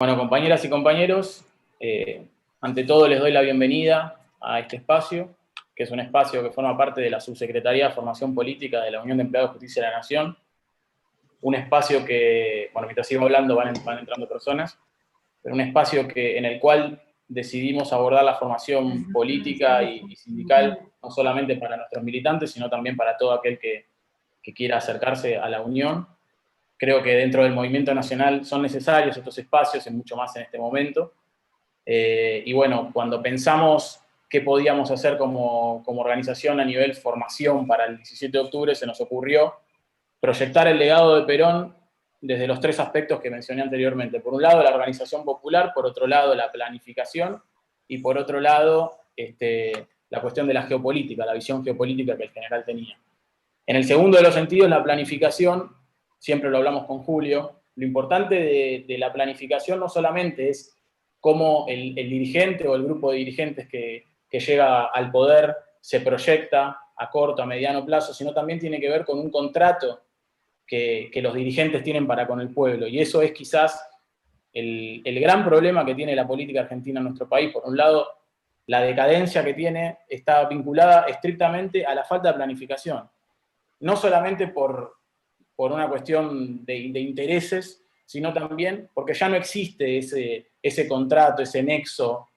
Bueno, compañeras y compañeros, ante todo les doy la bienvenida a este espacio, que es un espacio que forma parte de la Subsecretaría de Formación Política de la Unión de Empleados de Justicia de la Nación, un espacio que, bueno, mientras sigo hablando van entrando personas, pero un espacio en el cual decidimos abordar la formación política y sindical, no solamente para nuestros militantes, sino también para todo aquel que quiera acercarse a la Unión. Creo que dentro del movimiento nacional son necesarios estos espacios, y mucho más en este momento. Y bueno, cuando pensamos qué podíamos hacer como organización a nivel formación para el 17 de octubre, se nos ocurrió proyectar el legado de Perón desde los tres aspectos que mencioné anteriormente. Por un lado, la organización popular, por otro lado, la planificación, y por otro lado, la cuestión de la geopolítica, la visión geopolítica que el general tenía. En el segundo de los sentidos, la planificación, siempre lo hablamos con Julio, lo importante de la planificación no solamente es cómo el dirigente o el grupo de dirigentes que llega al poder se proyecta a corto, a mediano plazo, sino también tiene que ver con un contrato que los dirigentes tienen para con el pueblo. Y eso es quizás el gran problema que tiene la política argentina en nuestro país. Por un lado, la decadencia que tiene está vinculada estrictamente a la falta de planificación. No solamente por una cuestión de intereses, sino también porque ya no existe ese contrato, ese nexo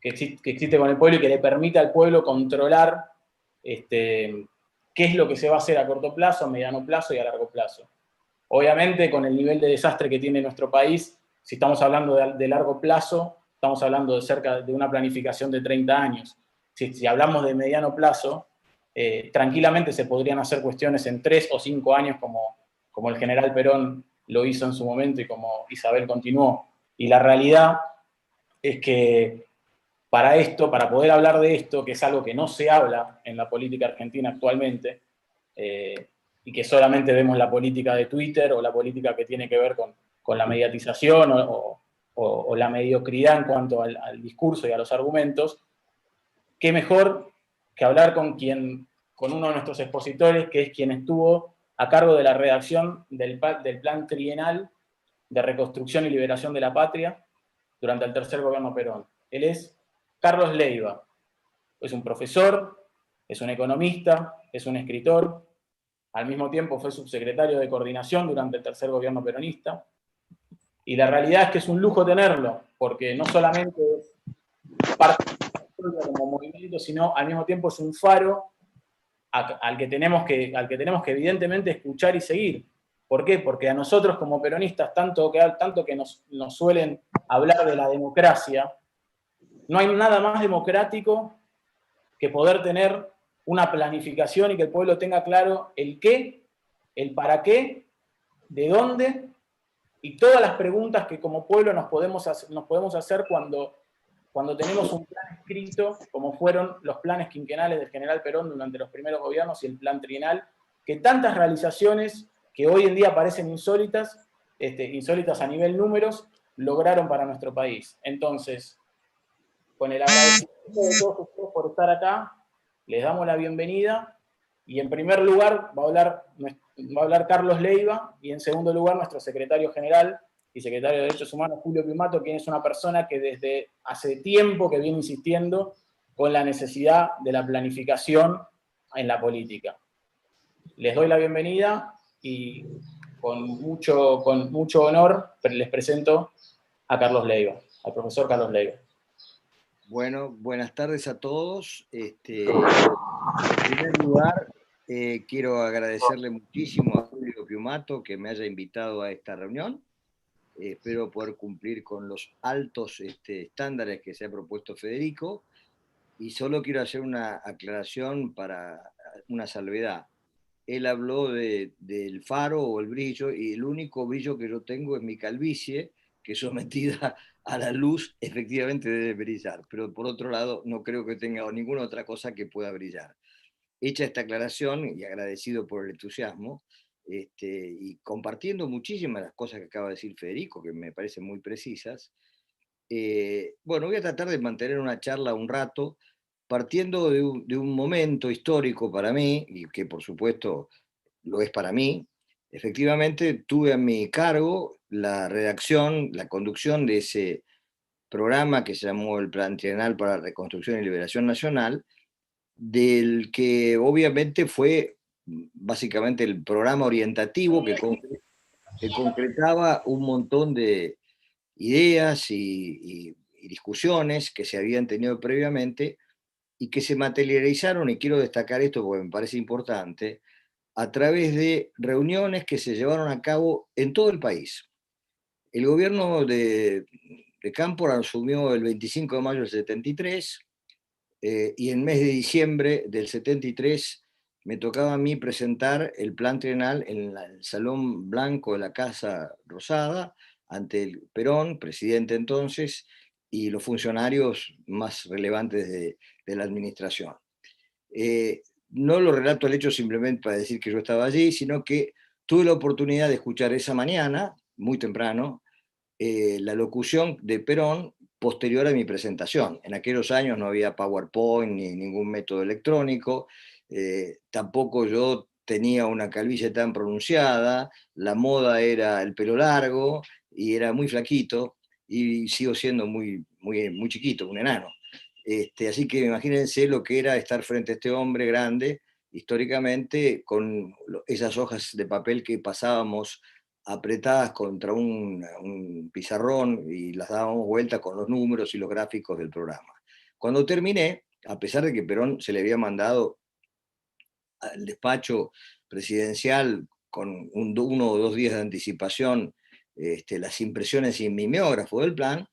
que existe con el pueblo y que le permite al pueblo controlar qué es lo que se va a hacer a corto plazo, a mediano plazo y a largo plazo. Obviamente, con el nivel de desastre que tiene nuestro país, si estamos hablando de largo plazo, estamos hablando de cerca de una planificación de 30 años. Si hablamos de mediano plazo, tranquilamente se podrían hacer cuestiones en 3 o 5 años, como el general Perón lo hizo en su momento y como Isabel continuó. Y la realidad es que para esto, para poder hablar de esto, que es algo que no se habla en la política argentina actualmente, y que solamente vemos la política de Twitter o la política que tiene que ver con la mediatización o la mediocridad en cuanto al discurso y a los argumentos, qué mejor que hablar con uno de nuestros expositores, que es quien estuvo a cargo de la redacción del Plan Trienal de Reconstrucción y Liberación de la Patria durante el tercer gobierno Perón. Él es Carlos Leiva. Es un profesor, es un economista, es un escritor, al mismo tiempo fue subsecretario de Coordinación durante el tercer gobierno peronista, y la realidad es que es un lujo tenerlo, porque no solamente es parte como movimiento, sino al mismo tiempo es un faro al que tenemos que evidentemente escuchar y seguir. ¿Por qué? Porque a nosotros como peronistas, tanto que nos suelen hablar de la democracia, no hay nada más democrático que poder tener una planificación y que el pueblo tenga claro el qué, el para qué, de dónde, y todas las preguntas que como pueblo nos podemos hacer cuando tenemos un plan escrito, como fueron los planes quinquenales del general Perón durante los primeros gobiernos y el plan trienal, que tantas realizaciones que hoy en día parecen insólitas, insólitas a nivel números, lograron para nuestro país. Entonces, con el agradecimiento de todos ustedes por estar acá, les damos la bienvenida, y en primer lugar va a hablar Carlos Leiva, y en segundo lugar nuestro secretario general y secretario de Derechos Humanos, Julio Piumato, quien es una persona que desde hace tiempo que viene insistiendo con la necesidad de la planificación en la política. Les doy la bienvenida y con mucho honor les presento a Carlos Leiva, al profesor Carlos Leiva. Bueno, buenas tardes a todos. En primer lugar, quiero agradecerle muchísimo a Julio Piumato que me haya invitado a esta reunión. Espero poder cumplir con los altos estándares que se ha propuesto Federico. Y solo quiero hacer una aclaración para una salvedad. Él habló del faro o el brillo, y el único brillo que yo tengo es mi calvicie, que sometida a la luz efectivamente debe brillar, pero por otro lado no creo que tenga ninguna otra cosa que pueda brillar. Hecha esta aclaración y agradecido por el entusiasmo, y compartiendo muchísimas las cosas que acaba de decir Federico, que me parecen muy precisas, bueno, voy a tratar de mantener una charla un rato, partiendo de un momento histórico para mí, y que por supuesto lo es para mí. Efectivamente, tuve a mi cargo la redacción, la conducción de ese programa que se llamó el Plan Trienal para la Reconstrucción y Liberación Nacional, del que obviamente fue básicamente el programa orientativo que concretaba un montón de ideas y discusiones que se habían tenido previamente y que se materializaron, y quiero destacar esto porque me parece importante, a través de reuniones que se llevaron a cabo en todo el país. El gobierno de Cámpora asumió el 25 de mayo del 73, y en mes de diciembre del 73 me tocaba a mí presentar el plan trienal en el Salón Blanco de la Casa Rosada, ante el Perón, presidente entonces, y los funcionarios más relevantes de la administración. No lo relato el hecho simplemente para decir que yo estaba allí, sino que tuve la oportunidad de escuchar esa mañana, muy temprano, la locución de Perón posterior a mi presentación. En aquellos años no había PowerPoint ni ningún método electrónico, tampoco yo tenía una calvicie tan pronunciada, la moda era el pelo largo y era muy flaquito, y sigo siendo muy chiquito, un enano. Así que imagínense lo que era estar frente a este hombre grande, históricamente, con esas hojas de papel que pasábamos apretadas contra un pizarrón y las dábamos vuelta con los números y los gráficos del programa. Cuando terminé, a pesar de que Perón se le había mandado al despacho presidencial con 1 o 2 días de anticipación las impresiones y mimeógrafo del plan,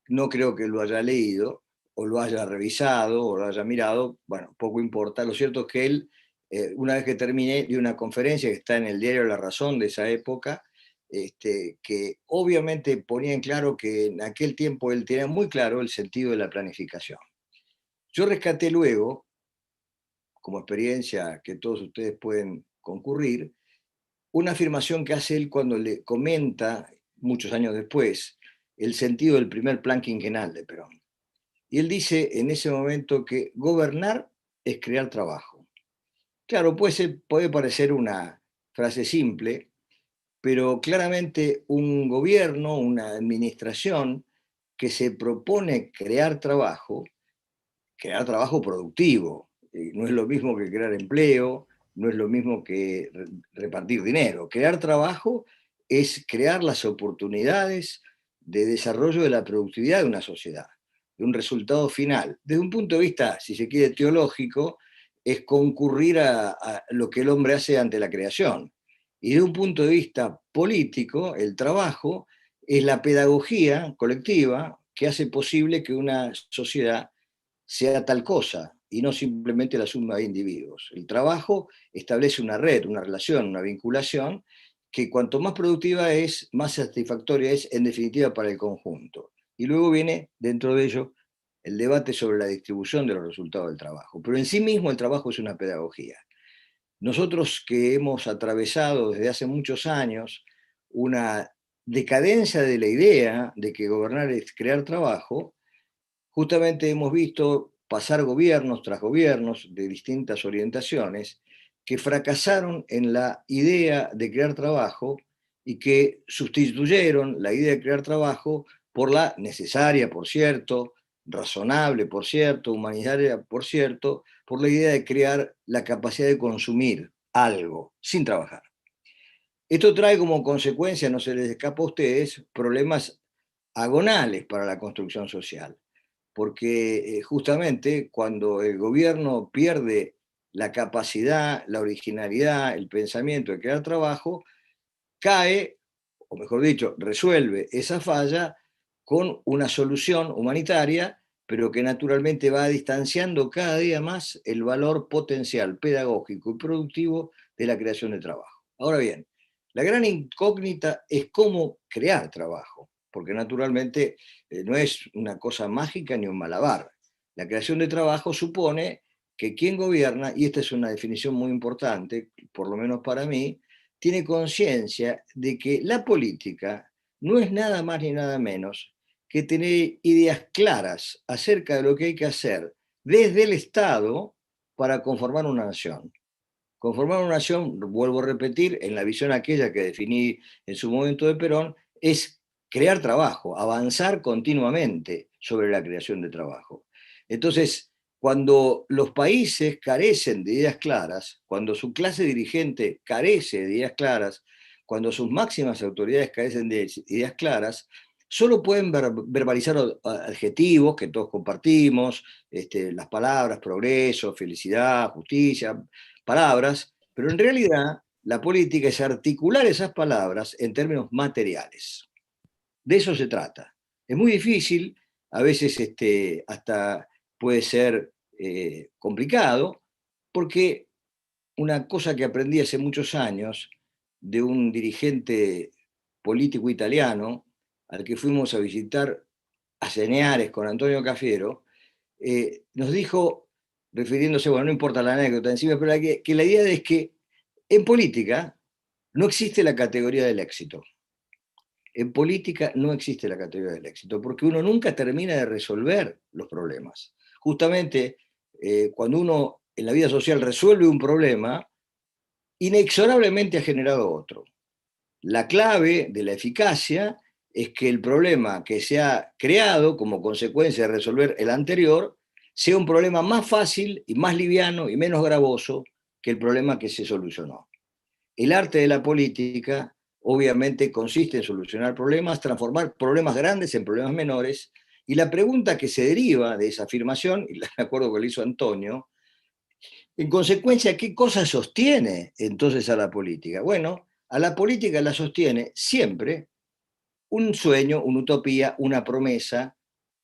no creo que lo haya leído, o lo haya revisado, o lo haya mirado, bueno, poco importa. Lo cierto es que él, una vez que terminé, dio una conferencia que está en el diario La Razón de esa época, que obviamente ponía en claro que en aquel tiempo él tenía muy claro el sentido de la planificación. Yo rescaté luego, como experiencia que todos ustedes pueden concurrir, una afirmación que hace él cuando le comenta, muchos años después, el sentido del primer plan quinquenal de Perón. Y él dice en ese momento que gobernar es crear trabajo. Claro, puede parecer una frase simple, pero claramente un gobierno, una administración que se propone crear trabajo productivo, no es lo mismo que crear empleo, no es lo mismo que repartir dinero. Crear trabajo es crear las oportunidades de desarrollo de la productividad de una sociedad, de un resultado final. Desde un punto de vista, si se quiere, teológico, es concurrir a lo que el hombre hace ante la creación. Y de un punto de vista político, el trabajo es la pedagogía colectiva que hace posible que una sociedad sea tal cosa y no simplemente la suma de individuos. El trabajo establece una red, una relación, una vinculación que cuanto más productiva es, más satisfactoria es en definitiva para el conjunto. Y luego viene dentro de ello el debate sobre la distribución de los resultados del trabajo. Pero en sí mismo el trabajo es una pedagogía. Nosotros que hemos atravesado desde hace muchos años una decadencia de la idea de que gobernar es crear trabajo, justamente hemos visto pasar gobiernos tras gobiernos de distintas orientaciones que fracasaron en la idea de crear trabajo y que sustituyeron la idea de crear trabajo por la necesaria, por cierto, razonable, por cierto, humanitaria, por cierto, por la idea de crear la capacidad de consumir algo sin trabajar. Esto trae como consecuencia, no se les escapa a ustedes, problemas agonales para la construcción social, porque justamente cuando el gobierno pierde la capacidad, la originalidad, el pensamiento de crear trabajo, cae, o mejor dicho, resuelve esa falla con una solución humanitaria, pero que naturalmente va distanciando cada día más el valor potencial pedagógico y productivo de la creación de trabajo. Ahora bien, la gran incógnita es cómo crear trabajo, porque naturalmente no es una cosa mágica ni un malabar. La creación de trabajo supone que quien gobierna, y esta es una definición muy importante, por lo menos para mí, tiene conciencia de que la política no es nada más ni nada menos que tener ideas claras acerca de lo que hay que hacer desde el Estado para conformar una nación. Conformar una nación, vuelvo a repetir, en la visión aquella que definí en su momento de Perón, es crear trabajo, avanzar continuamente sobre la creación de trabajo. Entonces, cuando los países carecen de ideas claras, cuando su clase dirigente carece de ideas claras, cuando sus máximas autoridades carecen de ideas claras, solo pueden verbalizar adjetivos que todos compartimos, las palabras progreso, felicidad, justicia, palabras, pero en realidad la política es articular esas palabras en términos materiales. De eso se trata. Es muy difícil, a veces hasta puede ser complicado, porque una cosa que aprendí hace muchos años de un dirigente político italiano al que fuimos a visitar a Ceneares con Antonio Cafiero, nos dijo, refiriéndose, bueno, no importa la anécdota encima, pero que la idea es que en política no existe la categoría del éxito. En política no existe la categoría del éxito, porque uno nunca termina de resolver los problemas. Justamente cuando uno en la vida social resuelve un problema, inexorablemente ha generado otro. La clave de la eficacia es que el problema que se ha creado como consecuencia de resolver el anterior sea un problema más fácil y más liviano y menos gravoso que el problema que se solucionó. El arte de la política obviamente consiste en solucionar problemas, transformar problemas grandes en problemas menores, y la pregunta que se deriva de esa afirmación, y me acuerdo que lo hizo Antonio, en consecuencia, ¿qué cosa sostiene entonces a la política? Bueno, a la política la sostiene siempre un sueño, una utopía, una promesa,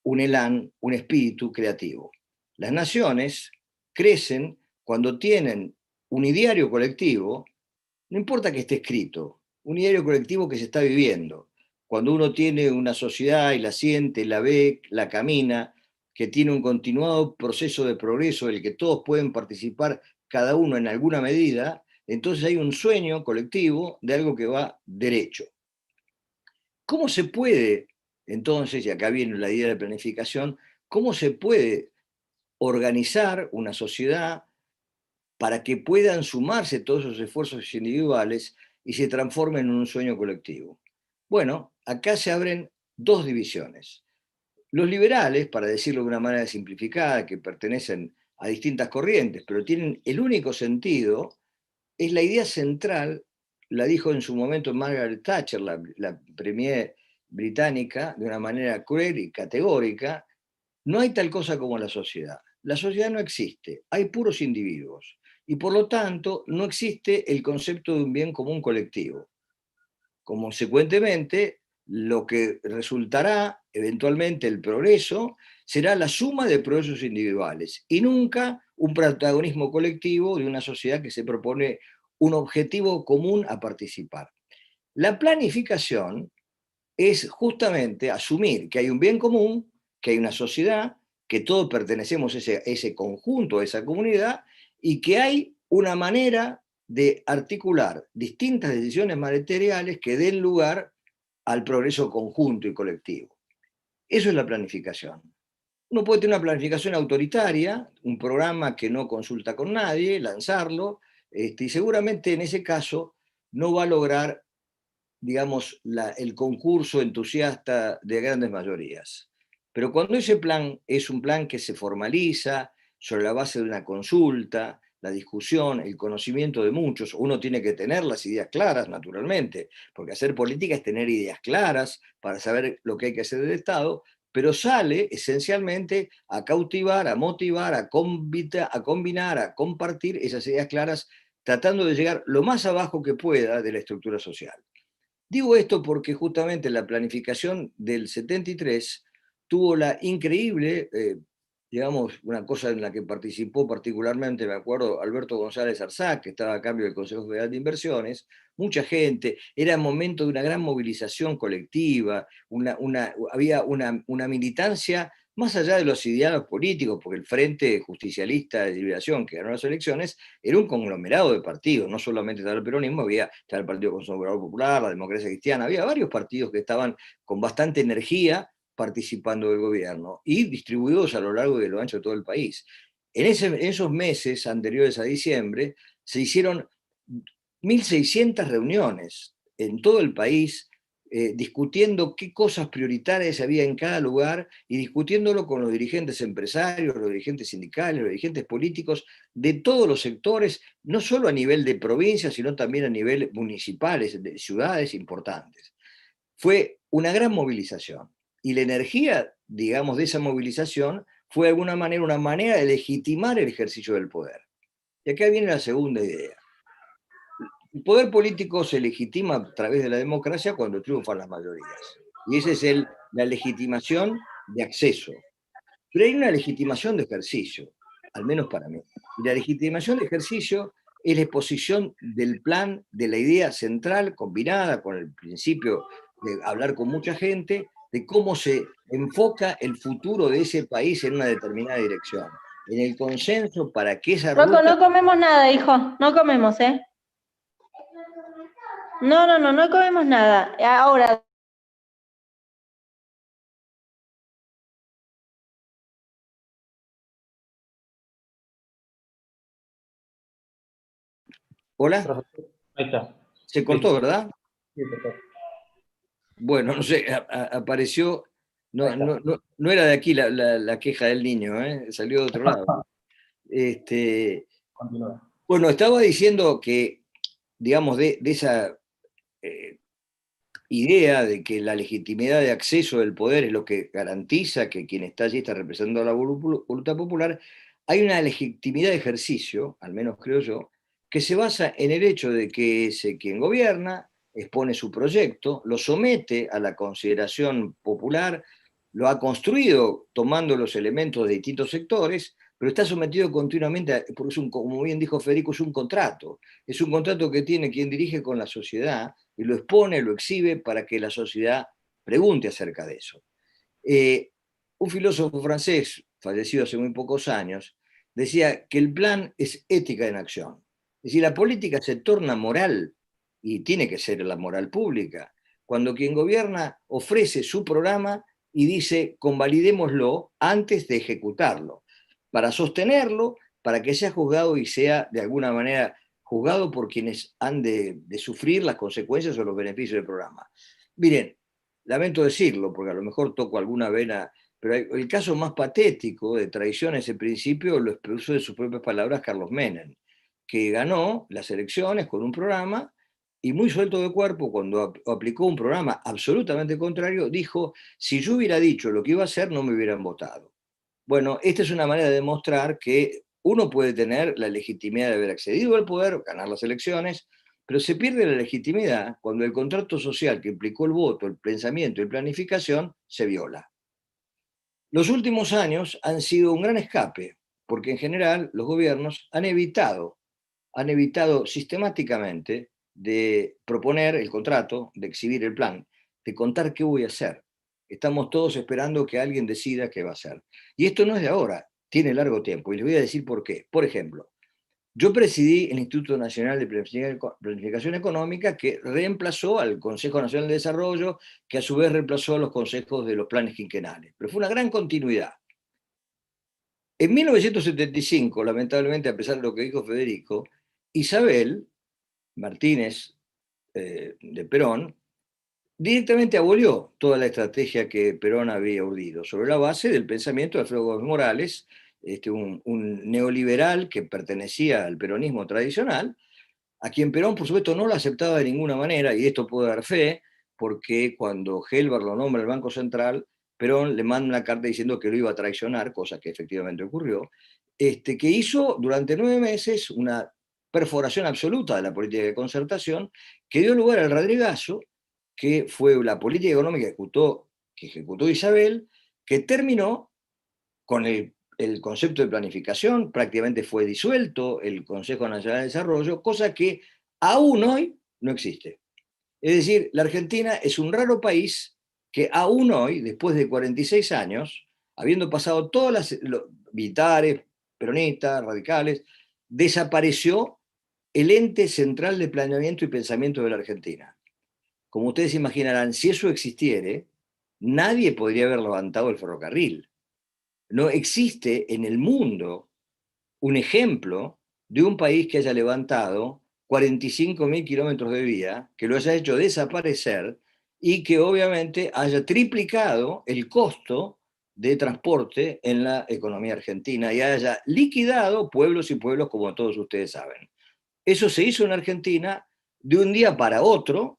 un elán, un espíritu creativo. Las naciones crecen cuando tienen un ideario colectivo, no importa que esté escrito, un ideario colectivo que se está viviendo. Cuando uno tiene una sociedad y la siente, la ve, la camina, que tiene un continuado proceso de progreso del que todos pueden participar, cada uno en alguna medida, entonces hay un sueño colectivo de algo que va derecho. ¿Cómo se puede, entonces, y acá viene la idea de planificación, cómo se puede organizar una sociedad para que puedan sumarse todos esos esfuerzos individuales y se transformen en un sueño colectivo? Bueno, acá se abren dos divisiones. Los liberales, para decirlo de una manera simplificada, que pertenecen a distintas corrientes, pero tienen el único sentido, es la idea central, la dijo en su momento Margaret Thatcher, la premier británica, de una manera cruel y categórica: no hay tal cosa como la sociedad. La sociedad no existe, hay puros individuos. Y por lo tanto, no existe el concepto de un bien común colectivo. Consecuentemente, lo que resultará eventualmente el progreso será la suma de progresos individuales y nunca un protagonismo colectivo de una sociedad que se propone un objetivo común a participar. La planificación es justamente asumir que hay un bien común, que hay una sociedad, que todos pertenecemos a ese conjunto, a esa comunidad, y que hay una manera de articular distintas decisiones materiales que den lugar al progreso conjunto y colectivo. Eso es la planificación. Uno puede tener una planificación autoritaria, un programa que no consulta con nadie, lanzarlo, y seguramente en ese caso no va a lograr, digamos, el concurso entusiasta de grandes mayorías. Pero cuando ese plan es un plan que se formaliza sobre la base de una consulta, la discusión, el conocimiento de muchos, uno tiene que tener las ideas claras, naturalmente, porque hacer política es tener ideas claras para saber lo que hay que hacer del Estado, pero sale esencialmente a cautivar, a motivar, a combinar, a compartir esas ideas claras, tratando de llegar lo más abajo que pueda de la estructura social. Digo esto porque justamente la planificación del 73 tuvo la increíble, digamos, una cosa en la que participó particularmente, me acuerdo, Alberto González Arzac, que estaba a cambio del Consejo Federal de Inversiones, mucha gente, era momento de una gran movilización colectiva, había una militancia más allá de los ideales políticos, porque el Frente Justicialista de Liberación, que ganó las elecciones, era un conglomerado de partidos, no solamente estaba el peronismo, estaba el Partido Conservador Popular, la Democracia Cristiana, había varios partidos que estaban con bastante energía participando del gobierno y distribuidos a lo largo y de lo ancho de todo el país. En esos meses anteriores a diciembre se hicieron 1.600 reuniones en todo el país, discutiendo qué cosas prioritarias había en cada lugar y discutiéndolo con los dirigentes empresarios, los dirigentes sindicales, los dirigentes políticos de todos los sectores, no solo a nivel de provincias, sino también a nivel municipales, de ciudades importantes. Fue una gran movilización y la energía, digamos, de esa movilización fue de alguna manera una manera de legitimar el ejercicio del poder. Y acá viene la segunda idea. El poder político se legitima a través de la democracia cuando triunfan las mayorías. Y esa es la legitimación de acceso. Pero hay una legitimación de ejercicio, al menos para mí. Y la legitimación de ejercicio es la exposición del plan, de la idea central, combinada con el principio de hablar con mucha gente, de cómo se enfoca el futuro de ese país en una determinada dirección. En el consenso para que esa Rocco, ruta... no comemos nada, hijo. No comemos, ¿eh? No comemos nada. Ahora. ¿Hola? Ahí está. Se cortó, ¿verdad? Sí, perfecto. Bueno, no sé, apareció, no era de aquí la queja del niño, salió de otro lado. Continúa. Bueno, estaba diciendo que, digamos, de esa idea de que la legitimidad de acceso del poder es lo que garantiza que quien está allí está representando la voluntad popular, hay una legitimidad de ejercicio, al menos creo yo, que se basa en el hecho de que quien gobierna expone su proyecto, lo somete a la consideración popular, lo ha construido tomando los elementos de distintos sectores, pero está sometido continuamente, porque como bien dijo Federico, es un contrato que tiene quien dirige con la sociedad y lo expone, lo exhibe para que la sociedad pregunte acerca de eso. Un filósofo francés, fallecido hace muy pocos años, decía que el plan es ética en acción. Es decir, la política se torna moral, y tiene que ser la moral pública, cuando quien gobierna ofrece su programa y dice, convalidémoslo antes de ejecutarlo, para sostenerlo, para que sea juzgado y sea de alguna manera juzgado por quienes han de sufrir las consecuencias o los beneficios del programa. Miren, lamento decirlo, porque a lo mejor toco alguna vena, pero el caso más patético de traición a ese principio lo expuso de sus propias palabras Carlos Menem, que ganó las elecciones con un programa y muy suelto de cuerpo, cuando aplicó un programa absolutamente contrario, dijo, si yo hubiera dicho lo que iba a hacer, no me hubieran votado. Bueno, esta es una manera de demostrar que uno puede tener la legitimidad de haber accedido al poder, ganar las elecciones, pero se pierde la legitimidad cuando el contrato social que implicó el voto, el pensamiento y planificación se viola. Los últimos años han sido un gran escape, porque en general los gobiernos han evitado sistemáticamente de proponer el contrato, de exhibir el plan, de contar qué voy a hacer. Estamos todos esperando que alguien decida qué va a hacer. Y esto no es de ahora, tiene largo tiempo, y les voy a decir por qué. Por ejemplo, yo presidí el Instituto Nacional de Planificación Económica, que reemplazó al Consejo Nacional de Desarrollo, que a su vez reemplazó a los consejos de los planes quinquenales. Pero fue una gran continuidad. En 1975, lamentablemente, a pesar de lo que dijo Federico, Isabel Martínez de Perón directamente abolió toda la estrategia que Perón había urdido, sobre la base del pensamiento de Alfredo Gómez Morales, un neoliberal que pertenecía al peronismo tradicional, a quien Perón, por supuesto, no lo aceptaba de ninguna manera, y esto puede dar fe, porque cuando Helber lo nombra el Banco Central, Perón le manda una carta diciendo que lo iba a traicionar, cosa que efectivamente ocurrió, que hizo durante 9 meses una perforación absoluta de la política de concertación, que dio lugar al Rodrigazo, que fue la política económica que ejecutó Isabel, que terminó con el concepto de planificación, prácticamente fue disuelto el Consejo Nacional de Desarrollo, cosa que aún hoy no existe. Es decir, la Argentina es un raro país que aún hoy, después de 46 años, habiendo pasado todas los militares, peronistas, radicales, desapareció el ente central de planeamiento y pensamiento de la Argentina. Como ustedes imaginarán, si eso existiere, nadie podría haber levantado el ferrocarril. No existe en el mundo un ejemplo de un país que haya levantado 45.000 kilómetros de vía, que lo haya hecho desaparecer y que obviamente haya triplicado el costo de transporte en la economía argentina y haya liquidado pueblos y pueblos, como todos ustedes saben. Eso se hizo en Argentina de un día para otro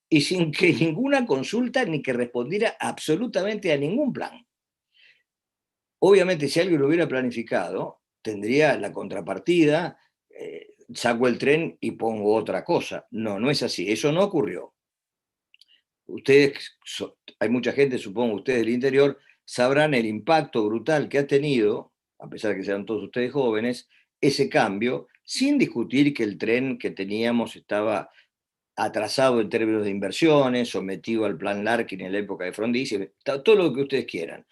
y sin que ninguna consulta ni que respondiera absolutamente a ningún plan. Obviamente, si alguien lo hubiera planificado, tendría la contrapartida, saco el tren y pongo otra cosa. No, no es así, eso no ocurrió. Ustedes, hay mucha gente, supongo ustedes del interior, sabrán el impacto brutal que ha tenido, a pesar de que sean todos ustedes jóvenes, ese cambio, sin discutir que el tren que teníamos estaba atrasado en términos de inversiones, sometido al plan Larkin en la época de Frondizi, todo lo que ustedes quieran.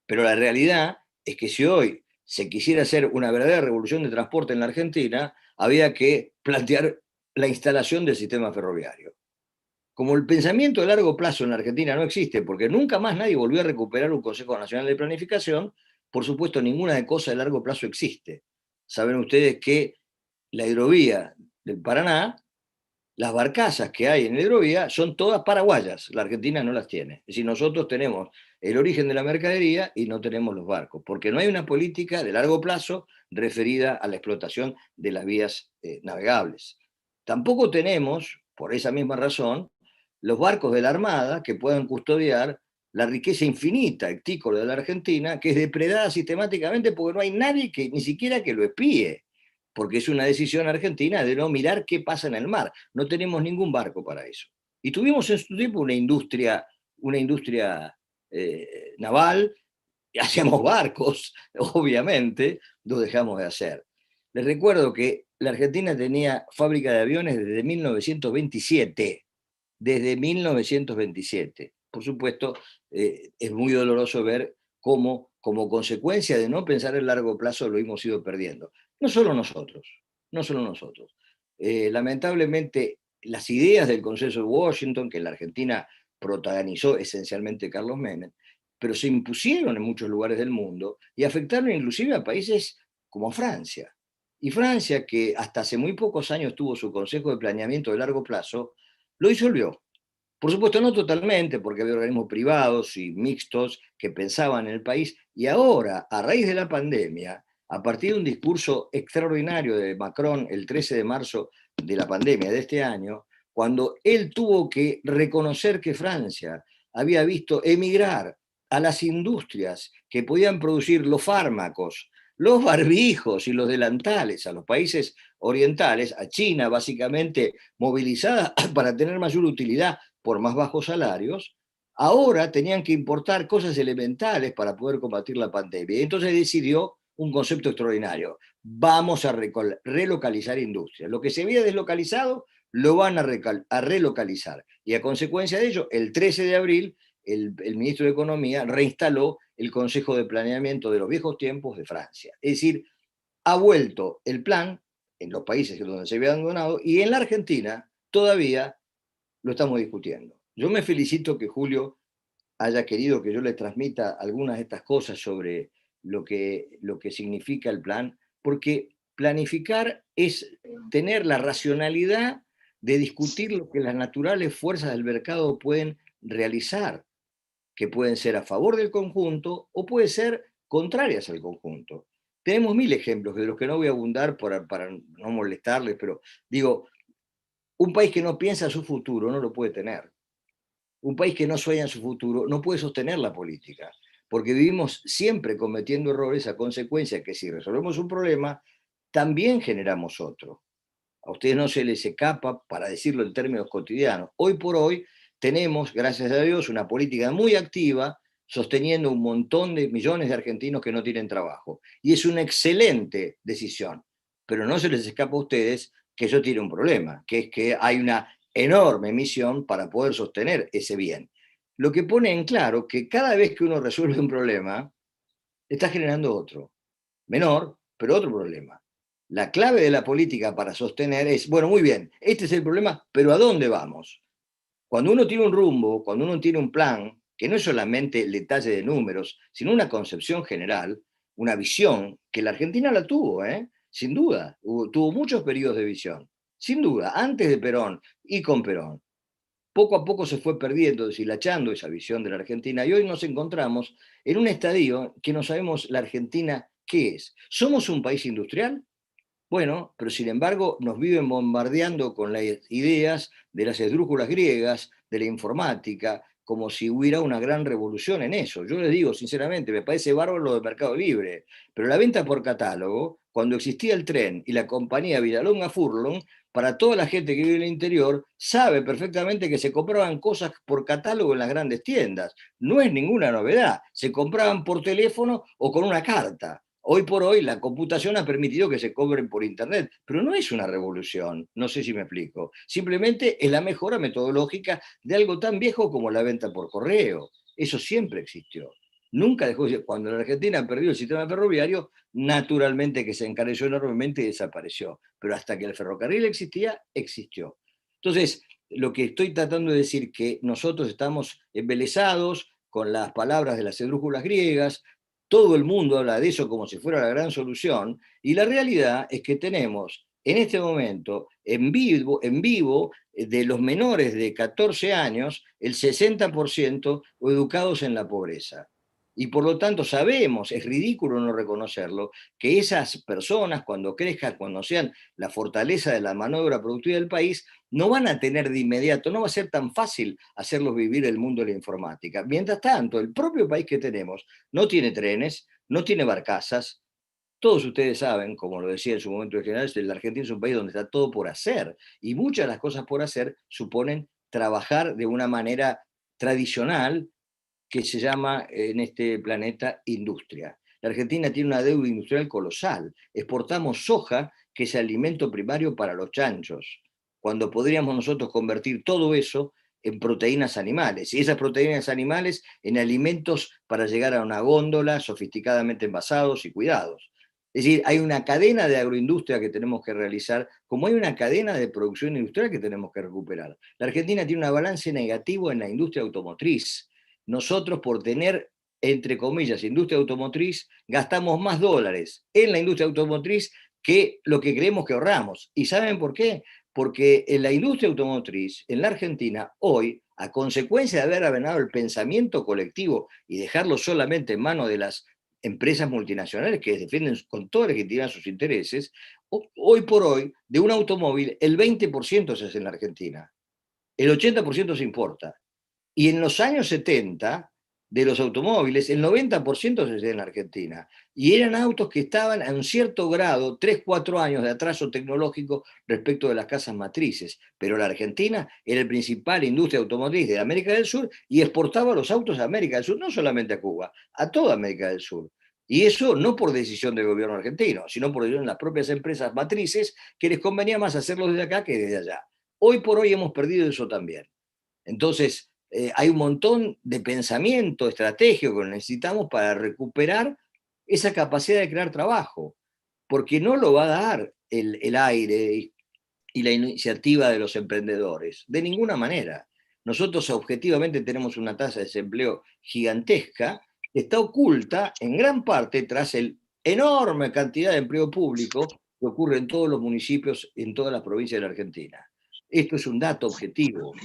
Pero la realidad es que si hoy se quisiera hacer una verdadera revolución de transporte en la Argentina, había que plantear la instalación del sistema ferroviario. Como el pensamiento de largo plazo en la Argentina no existe, porque nunca más nadie volvió a recuperar un Consejo Nacional de Planificación, por supuesto ninguna de cosa de largo plazo existe. Saben ustedes que la hidrovía del Paraná, las barcazas que hay en la hidrovía son todas paraguayas, la Argentina no las tiene. Es decir, nosotros tenemos el origen de la mercadería y no tenemos los barcos, porque no hay una política de largo plazo referida a la explotación de las vías navegables. Tampoco tenemos, por esa misma razón, los barcos de la Armada que puedan custodiar la riqueza infinita hectícola de la Argentina, que es depredada sistemáticamente porque no hay nadie que ni siquiera que lo espíe, porque es una decisión argentina de no mirar qué pasa en el mar. No tenemos ningún barco para eso. Y tuvimos en su tiempo una industria naval, hacíamos barcos, obviamente, lo dejamos de hacer. Les recuerdo que la Argentina tenía fábrica de aviones desde 1927, desde 1927. Por supuesto, es muy doloroso ver cómo, como consecuencia de no pensar en largo plazo, lo hemos ido perdiendo. No solo nosotros, no solo nosotros. Lamentablemente, las ideas del Consenso de Washington, que en la Argentina protagonizó esencialmente Carlos Menem, pero se impusieron en muchos lugares del mundo y afectaron inclusive a países como Francia. Y Francia, que hasta hace muy pocos años tuvo su Consejo de Planeamiento de Largo Plazo, lo disolvió. Por supuesto, no totalmente, porque había organismos privados y mixtos que pensaban en el país, y ahora, a raíz de la pandemia, a partir de un discurso extraordinario de Macron el 13 de marzo de la pandemia de este año, cuando él tuvo que reconocer que Francia había visto emigrar a las industrias que podían producir los fármacos, los barbijos y los delantales a los países orientales, a China básicamente movilizada para tener mayor utilidad por más bajos salarios, ahora tenían que importar cosas elementales para poder combatir la pandemia. Y entonces decidió un concepto extraordinario. Vamos a relocalizar industrias. Lo que se había deslocalizado lo van a relocalizar. Y a consecuencia de ello, el 13 de abril, el ministro de Economía reinstaló el Consejo de Planeamiento de los viejos tiempos de Francia. Es decir, ha vuelto el plan en los países donde se había abandonado y en la Argentina todavía lo estamos discutiendo. Yo me felicito que Julio haya querido que yo le transmita algunas de estas cosas sobre lo que significa el plan, porque planificar es tener la racionalidad de discutir lo que las naturales fuerzas del mercado pueden realizar, que pueden ser a favor del conjunto o pueden ser contrarias al conjunto. Tenemos mil ejemplos de los que no voy a abundar para no molestarles, pero digo, un país que no piensa en su futuro no lo puede tener. Un país que no sueña en su futuro no puede sostener la política, porque vivimos siempre cometiendo errores a consecuencia que si resolvemos un problema, también generamos otro. A ustedes no se les escapa, para decirlo en términos cotidianos. Hoy por hoy tenemos, gracias a Dios, una política muy activa sosteniendo un montón de millones de argentinos que no tienen trabajo. Y es una excelente decisión. Pero no se les escapa a ustedes que eso tiene un problema, que es que hay una enorme misión para poder sostener ese bien. Lo que pone en claro que cada vez que uno resuelve un problema, está generando otro. Menor, pero otro problema. La clave de la política para sostener es, bueno, muy bien, este es el problema, pero ¿a dónde vamos? Cuando uno tiene un rumbo, cuando uno tiene un plan, que no es solamente el detalle de números, sino una concepción general, una visión, que la Argentina la tuvo, sin duda, tuvo muchos periodos de visión, sin duda, antes de Perón y con Perón. poco a poco se fue perdiendo, deshilachando esa visión de la Argentina, y hoy nos encontramos en un estadio que no sabemos la Argentina qué es. ¿Somos un país industrial? Bueno, pero sin embargo nos viven bombardeando con las ideas de las esdrújulas griegas, de la informática, como si hubiera una gran revolución en eso. Yo les digo sinceramente, me parece bárbaro lo de Mercado Libre, pero la venta por catálogo, cuando existía el tren y la compañía Villalonga-Furlong, para toda la gente que vive en el interior, sabe perfectamente que se compraban cosas por catálogo en las grandes tiendas. No es ninguna novedad, se compraban por teléfono o con una carta. Hoy por hoy la computación ha permitido que se cobren por Internet, pero no es una revolución, no sé si me explico. Simplemente es la mejora metodológica de algo tan viejo como la venta por correo. Eso siempre existió. Nunca dejó de ser. Cuando la Argentina perdió el sistema ferroviario, naturalmente que se encareció enormemente y desapareció. Pero hasta que el ferrocarril existía, existió. Entonces, lo que estoy tratando de decir que nosotros estamos embelesados con las palabras de las esdrújulas griegas, todo el mundo habla de eso como si fuera la gran solución, y la realidad es que tenemos en este momento, en vivo de los menores de 14 años, el 60% educados en la pobreza. Y por lo tanto sabemos, es ridículo no reconocerlo, que esas personas cuando crezcan, cuando sean la fortaleza de la mano de obra productiva del país, no van a tener de inmediato, no va a ser tan fácil hacerlos vivir el mundo de la informática. Mientras tanto, el propio país que tenemos no tiene trenes, no tiene barcazas. Todos ustedes saben, como lo decía en su momento el general, la Argentina es un país donde está todo por hacer, y muchas de las cosas por hacer suponen trabajar de una manera tradicional que se llama en este planeta industria. La Argentina tiene una deuda industrial colosal. Exportamos soja, que es alimento primario para los chanchos, cuando podríamos nosotros convertir todo eso en proteínas animales, y esas proteínas animales en alimentos para llegar a una góndola sofisticadamente envasados y cuidados. Es decir, hay una cadena de agroindustria que tenemos que realizar, como hay una cadena de producción industrial que tenemos que recuperar. La Argentina tiene un balance negativo en la industria automotriz. Nosotros, por tener, entre comillas, industria automotriz, gastamos más dólares en la industria automotriz que lo que creemos que ahorramos. ¿Y saben por qué? Porque en la industria automotriz, en la Argentina, hoy, a consecuencia de haber abandonado el pensamiento colectivo y dejarlo solamente en manos de las empresas multinacionales que defienden con toda legitimidad sus intereses, hoy por hoy, de un automóvil, el 20% se hace en la Argentina, el 80% se importa. Y en los años 70, de los automóviles, el 90% se hacía en la Argentina. Y eran autos que estaban a un cierto grado, 3, 4 años de atraso tecnológico respecto de las casas matrices. Pero la Argentina era el principal industria automotriz de América del Sur y exportaba los autos a América del Sur, no solamente a Cuba, a toda América del Sur. Y eso no por decisión del gobierno argentino, sino por decisión de las propias empresas matrices, que les convenía más hacerlo desde acá que desde allá. Hoy por hoy hemos perdido eso también. Entonces, hay un montón de pensamiento estratégico que necesitamos para recuperar esa capacidad de crear trabajo, porque no lo va a dar el aire y la iniciativa de los emprendedores, de ninguna manera. Nosotros objetivamente tenemos una tasa de desempleo gigantesca que está oculta en gran parte tras la enorme cantidad de empleo público que ocurre en todos los municipios, en todas las provincias de la Argentina. Esto es un dato objetivo,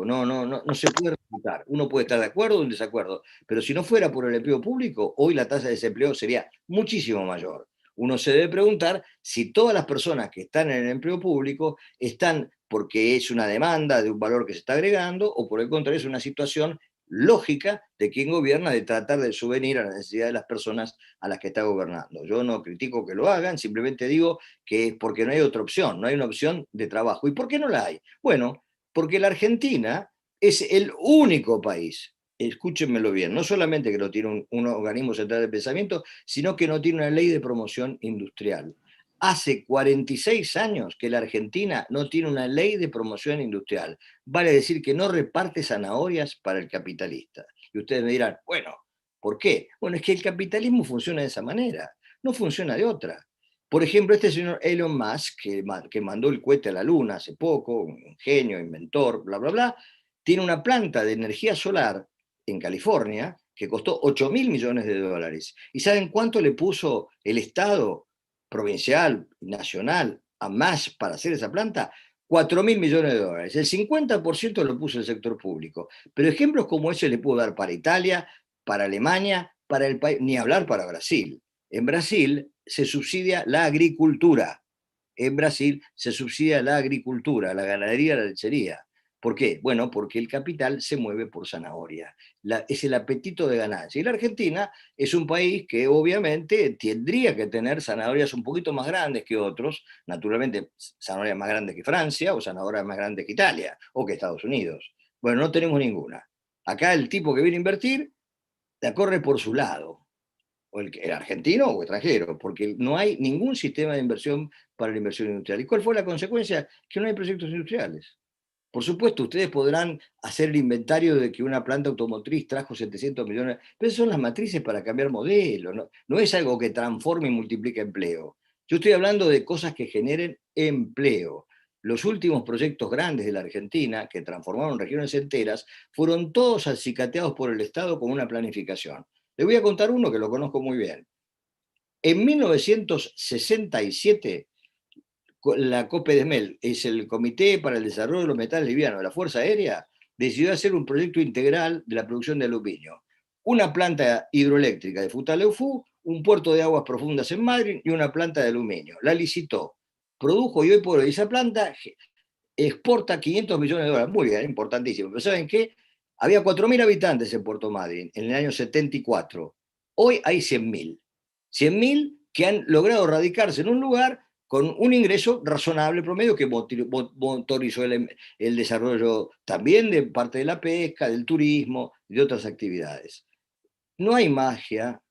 no se puede refutar. Uno puede estar de acuerdo o en desacuerdo, pero si no fuera por el empleo público, hoy la tasa de desempleo sería muchísimo mayor. Uno se debe preguntar si todas las personas que están en el empleo público están porque es una demanda de un valor que se está agregando o por el contrario es una situación lógica de quien gobierna de tratar de subvenir a la necesidad de las personas a las que está gobernando. Yo no critico que lo hagan, simplemente digo que es porque no hay otra opción, no hay una opción de trabajo. ¿Y por qué no la hay? Bueno, porque la Argentina es el único país, escúchenmelo bien, no solamente que no tiene un organismo central de pensamiento, sino que no tiene una ley de promoción industrial. Hace 46 años que la Argentina no tiene una ley de promoción industrial. Vale decir que no reparte zanahorias para el capitalista. Y ustedes me dirán, bueno, ¿por qué? Bueno, es que el capitalismo funciona de esa manera, no funciona de otra. Por ejemplo, este señor Elon Musk, que mandó el cohete a la Luna hace poco, un genio, inventor, bla, bla, bla, tiene una planta de energía solar en California que costó 8.000 millones de dólares. ¿Y saben cuánto le puso el Estado provincial, nacional, a Musk para hacer esa planta? 4.000 millones de dólares. El 50% lo puso el sector público. Pero ejemplos como ese le puedo dar para Italia, para Alemania, para el país, ni hablar para Brasil. En Brasil se subsidia la agricultura. En Brasil se subsidia la agricultura, la ganadería, la lechería. ¿Por qué? Bueno, porque el capital se mueve por zanahoria. Es el apetito de ganancia. Y la Argentina es un país que obviamente tendría que tener zanahorias un poquito más grandes que otros, naturalmente zanahorias más grandes que Francia o zanahorias más grandes que Italia o que Estados Unidos. Bueno, no tenemos ninguna. Acá el tipo que viene a invertir la corre por su lado, o el argentino o extranjero, porque no hay ningún sistema de inversión para la inversión industrial. ¿Y cuál fue la consecuencia? Que no hay proyectos industriales. Por supuesto, ustedes podrán hacer el inventario de que una planta automotriz trajo 700 millones, pero esas son las matrices para cambiar modelo, no es algo que transforme y multiplique empleo. Yo estoy hablando de cosas que generen empleo. Los últimos proyectos grandes de la Argentina, que transformaron regiones enteras, fueron todos acicateados por el Estado con una planificación. Le voy a contar uno que lo conozco muy bien. En 1967, la COPEDESMEL, es el Comité para el Desarrollo de los Metales Livianos de la Fuerza Aérea, decidió hacer un proyecto integral de la producción de aluminio. Una planta hidroeléctrica de Futaleufú, un puerto de aguas profundas en Madrid y una planta de aluminio. La licitó, produjo y hoy por hoy esa planta exporta 500 millones de dólares. Muy bien, importantísimo. Pero ¿saben qué? Había 4.000 habitantes en Puerto Madryn en el año 74. Hoy hay 100.000. 100.000 que han logrado radicarse en un lugar con un ingreso razonable promedio que motorizó el desarrollo también de parte de la pesca, del turismo, de otras actividades. No hay magia.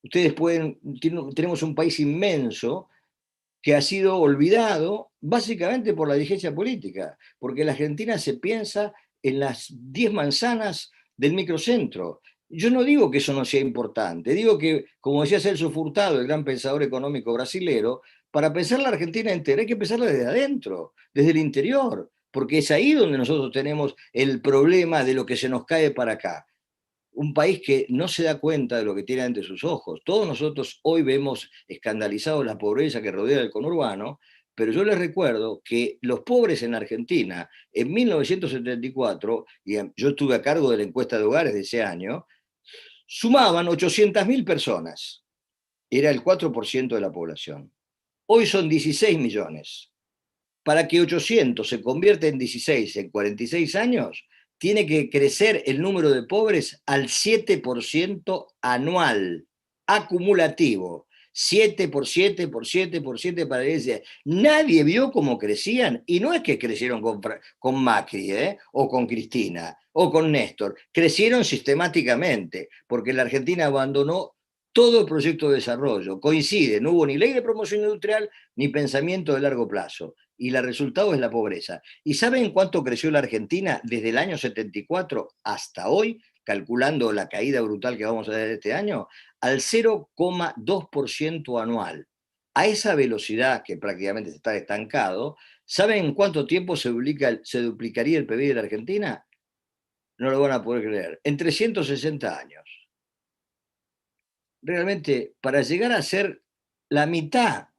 Ustedes tenemos un país inmenso que ha sido olvidado básicamente por la dirigencia política, porque la Argentina se piensa en las 10 manzanas del microcentro. Yo no digo que eso no sea importante, digo que, como decía Celso Furtado, el gran pensador económico brasilero, para pensar la Argentina entera hay que pensarla desde adentro, desde el interior, porque es ahí donde nosotros tenemos el problema de lo que se nos cae para acá. Un país que no se da cuenta de lo que tiene ante sus ojos. Todos nosotros hoy vemos escandalizados la pobreza que rodea el conurbano, pero yo les recuerdo que los pobres en Argentina, en 1974, y yo estuve a cargo de la encuesta de hogares de ese año, sumaban 800.000 personas. Era el 4% de la población. Hoy son 16 millones. Para que 800 se convierta en 16 en 46 años, tiene que crecer el número de pobres al 7% anual, acumulativo. 7 por 7 por 7 por 7 para decir. Nadie vio cómo crecían, y no es que crecieron con Macri, o con Cristina, o con Néstor, crecieron sistemáticamente, porque la Argentina abandonó todo el proyecto de desarrollo. Coincide, no hubo ni ley de promoción industrial ni pensamiento de largo plazo. Y el resultado es la pobreza. ¿Y saben cuánto creció la Argentina desde el año 74 hasta hoy, calculando la caída brutal que vamos a ver este año? Al 0,2% anual. A esa velocidad, que prácticamente está estancado, ¿saben en cuánto tiempo se duplicaría el PBI de la Argentina? No lo van a poder creer. En 360 años. Realmente, para llegar a ser la mitad,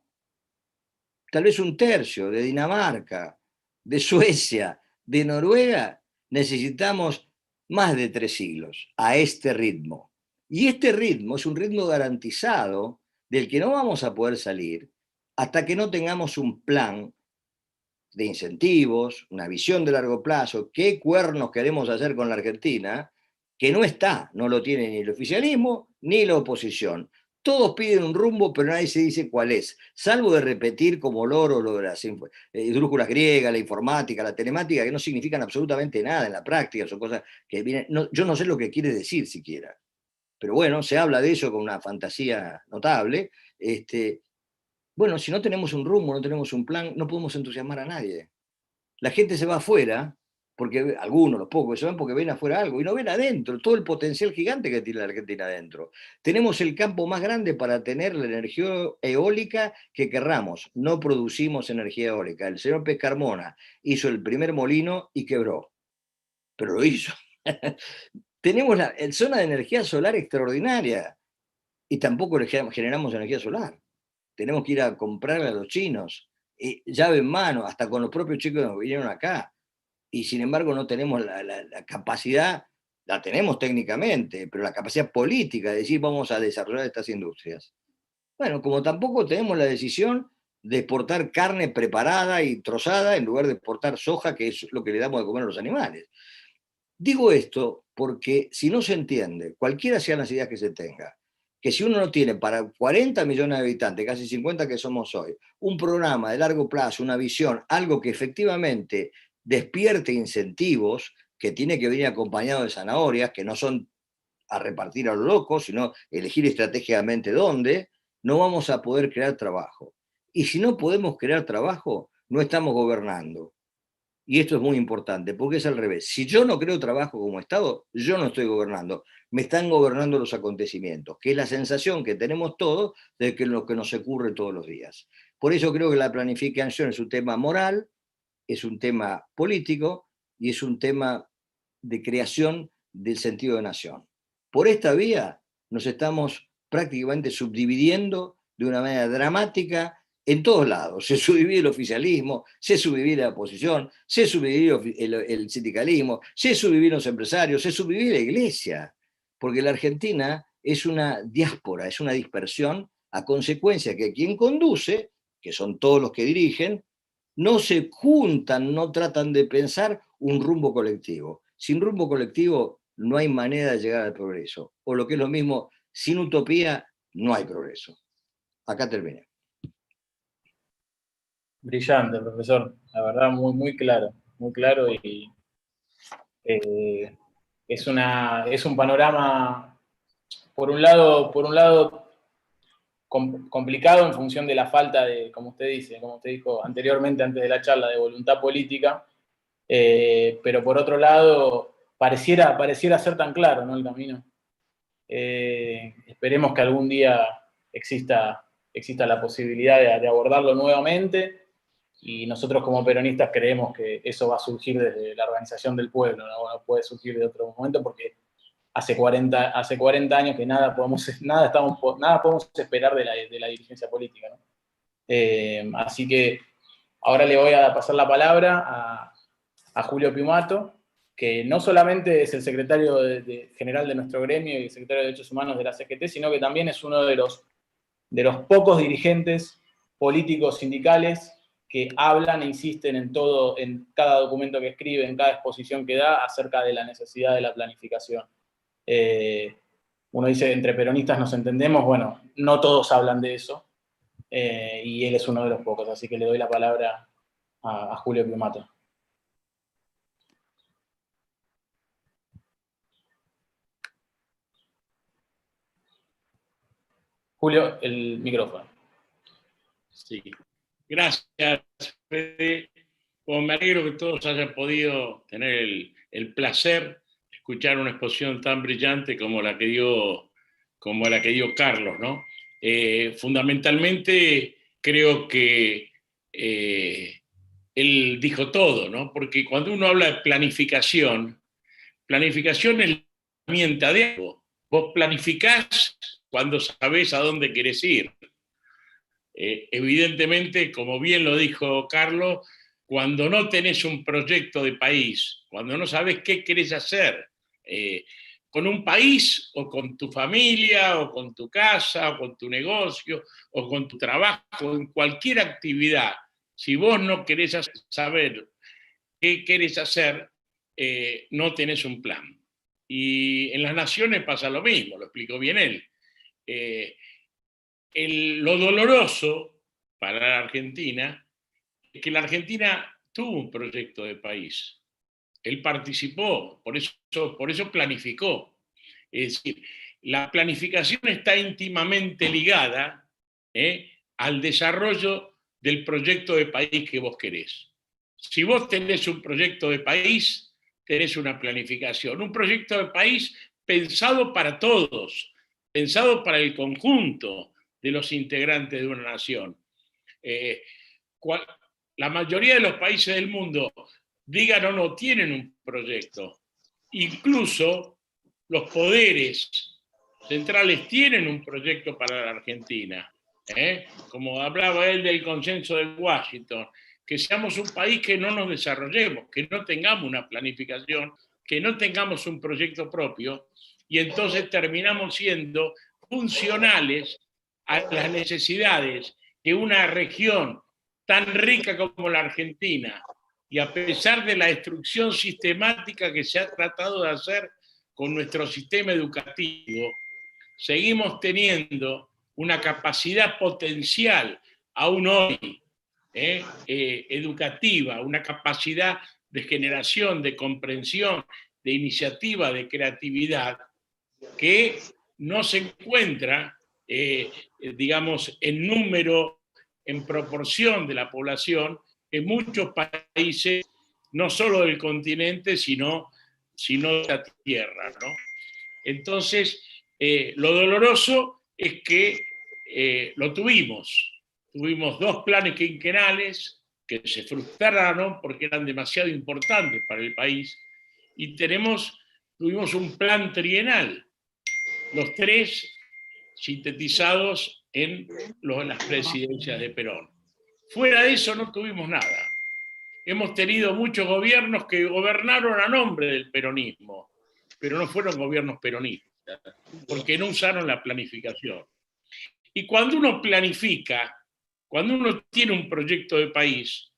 tal vez un tercio de Dinamarca, de Suecia, de Noruega, necesitamos más de 3 siglos a este ritmo. Y este ritmo es un ritmo garantizado del que no vamos a poder salir hasta que no tengamos un plan de incentivos, una visión de largo plazo, qué cuernos queremos hacer con la Argentina, que no está, no lo tiene ni el oficialismo ni la oposición. Todos piden un rumbo, pero nadie se dice cuál es, salvo de repetir como loro lo de las esdrújulas griegas, la informática, la telemática, que no significan absolutamente nada en la práctica, son cosas que vienen, yo no sé lo que quiere decir siquiera, pero bueno, se habla de eso con una fantasía notable. Bueno, si no tenemos un rumbo, no tenemos un plan, no podemos entusiasmar a nadie. La gente se va afuera, porque algunos, los pocos, se van porque ven afuera algo y no ven adentro, todo el potencial gigante que tiene la Argentina adentro. Tenemos el campo más grande para tener la energía eólica que querramos. No producimos energía eólica. El señor Pescarmona hizo el primer molino y quebró, pero lo hizo. Tenemos la zona de energía solar extraordinaria y tampoco generamos energía solar. Tenemos que ir a comprarle a los chinos. llave en mano, hasta con los propios chicos que nos vinieron acá, y sin embargo no tenemos la capacidad, la tenemos técnicamente, pero la capacidad política de decir vamos a desarrollar estas industrias. Bueno, como tampoco tenemos la decisión de exportar carne preparada y trozada en lugar de exportar soja, que es lo que le damos de comer a los animales. Digo esto porque si no se entiende, cualquiera sean las ideas que se tenga, que si uno no tiene para 40 millones de habitantes, casi 50 que somos hoy, un programa de largo plazo, una visión, algo que efectivamente despierte incentivos, que tiene que venir acompañado de zanahorias, que no son a repartir a lo loco, sino elegir estratégicamente dónde, no vamos a poder crear trabajo. Y si no podemos crear trabajo, no estamos gobernando. Y esto es muy importante, porque es al revés. Si yo no creo trabajo como Estado, yo no estoy gobernando. Me están gobernando los acontecimientos, que es la sensación que tenemos todos de que lo que nos ocurre todos los días. Por eso creo que la planificación es un tema moral, es un tema político y es un tema de creación del sentido de nación. Por esta vía nos estamos prácticamente subdividiendo de una manera dramática en todos lados. Se subdivide el oficialismo, se subdivide la oposición, se subdivide el sindicalismo, se subdividen los empresarios, se subdivide la iglesia, porque la Argentina es una diáspora, es una dispersión a consecuencia que quien conduce, que son todos los que dirigen, no se juntan, no tratan de pensar un rumbo colectivo. Sin rumbo colectivo no hay manera de llegar al progreso. O lo que es lo mismo, sin utopía no hay progreso. Acá terminé. Brillante, profesor. La verdad, muy claro y es un panorama, por un lado complicado en función de la falta de, como usted dice, como usted dijo anteriormente, antes de la charla, de voluntad política, pero por otro lado, pareciera ser tan claro, ¿no?, el camino. Esperemos que algún día exista la posibilidad de abordarlo nuevamente, y nosotros como peronistas creemos que eso va a surgir desde la organización del pueblo, no puede surgir de otro momento, porque hace 40 años que nada podemos esperar de la dirigencia política, ¿no? Así que ahora le voy a pasar la palabra a Julio Piumato, que no solamente es el secretario general de nuestro gremio y el secretario de Derechos Humanos de la CGT, sino que también es uno de los pocos dirigentes políticos sindicales que hablan e insisten en cada documento que escribe, en cada exposición que da, acerca de la necesidad de la planificación. Uno dice, entre peronistas nos entendemos, bueno, no todos hablan de eso, y él es uno de los pocos, así que le doy la palabra a Julio Piumato. Julio, el micrófono. Sí. Gracias, Fede. Bueno, me alegro que todos hayan podido tener el placer de escuchar una exposición tan brillante como la que dio Carlos, ¿no? Fundamentalmente creo que él dijo todo, ¿no? Porque cuando uno habla de planificación es la herramienta de algo. Vos planificás cuando sabés a dónde querés ir. Evidentemente, como bien lo dijo Carlos, cuando no tenés un proyecto de país, cuando no sabés qué querés hacer con un país o con tu familia o con tu casa o con tu negocio o con tu trabajo, en cualquier actividad, si vos no querés saber qué querés hacer, no tenés un plan. Y en las naciones pasa lo mismo, lo explicó bien él. Lo doloroso para la Argentina es que la Argentina tuvo un proyecto de país. Él participó, por eso planificó. Es decir, la planificación está íntimamente ligada al desarrollo del proyecto de país que vos querés. Si vos tenés un proyecto de país, tenés una planificación. Un proyecto de país pensado para todos, pensado para el conjunto de los integrantes de una nación. La mayoría de los países del mundo, digan o no, tienen un proyecto. Incluso los poderes centrales tienen un proyecto para la Argentina. Como hablaba él del consenso de Washington, que seamos un país que no nos desarrollemos, que no tengamos una planificación, que no tengamos un proyecto propio, y entonces terminamos siendo funcionales a las necesidades que una región tan rica como la Argentina, y a pesar de la destrucción sistemática que se ha tratado de hacer con nuestro sistema educativo, seguimos teniendo una capacidad potencial, aún hoy, educativa, una capacidad de generación, de comprensión, de iniciativa, de creatividad, que no se encuentra, digamos, en número, en proporción de la población, en muchos países, no solo del continente, sino de la tierra, ¿no? Entonces, lo doloroso es que lo tuvimos. Tuvimos 2 planes quinquenales que se frustraron porque eran demasiado importantes para el país, y tuvimos un plan trienal, los 3 sintetizados en las presidencias de Perón. Fuera de eso no tuvimos nada. Hemos tenido muchos gobiernos que gobernaron a nombre del peronismo, pero no fueron gobiernos peronistas, porque no usaron la planificación. Y cuando uno planifica, cuando uno tiene un proyecto de país,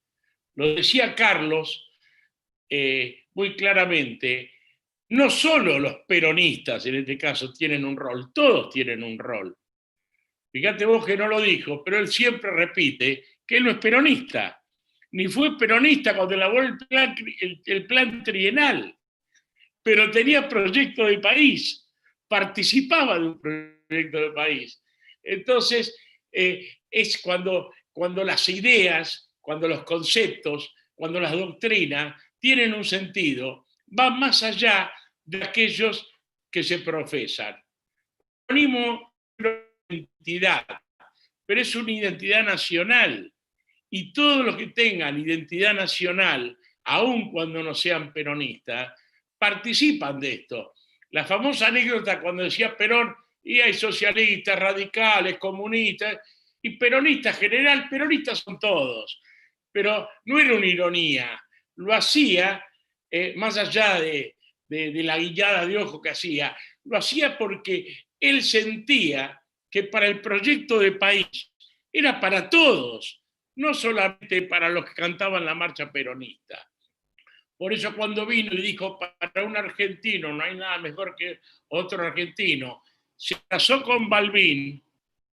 lo decía Carlos muy claramente, no solo los peronistas en este caso tienen un rol, todos tienen un rol. Fíjate vos que no lo dijo, pero él siempre repite que él no es peronista, ni fue peronista cuando elaboró el plan trienal, pero tenía proyecto de país, participaba de un proyecto de país. Entonces, es cuando las ideas, cuando los conceptos, cuando las doctrinas tienen un sentido, van más allá de aquellos que se profesan. El peronismo es una identidad, pero es una identidad nacional, y todos los que tengan identidad nacional, aun cuando no sean peronistas, participan de esto. La famosa anécdota cuando decía Perón, y hay socialistas, radicales, comunistas, y peronistas general, peronistas son todos, pero no era una ironía, lo hacía, más allá de la guiñada de ojo que hacía, lo hacía porque él sentía que para el proyecto de país era para todos, no solamente para los que cantaban la marcha peronista. Por eso cuando vino y dijo, para un argentino no hay nada mejor que otro argentino, se abrazó con Balbín,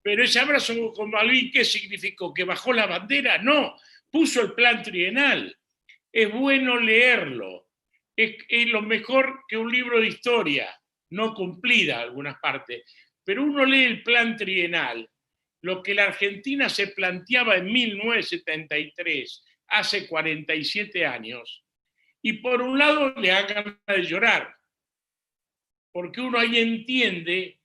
pero ese abrazo con Balbín, ¿qué significó? ¿Que bajó la bandera? No, puso el plan trienal. Es bueno leerlo. Es lo mejor que un libro de historia, no cumplida en algunas partes, pero uno lee el plan trienal, lo que la Argentina se planteaba en 1973, hace 47 años, y por un lado le da ganas de llorar, porque uno ahí entiende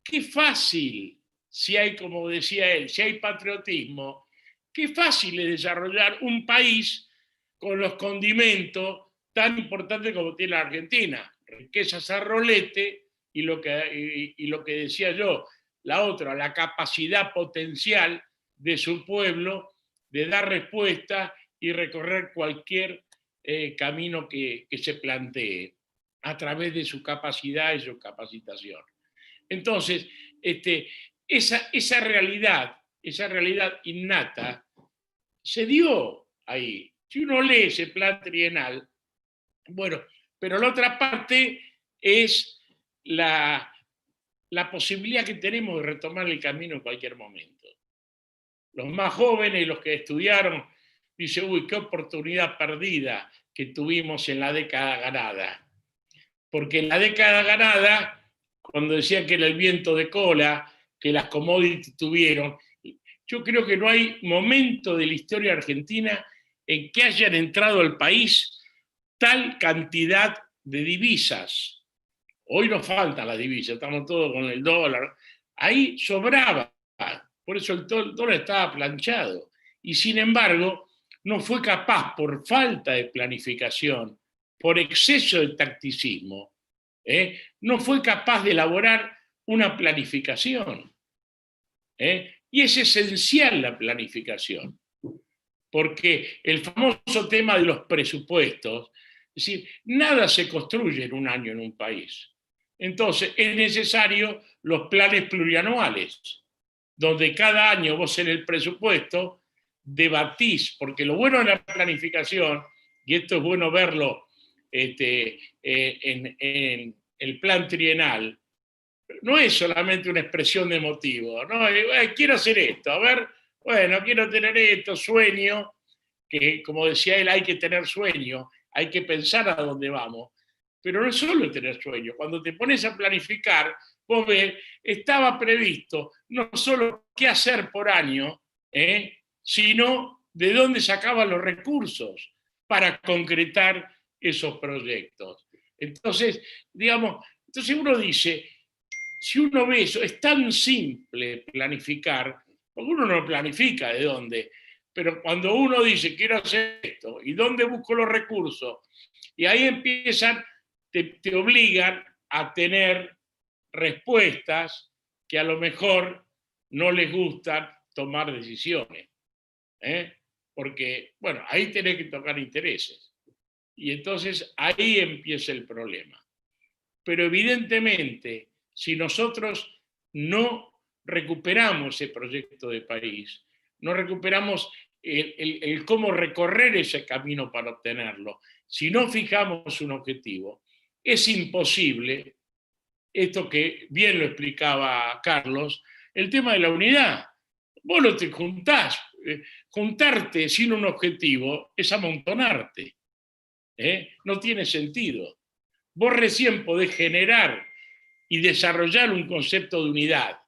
qué fácil, si hay, como decía él, si hay patriotismo, qué fácil es desarrollar un país con los condimentos tan importantes como tiene la Argentina, riquezas a rolete y lo que decía yo, la otra, la capacidad potencial de su pueblo de dar respuesta y recorrer cualquier camino que se plantee a través de su capacidad y su capacitación. Entonces, esa realidad innata se dio ahí. Si uno lee ese plan trienal, bueno, pero la otra parte es la posibilidad que tenemos de retomar el camino en cualquier momento. Los más jóvenes, los que estudiaron, dicen, uy, qué oportunidad perdida que tuvimos en la década ganada. Porque en la década ganada, cuando decían que era el viento de cola, que las commodities tuvieron, yo creo que no hay momento de la historia argentina en que hayan entrado al país tal cantidad de divisas. Hoy nos falta la divisa, estamos todos con el dólar. Ahí sobraba, por eso el dólar estaba planchado. Y sin embargo, no fue capaz, por falta de planificación, por exceso de tacticismo, no fue capaz de elaborar una planificación. Y es esencial la planificación, porque el famoso tema de los presupuestos, es decir, nada se construye en un año en un país. Entonces, es necesario los planes plurianuales, donde cada año vos en el presupuesto debatís, porque lo bueno de la planificación, y esto es bueno verlo en el plan trienal, no es solamente una expresión de motivo, ¿no? Quiero hacer esto, a ver, bueno, quiero tener esto, sueño, que como decía él, hay que tener sueño, hay que pensar a dónde vamos, pero no es solo tener sueño, cuando te pones a planificar, vos ves, estaba previsto no solo qué hacer por año, sino de dónde sacaban los recursos para concretar esos proyectos. Entonces, digamos, entonces uno dice, si uno ve eso, es tan simple planificar, porque uno no planifica de dónde, pero cuando uno dice, quiero hacer esto, ¿y dónde busco los recursos? Y ahí empiezan, te obligan a tener respuestas que a lo mejor no les gustan tomar decisiones. Porque, bueno, ahí tenés que tocar intereses. Y entonces ahí empieza el problema. Pero evidentemente, si nosotros no recuperamos ese proyecto de país, no recuperamos el cómo recorrer ese camino para obtenerlo, si no fijamos un objetivo, es imposible, esto que bien lo explicaba Carlos, el tema de la unidad. Vos no te juntás, juntarte sin un objetivo es amontonarte, no tiene sentido. Vos recién podés generar y desarrollar un concepto de unidad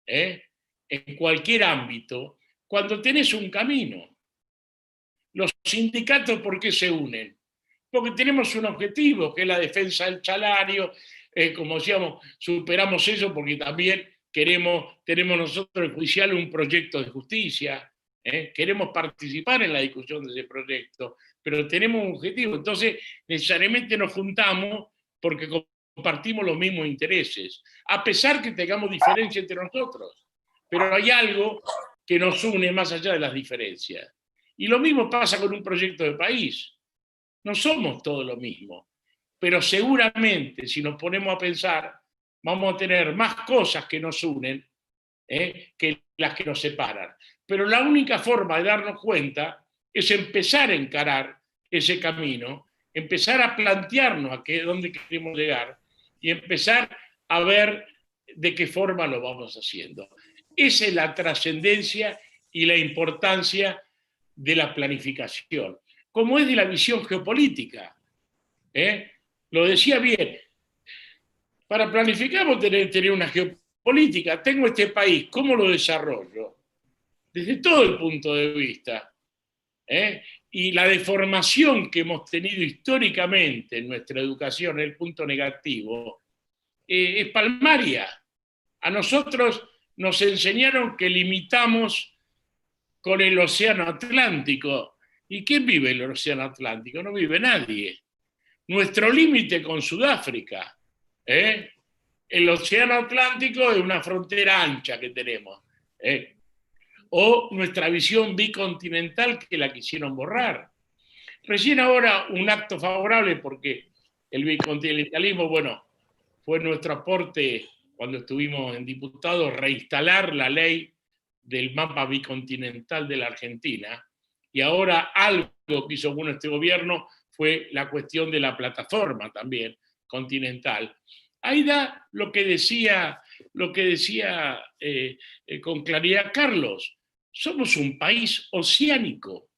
en cualquier ámbito cuando tenés un camino. Los sindicatos, ¿por qué se unen? Porque tenemos un objetivo, que es la defensa del salario, como decíamos, superamos eso porque también tenemos nosotros en Judicial un proyecto de justicia, queremos participar en la discusión de ese proyecto, pero tenemos un objetivo, entonces necesariamente nos juntamos porque compartimos los mismos intereses, a pesar que tengamos diferencias entre nosotros, pero hay algo que nos une más allá de las diferencias. Y lo mismo pasa con un proyecto de país. No somos todos lo mismo, pero seguramente si nos ponemos a pensar, vamos a tener más cosas que nos unen que las que nos separan. Pero la única forma de darnos cuenta es empezar a encarar ese camino, empezar a plantearnos a dónde queremos llegar y empezar a ver de qué forma lo vamos haciendo. Esa es la trascendencia y la importancia de la planificación, como es de la visión geopolítica. Lo decía bien, para planificar vos tenés que tener una geopolítica. Tengo este país, ¿cómo lo desarrollo? Desde todo el punto de vista. Y la deformación que hemos tenido históricamente en nuestra educación, el punto negativo, es palmaria. A nosotros nos enseñaron que limitamos con el océano Atlántico. ¿Y quién vive en el océano Atlántico? No vive nadie. Nuestro límite con Sudáfrica, el océano Atlántico es una frontera ancha que tenemos. O nuestra visión bicontinental que la quisieron borrar. Recién ahora un acto favorable porque el bicontinentalismo, bueno, fue nuestro aporte cuando estuvimos en diputados, reinstalar la ley del mapa bicontinental de la Argentina, y ahora algo que hizo bueno este gobierno fue la cuestión de la plataforma también continental. Ahí da lo que decía con claridad Carlos. Somos un país oceánico,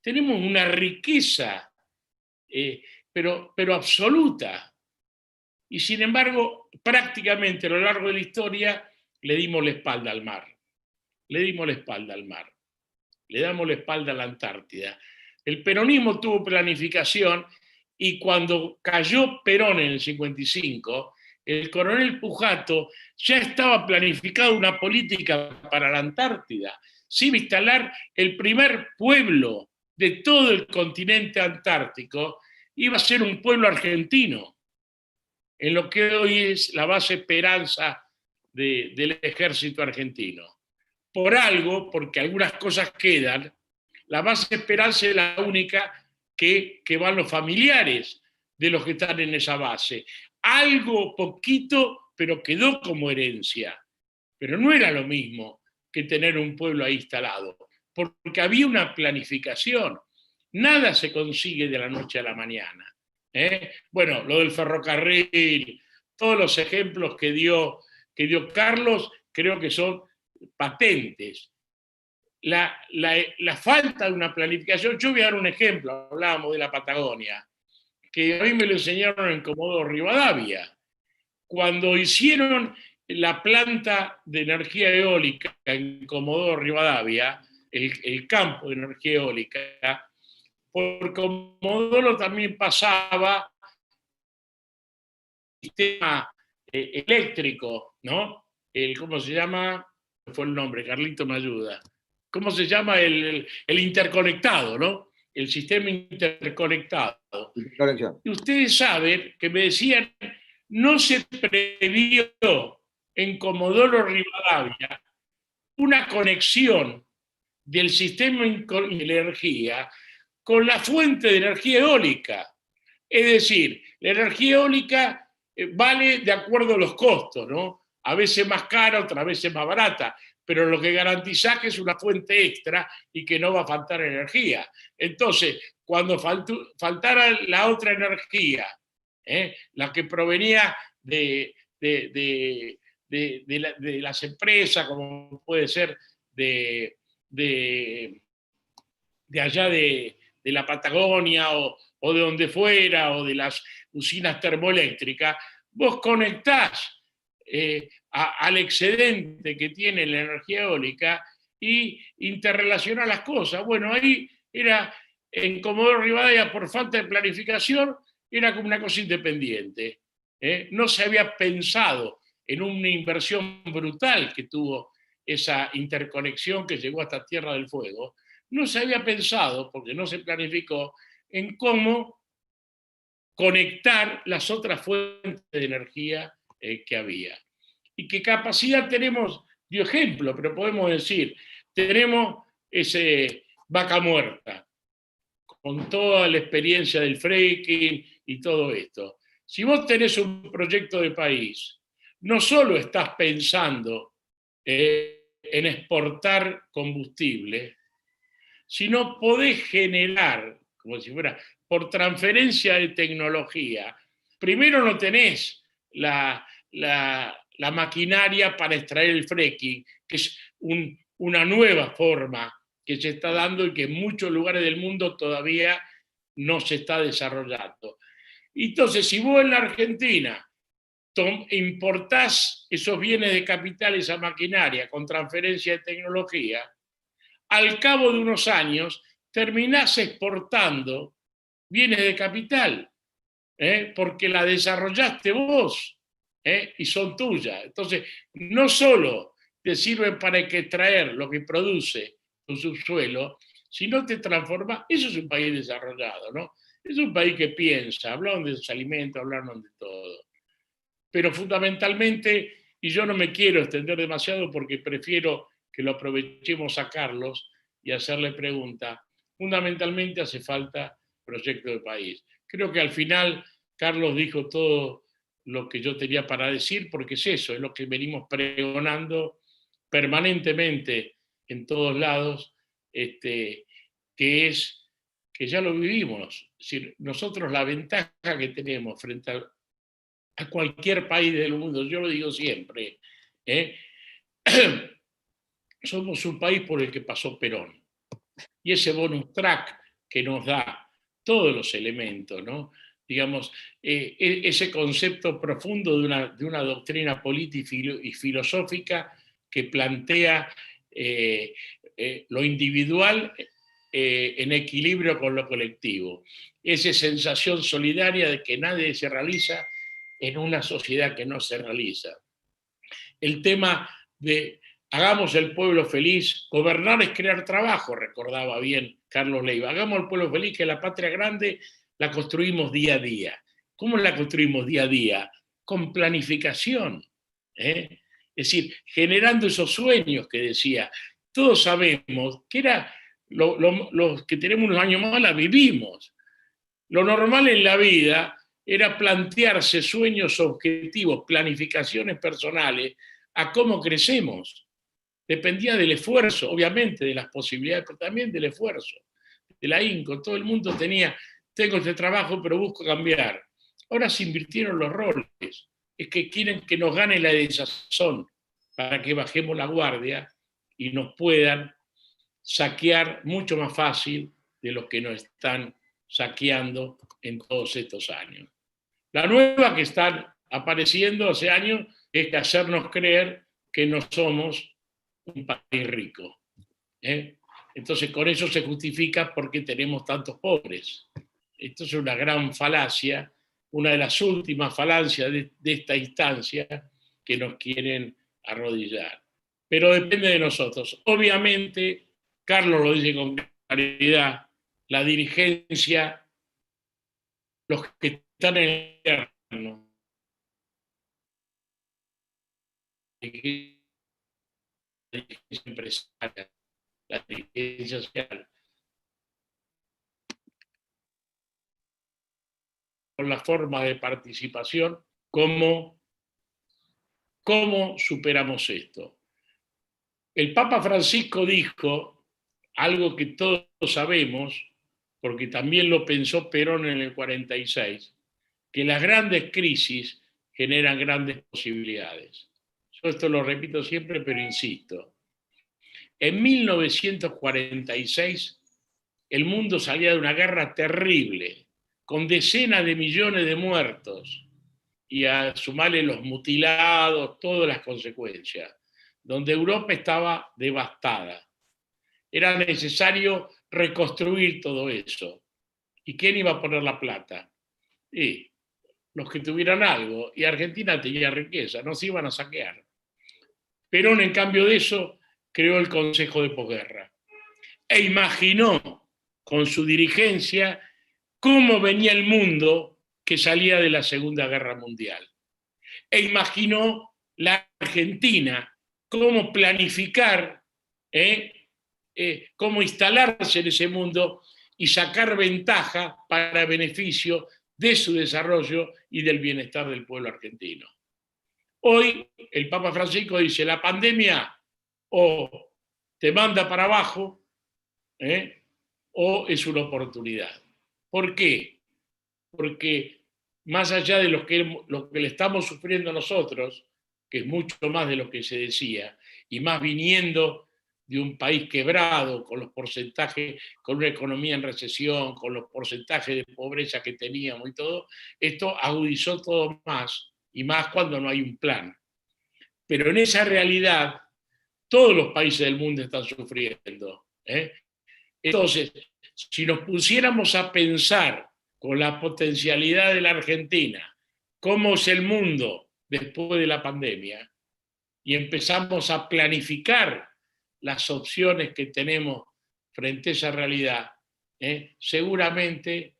tenemos una riqueza, pero absoluta, y sin embargo, prácticamente a lo largo de la historia le dimos la espalda al mar. Le dimos la espalda al mar, le damos la espalda a la Antártida. El peronismo tuvo planificación y cuando cayó Perón en el 55, el coronel Pujato ya estaba planificado una política para la Antártida. Se iba a instalar el primer pueblo de todo el continente antártico, iba a ser un pueblo argentino, en lo que hoy es la base Esperanza del ejército argentino. por algo, porque algunas cosas quedan, la base de esperanza es la única que van los familiares de los que están en esa base. Algo poquito, pero quedó como herencia. Pero no era lo mismo que tener un pueblo ahí instalado, porque había una planificación. Nada se consigue de la noche a la mañana. Bueno, lo del ferrocarril, todos los ejemplos que dio Carlos, creo que son patentes. La falta de una planificación, yo voy a dar un ejemplo, hablábamos de la Patagonia, que a mí me lo enseñaron en Comodoro Rivadavia. Cuando hicieron la planta de energía eólica en Comodoro Rivadavia, el campo de energía eólica, por Comodoro también pasaba el sistema eléctrico, ¿no? ¿Cómo se llama? Fue el nombre, Carlito me ayuda. ¿Cómo se llama? El interconectado, ¿no? El sistema interconectado. Interconexión. Y ustedes saben que me decían, no se previó en Comodoro Rivadavia una conexión del sistema de energía con la fuente de energía eólica. Es decir, la energía eólica vale de acuerdo a los costos, ¿no? A veces más cara, otras veces más barata, pero lo que garantiza que es una fuente extra y que no va a faltar energía. Entonces, cuando faltara la otra energía, la que provenía de las empresas, como puede ser de allá de la Patagonia o de donde fuera, o de las usinas termoeléctricas, vos conectás al excedente que tiene la energía eólica y interrelacionás las cosas. Bueno, ahí era, en Comodoro Rivadavia, por falta de planificación, era como una cosa independiente. No se había pensado en una inversión brutal que tuvo esa interconexión que llegó hasta Tierra del Fuego. No se había pensado, porque no se planificó, en cómo conectar las otras fuentes de energía que había. ¿Y qué capacidad tenemos? Dio ejemplo, pero podemos decir, tenemos ese Vaca Muerta, con toda la experiencia del fracking y todo esto. Si vos tenés un proyecto de país, no solo estás pensando en exportar combustible, sino podés generar, como si fuera por transferencia de tecnología. Primero no tenés la maquinaria para extraer el fracking, que es una nueva forma que se está dando y que en muchos lugares del mundo todavía no se está desarrollando. Entonces, si vos en la Argentina importás esos bienes de capital, esa maquinaria con transferencia de tecnología, al cabo de unos años terminás exportando bienes de capital, porque la desarrollaste vos y son tuyas. Entonces, no solo te sirven para extraer lo que produce tu subsuelo, sino te transforma. Eso es un país desarrollado, ¿no? Es un país que piensa, hablaron de sus alimentos, hablaron de todo. Pero fundamentalmente, y yo no me quiero extender demasiado porque prefiero que lo aprovechemos a Carlos y hacerle pregunta, fundamentalmente hace falta proyecto de país. Creo que al final Carlos dijo todo lo que yo tenía para decir, porque es eso, es lo que venimos pregonando permanentemente en todos lados, que es que ya lo vivimos. Es decir, nosotros la ventaja que tenemos frente a cualquier país del mundo, yo lo digo siempre, somos un país por el que pasó Perón. Y ese bonus track que nos da todos los elementos, ¿no? Digamos, ese concepto profundo de una doctrina política y filosófica que plantea lo individual en equilibrio con lo colectivo. Esa sensación solidaria de que nadie se realiza en una sociedad que no se realiza. El tema de hagamos el pueblo feliz, gobernar es crear trabajo, recordaba bien Carlos Leiva. Hagamos el pueblo feliz, que la patria grande la construimos día a día. ¿Cómo la construimos día a día? Con planificación. Es decir, generando esos sueños que decía. Todos sabemos que era los que tenemos unos años más la vivimos. Lo normal en la vida era plantearse sueños, objetivos, planificaciones personales a cómo crecemos. Dependía del esfuerzo, obviamente, de las posibilidades, pero también del esfuerzo, del ahínco. Todo el mundo tengo este trabajo, pero busco cambiar. Ahora se invirtieron los roles. Es que quieren que nos gane la desazón para que bajemos la guardia y nos puedan saquear mucho más fácil de lo que nos están saqueando en todos estos años. La nueva que están apareciendo hace años es hacernos creer que no somos un país rico. Entonces, con eso se justifica por qué tenemos tantos pobres. Esto es una gran falacia, una de las últimas falacias de esta instancia que nos quieren arrodillar. Pero depende de nosotros. Obviamente, Carlos lo dice con claridad, la dirigencia, los que están en el gobierno, la dirigencia empresaria, la dirigencia social, con la forma de participación, ¿cómo superamos esto? El Papa Francisco dijo algo que todos sabemos, porque también lo pensó Perón en el 46, que las grandes crisis generan grandes posibilidades. Yo esto lo repito siempre, pero insisto. En 1946, el mundo salía de una guerra terrible, con decenas de millones de muertos, y a sumarle los mutilados, todas las consecuencias, donde Europa estaba devastada. Era necesario reconstruir todo eso. ¿Y quién iba a poner la plata? Y los que tuvieran algo, y Argentina tenía riqueza, no se iban a saquear. Perón, en cambio de eso, creó el Consejo de Posguerra e imaginó con su dirigencia cómo venía el mundo que salía de la Segunda Guerra Mundial. E imaginó la Argentina, cómo planificar, cómo instalarse en ese mundo y sacar ventaja para beneficio de su desarrollo y del bienestar del pueblo argentino. Hoy el Papa Francisco dice, la pandemia o te manda para abajo, o es una oportunidad. ¿Por qué? Porque más allá de lo que le estamos sufriendo nosotros, que es mucho más de lo que se decía, y más viniendo de un país quebrado, con los porcentajes, con una economía en recesión, con los porcentajes de pobreza que teníamos y todo, esto agudizó todo más, y más cuando no hay un plan. Pero en esa realidad, todos los países del mundo están sufriendo. Entonces, si nos pusiéramos a pensar con la potencialidad de la Argentina, cómo es el mundo después de la pandemia, y empezamos a planificar las opciones que tenemos frente a esa realidad, seguramente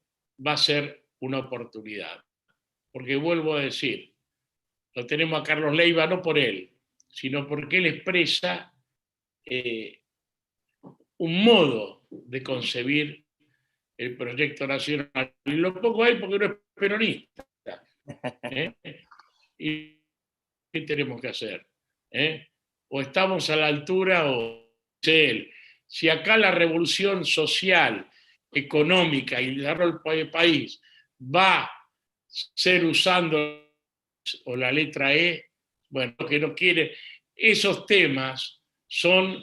va a ser una oportunidad. Porque vuelvo a decir, lo tenemos a Carlos Leiva no por él, sino porque él expresa un modo de concebir el proyecto nacional. Y lo pongo a él porque no es peronista. ¿Y qué tenemos que hacer? O estamos a la altura o él. Si acá la revolución social, económica y el desarrollo del país va a ser usando o la letra E, bueno, que no quiere, esos temas son,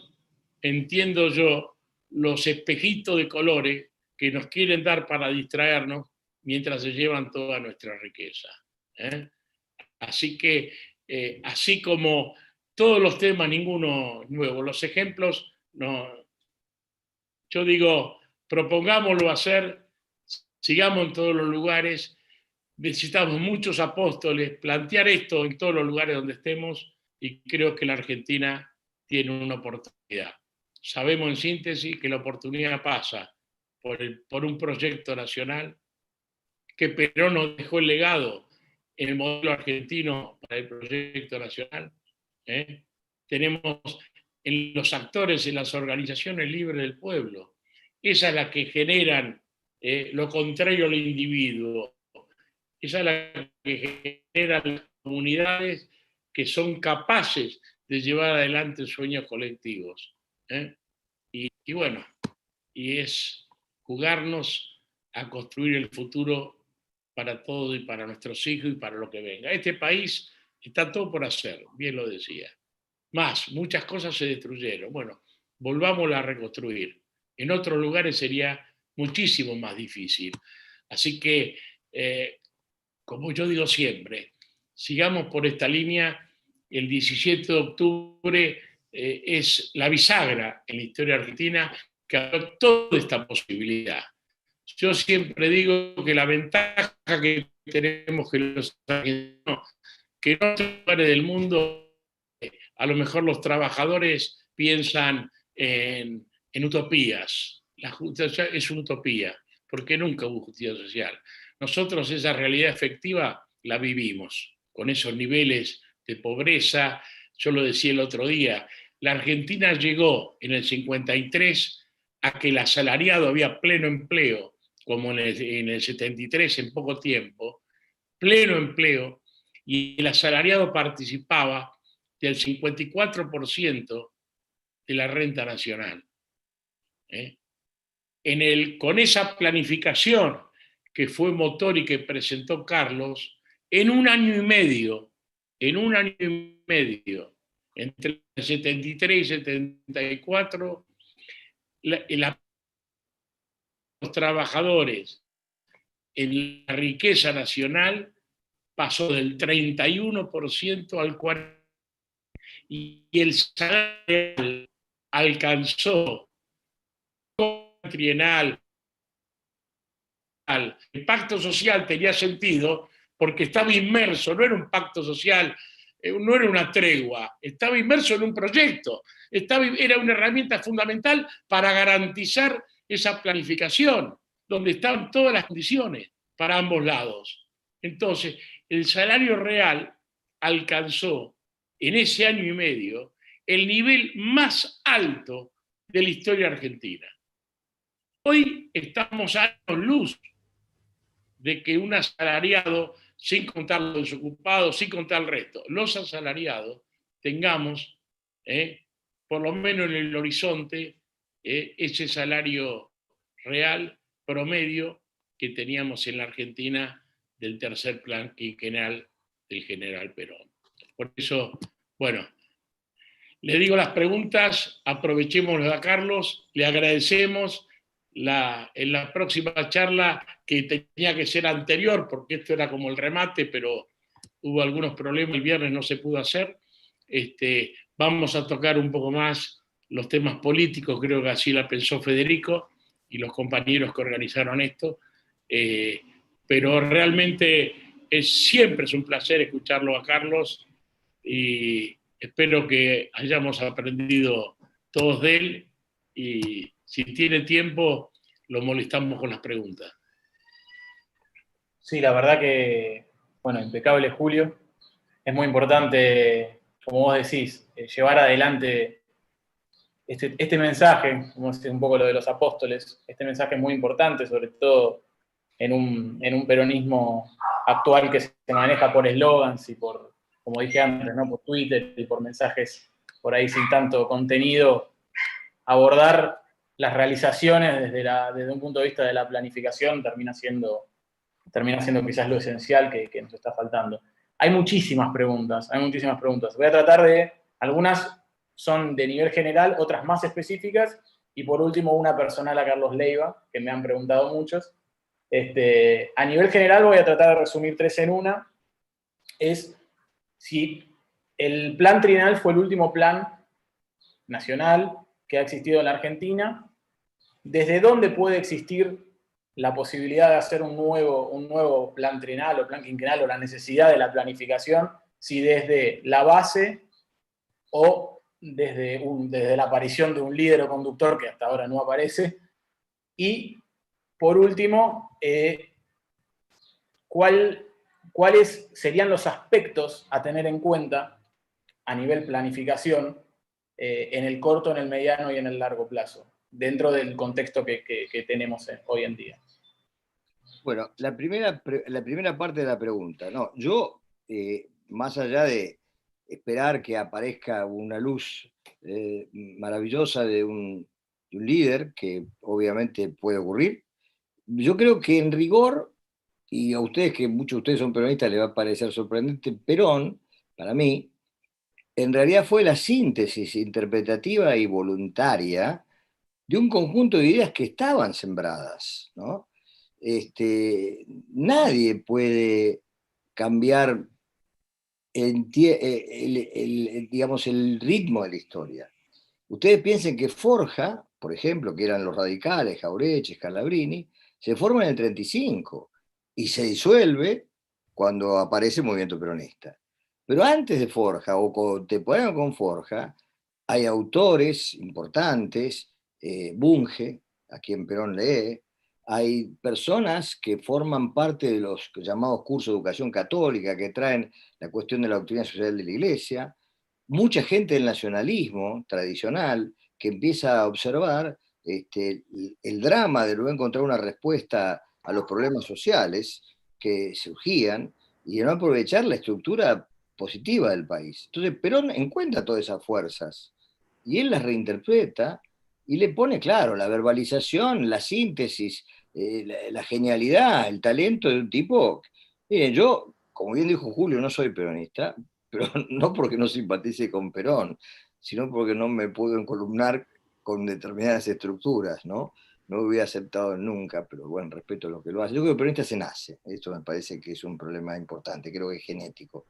entiendo yo, los espejitos de colores que nos quieren dar para distraernos mientras se llevan toda nuestra riqueza. Así que, así como todos los temas, ninguno nuevo, los ejemplos, no. Yo digo, propongámoslo hacer, sigamos en todos los lugares, necesitamos muchos apóstoles, plantear esto en todos los lugares donde estemos, y creo que la Argentina tiene una oportunidad. Sabemos en síntesis que la oportunidad pasa por un proyecto nacional, que Perón nos dejó el legado en el modelo argentino para el proyecto nacional, Tenemos en los actores, en las organizaciones libres del pueblo. Esas las que generan lo contrario al individuo. Esa es la que genera las comunidades que son capaces de llevar adelante sueños colectivos. Y bueno, y es jugarnos a construir el futuro para todos y para nuestros hijos y para lo que venga. Este país está todo por hacer, bien lo decía. Muchas cosas se destruyeron. Bueno, volvámosla a reconstruir. En otros lugares sería muchísimo más difícil. Así que, como yo digo siempre, sigamos por esta línea. El 17 de octubre es la bisagra en la historia argentina que abrió toda esta posibilidad. Yo siempre digo que la ventaja que tenemos que los argentinos, que en otros lugares del mundo a lo mejor los trabajadores piensan en utopías. La justicia social es una utopía, porque nunca hubo justicia social. Nosotros esa realidad efectiva la vivimos, con esos niveles de pobreza. Yo lo decía el otro día, la Argentina llegó en el 53 a que el asalariado había pleno empleo, como en el 73 en poco tiempo, pleno empleo, y el asalariado participaba del 54% de la renta nacional. Con esa planificación que fue motor y que presentó Carlos, en un año y medio, entre el 73 y 74, los trabajadores en la riqueza nacional pasó del 31% al 40%, y el salario alcanzó trienal. El pacto social tenía sentido porque estaba inmerso, no era un pacto social, no era una tregua, estaba inmerso en un proyecto, era una herramienta fundamental para garantizar esa planificación, donde estaban todas las condiciones para ambos lados. Entonces, el salario real alcanzó en ese año y medio el nivel más alto de la historia argentina. Hoy estamos a años luz de que un asalariado, sin contar los desocupados, sin contar el resto, los asalariados, tengamos, por lo menos en el horizonte, ese salario real promedio que teníamos en la Argentina del tercer plan quinquenal del general Perón. Por eso, bueno, le digo las preguntas, aprovechémoslo a Carlos, le agradecemos. En la próxima charla, que tenía que ser anterior, porque esto era como el remate, pero hubo algunos problemas, el viernes no se pudo hacer, vamos a tocar un poco más los temas políticos, creo que así la pensó Federico y los compañeros que organizaron esto, pero realmente siempre es un placer escucharlo a Carlos y espero que hayamos aprendido todos de él, y si tiene tiempo lo molestamos con las preguntas. Sí, la verdad que, bueno, impecable, Julio. Es muy importante, como vos decís, llevar adelante este mensaje, como es un poco lo de los apóstoles, este mensaje es muy importante, sobre todo en un peronismo actual que se maneja por eslogans y por, como dije antes, ¿no? Por Twitter y por mensajes por ahí sin tanto contenido. Abordar las realizaciones desde un punto de vista de la planificación termina siendo quizás lo esencial que nos está faltando. Hay muchísimas preguntas. Voy a tratar de, algunas son de nivel general, otras más específicas, y por último una personal a Carlos Leiva, que me han preguntado muchos. A nivel general voy a tratar de resumir 3 en una. Es si el plan trienal fue el último plan nacional que ha existido en la Argentina, ¿desde dónde puede existir la posibilidad de hacer un nuevo plan trienal o plan quinquenal, o la necesidad de la planificación, si desde la base o desde la aparición de un líder o conductor que hasta ahora no aparece? Y, por último, ¿cuáles serían los aspectos a tener en cuenta a nivel planificación en el corto, en el mediano y en el largo plazo, dentro del contexto que tenemos hoy en día. Bueno, la primera parte de la pregunta, no, yo, más allá de esperar que aparezca una luz maravillosa de un líder, que obviamente puede ocurrir, yo creo que en rigor, y a ustedes, que muchos de ustedes son peronistas, les va a parecer sorprendente, Perón, para mí, en realidad fue la síntesis interpretativa y voluntaria de un conjunto de ideas que estaban sembradas, ¿no? Nadie puede cambiar digamos, el ritmo de la historia. Ustedes piensen que Forja, por ejemplo, que eran los radicales, Jauretche, Scalabrini, se forma en el 35 y se disuelve cuando aparece el movimiento peronista. Pero antes de Forja, o contemporáneo con Forja, hay autores importantes, Bunge, a quien Perón lee, hay personas que forman parte de los llamados cursos de educación católica, que traen la cuestión de la doctrina social de la Iglesia, mucha gente del nacionalismo tradicional que empieza a observar el drama de no encontrar una respuesta a los problemas sociales que surgían y de no aprovechar la estructura positiva del país. Entonces Perón encuentra todas esas fuerzas y él las reinterpreta y le pone, claro, la verbalización, la síntesis, la genialidad, el talento de un tipo. Miren, yo, como bien dijo Julio, no soy peronista, pero no porque no simpatice con Perón, sino porque no me puedo encolumnar con determinadas estructuras, ¿no? No lo hubiera aceptado nunca, pero bueno, respeto a lo que lo hace. Yo creo que peronista se nace, esto me parece que es un problema importante, creo que es genético.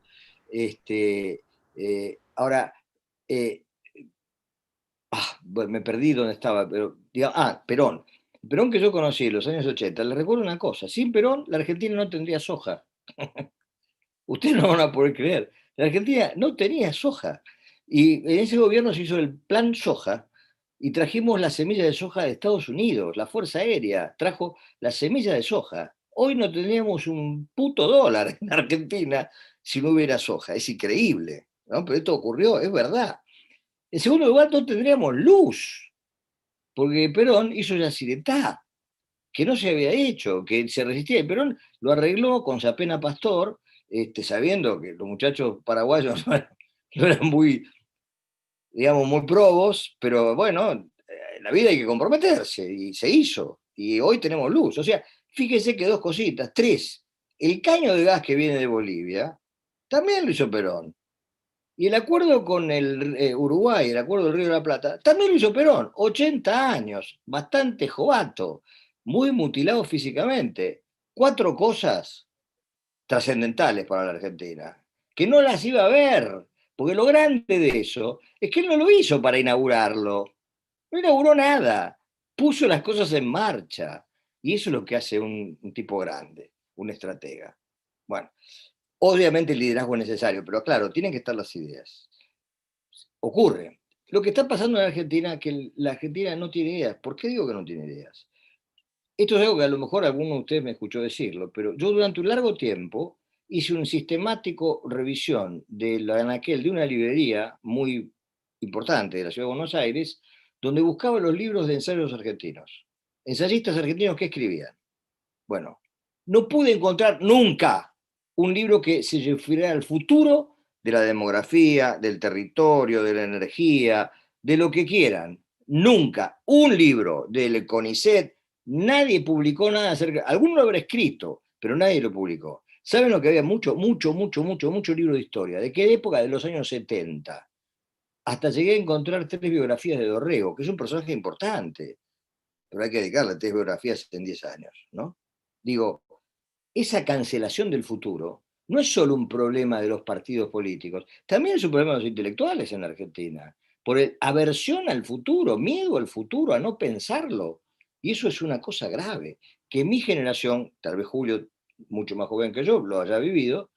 Ahora, bueno, me perdí donde estaba, pero, Perón. Perón que yo conocí en los años 80, le recuerdo una cosa, sin Perón la Argentina no tendría soja. Ustedes no van a poder creer. La Argentina no tenía soja. Y en ese gobierno se hizo el plan soja y trajimos la semilla de soja de Estados Unidos. La Fuerza Aérea trajo la semilla de soja. Hoy no tendríamos un puto dólar en Argentina si no hubiera soja. Es increíble, ¿no? Pero esto ocurrió, es verdad. En segundo lugar, no tendríamos luz, porque Perón hizo Yacyretá, que no se había hecho, que se resistía. Y Perón lo arregló con Sapena Pastor, sabiendo que los muchachos paraguayos no eran muy, digamos, muy probos, pero bueno, en la vida hay que comprometerse, y se hizo, y hoy tenemos luz. O sea, fíjese que dos cositas, tres, el caño de gas que viene de Bolivia, también lo hizo Perón. Y el acuerdo con el Uruguay, el acuerdo del Río de la Plata, también lo hizo Perón, 80 años, bastante jovato, muy mutilado físicamente. Cuatro cosas trascendentales para la Argentina, que no las iba a ver, porque lo grande de eso es que él no lo hizo para inaugurarlo, no inauguró nada, puso las cosas en marcha, y eso es lo que hace un tipo grande, un estratega. Bueno, obviamente el liderazgo es necesario, pero claro, tienen que estar las ideas. Ocurre. Lo que está pasando en Argentina es que la Argentina no tiene ideas. ¿Por qué digo que no tiene ideas? Esto es algo que a lo mejor alguno de ustedes me escuchó decirlo, pero yo durante un largo tiempo hice un sistemático revisión del anaquel de una librería muy importante de la ciudad de Buenos Aires, donde buscaba los libros de ensayos argentinos. Ensayistas argentinos que escribían. Bueno, no pude encontrar nunca un libro que se refiriera al futuro de la demografía, del territorio, de la energía, de lo que quieran. Nunca. Un libro del CONICET, nadie publicó nada acerca. Alguno lo habrá escrito, pero nadie lo publicó. ¿Saben lo que había? Mucho libro de historia. ¿De qué época? De los años 70. Hasta llegué a encontrar 3 biografías de Dorrego, que es un personaje importante, pero hay que dedicarle 3 biografías en 10 años, ¿no? Digo, esa cancelación del futuro no es solo un problema de los partidos políticos, también es un problema de los intelectuales en la Argentina, por aversión al futuro, miedo al futuro, a no pensarlo. Y eso es una cosa grave, que mi generación, tal vez Julio, mucho más joven que yo, lo haya vivido,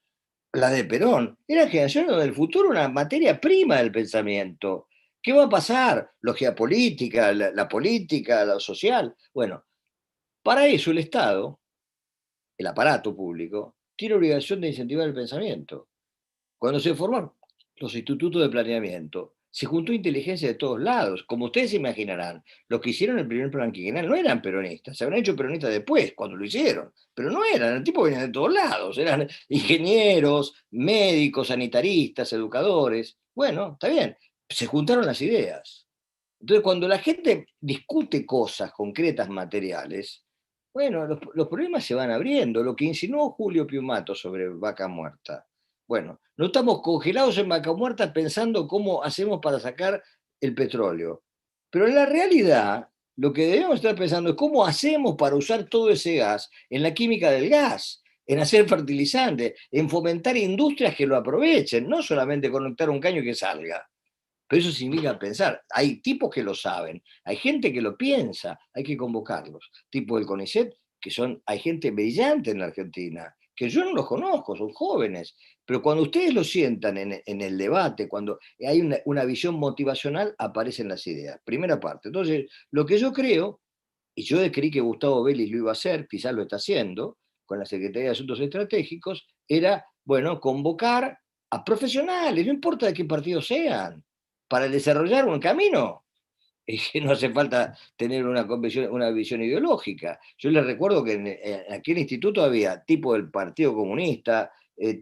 la de Perón, era generación donde el futuro era una materia prima del pensamiento. ¿Qué va a pasar? La geopolítica, la política, lo social. Bueno, para eso el Estado, el aparato público, tiene obligación de incentivar el pensamiento. Cuando se formaron los institutos de planeamiento, se juntó inteligencia de todos lados. Como ustedes se imaginarán, los que hicieron el primer plan quinquenal no eran peronistas, se habrán hecho peronistas después, cuando lo hicieron, pero no eran, el tipo venía de todos lados, eran ingenieros, médicos, sanitaristas, educadores. Bueno, está bien, se juntaron las ideas. Entonces, cuando la gente discute cosas concretas, materiales, bueno, los problemas se van abriendo. Lo que insinuó Julio Piumato sobre Vaca Muerta. Bueno, no estamos congelados en Vaca Muerta pensando cómo hacemos para sacar el petróleo. Pero en la realidad, lo que debemos estar pensando es cómo hacemos para usar todo ese gas en la química del gas, en hacer fertilizantes, en fomentar industrias que lo aprovechen, no solamente conectar un caño y que salga. Pero eso significa pensar. Hay tipos que lo saben, hay gente que lo piensa, hay que convocarlos. Tipos del CONICET, hay gente brillante en la Argentina, que yo no los conozco, son jóvenes, pero cuando ustedes lo sientan en el debate, cuando hay una visión motivacional, aparecen las ideas. Primera parte. Entonces, lo que yo creo, y yo creí que Gustavo Vélez lo iba a hacer, quizás lo está haciendo, con la Secretaría de Asuntos Estratégicos, era, bueno, convocar a profesionales, no importa de qué partido sean, para desarrollar un camino. Es que no hace falta tener una visión ideológica. Yo les recuerdo que en aquel instituto había tipo del Partido Comunista,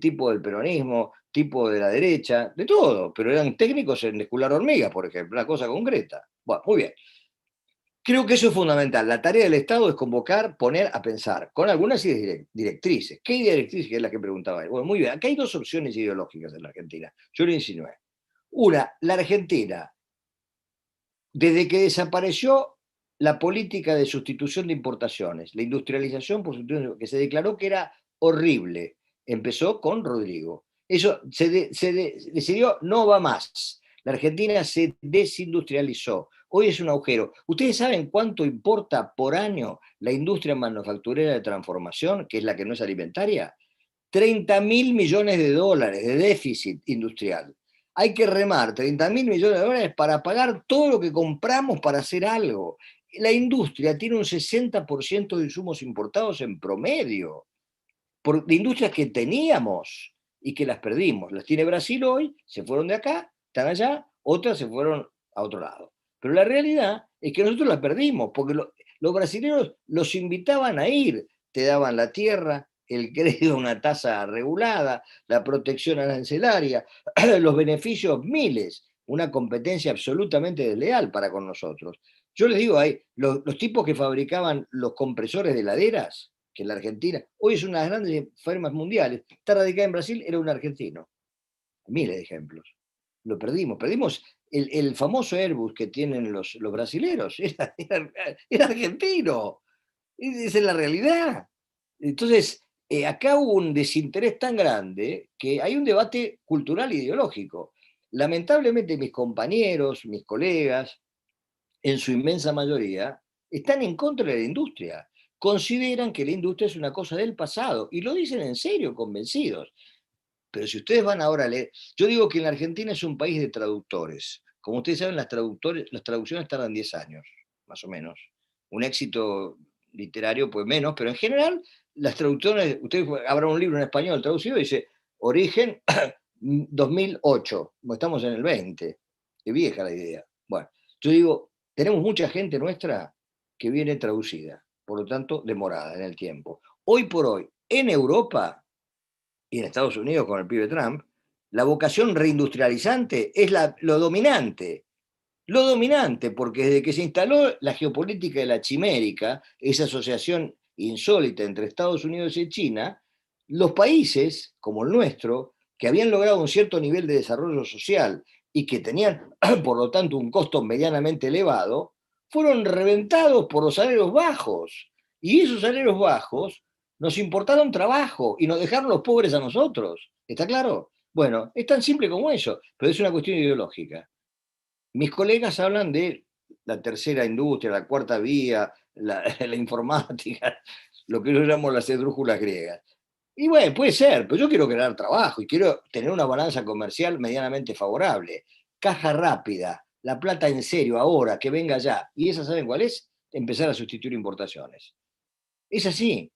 tipo del peronismo, tipo de la derecha, de todo, pero eran técnicos en escular hormigas, por ejemplo, una cosa concreta. Bueno, muy bien. Creo que eso es fundamental. La tarea del Estado es convocar, poner a pensar, con algunas ideas directrices. ¿Qué directrices? Que es la que preguntaba él. Bueno, muy bien. Acá hay dos opciones ideológicas en la Argentina. Yo lo insinué. Una, la Argentina, desde que desapareció la política de sustitución de importaciones, la industrialización por sustitución, que se declaró que era horrible, empezó con Rodrigo. Eso se decidió, no va más. La Argentina se desindustrializó. Hoy es un agujero. ¿Ustedes saben cuánto importa por año la industria manufacturera de transformación, que es la que no es alimentaria? 30.000 millones de dólares de déficit industrial. Hay que remar 30.000 millones de dólares para pagar todo lo que compramos para hacer algo. La industria tiene un 60% de insumos importados en promedio, de industrias que teníamos y que las perdimos. Las tiene Brasil hoy, se fueron de acá, están allá, otras se fueron a otro lado. Pero la realidad es que nosotros las perdimos, porque los brasileños los invitaban a ir, te daban la tierra, el crédito a una tasa regulada, la protección arancelaria, los beneficios miles, una competencia absolutamente desleal para con nosotros. Yo les digo, los tipos que fabricaban los compresores de heladeras, que en la Argentina, hoy es una de las grandes firmas mundiales, está radicada en Brasil, era un argentino. Miles de ejemplos. Lo perdimos. Perdimos el famoso Airbus que tienen los brasileros. Era argentino. Esa es la realidad. Entonces, acá hubo un desinterés tan grande que hay un debate cultural e ideológico. Lamentablemente mis compañeros, mis colegas, en su inmensa mayoría, están en contra de la industria. Consideran que la industria es una cosa del pasado y lo dicen en serio, convencidos. Pero si ustedes van ahora a leer, yo digo que en la Argentina es un país de traductores. Como ustedes saben, las traducciones tardan 10 años, más o menos. Un éxito literario, pues menos, pero en general, las traducciones, ustedes habrá un libro en español traducido y dice, origen 2008, estamos en el 20, es vieja la idea. Bueno, yo digo, tenemos mucha gente nuestra que viene traducida, por lo tanto, demorada en el tiempo. Hoy por hoy, en Europa y en Estados Unidos con el pibe Trump, la vocación reindustrializante es lo dominante. Lo dominante, porque desde que se instaló la geopolítica de la chimérica, esa asociación insólita entre Estados Unidos y China, los países, como el nuestro, que habían logrado un cierto nivel de desarrollo social y que tenían, por lo tanto, un costo medianamente elevado, fueron reventados por los salarios bajos. Y esos salarios bajos nos importaron trabajo y nos dejaron los pobres a nosotros. ¿Está claro? Bueno, es tan simple como eso, pero es una cuestión ideológica. Mis colegas hablan de la tercera industria, la cuarta vía, la informática, lo que yo llamo las esdrújulas griegas. Y bueno, puede ser, pero yo quiero crear trabajo y quiero tener una balanza comercial medianamente favorable. Caja rápida, la plata en serio, ahora, que venga ya. ¿Y esa saben cuál es? Empezar a sustituir importaciones. Es así.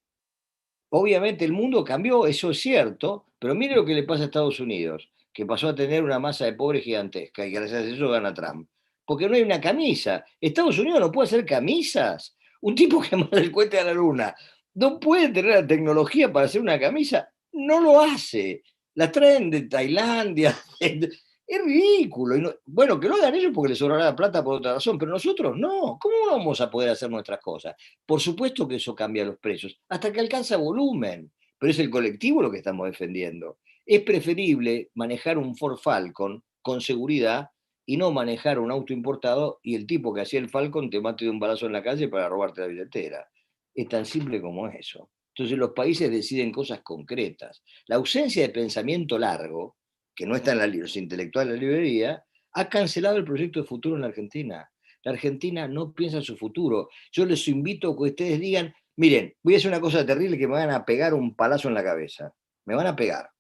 Obviamente el mundo cambió, eso es cierto, pero mire lo que le pasa a Estados Unidos. que pasó a tener una masa de pobres gigantesca y gracias a eso gana Trump. Porque no hay una camisa. Estados Unidos no puede hacer camisas. Un tipo que manda el cohete a la luna no puede tener la tecnología para hacer una camisa. No lo hace. La traen de Tailandia. Es ridículo. Y no, bueno, que lo hagan ellos porque les sobrará la plata por otra razón, pero nosotros no. ¿Cómo vamos a poder hacer nuestras cosas? Por supuesto que eso cambia los precios, hasta que alcanza volumen. Pero es el colectivo lo que estamos defendiendo. Es preferible manejar un Ford Falcon con seguridad y no manejar un auto importado y el tipo que hacía el Falcon te mate de un balazo en la calle para robarte la billetera. Es tan simple como eso. Entonces los países deciden cosas concretas. La ausencia de pensamiento largo, que no está en los intelectuales de la librería, ha cancelado el proyecto de futuro en la Argentina. La Argentina no piensa en su futuro. Yo les invito a que ustedes digan, miren, voy a hacer una cosa terrible que me van a pegar un palazo en la cabeza. Me van a pegar.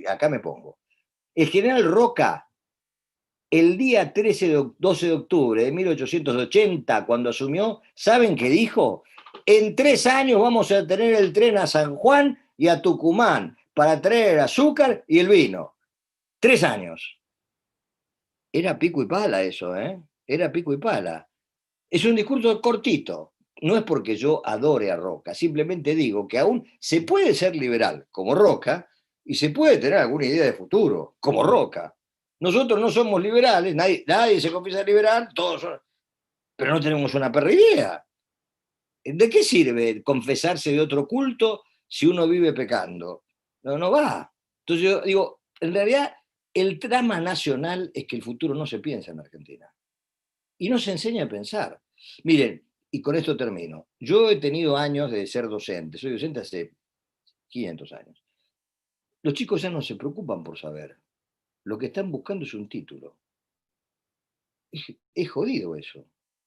Acá me pongo. El general Roca, el día 12 de octubre de 1880, cuando asumió, ¿saben qué dijo? En 3 años vamos a tener el tren a San Juan y a Tucumán para traer el azúcar y el vino. 3 años. Era pico y pala eso, ¿eh? Era pico y pala. Es un discurso cortito. No es porque yo adore a Roca, simplemente digo que aún se puede ser liberal, como Roca, y se puede tener alguna idea de futuro, como Roca. Nosotros no somos liberales, nadie se confiesa liberal, todos son, pero no tenemos una perra idea. ¿De qué sirve confesarse de otro culto si uno vive pecando? No va. Entonces yo digo, en realidad el drama nacional es que el futuro no se piensa en Argentina. Y no se enseña a pensar. Miren, y con esto termino. Yo he tenido años de ser docente, soy docente hace 500 años. Los chicos ya no se preocupan por saber. Lo que están buscando es un título. Es jodido eso.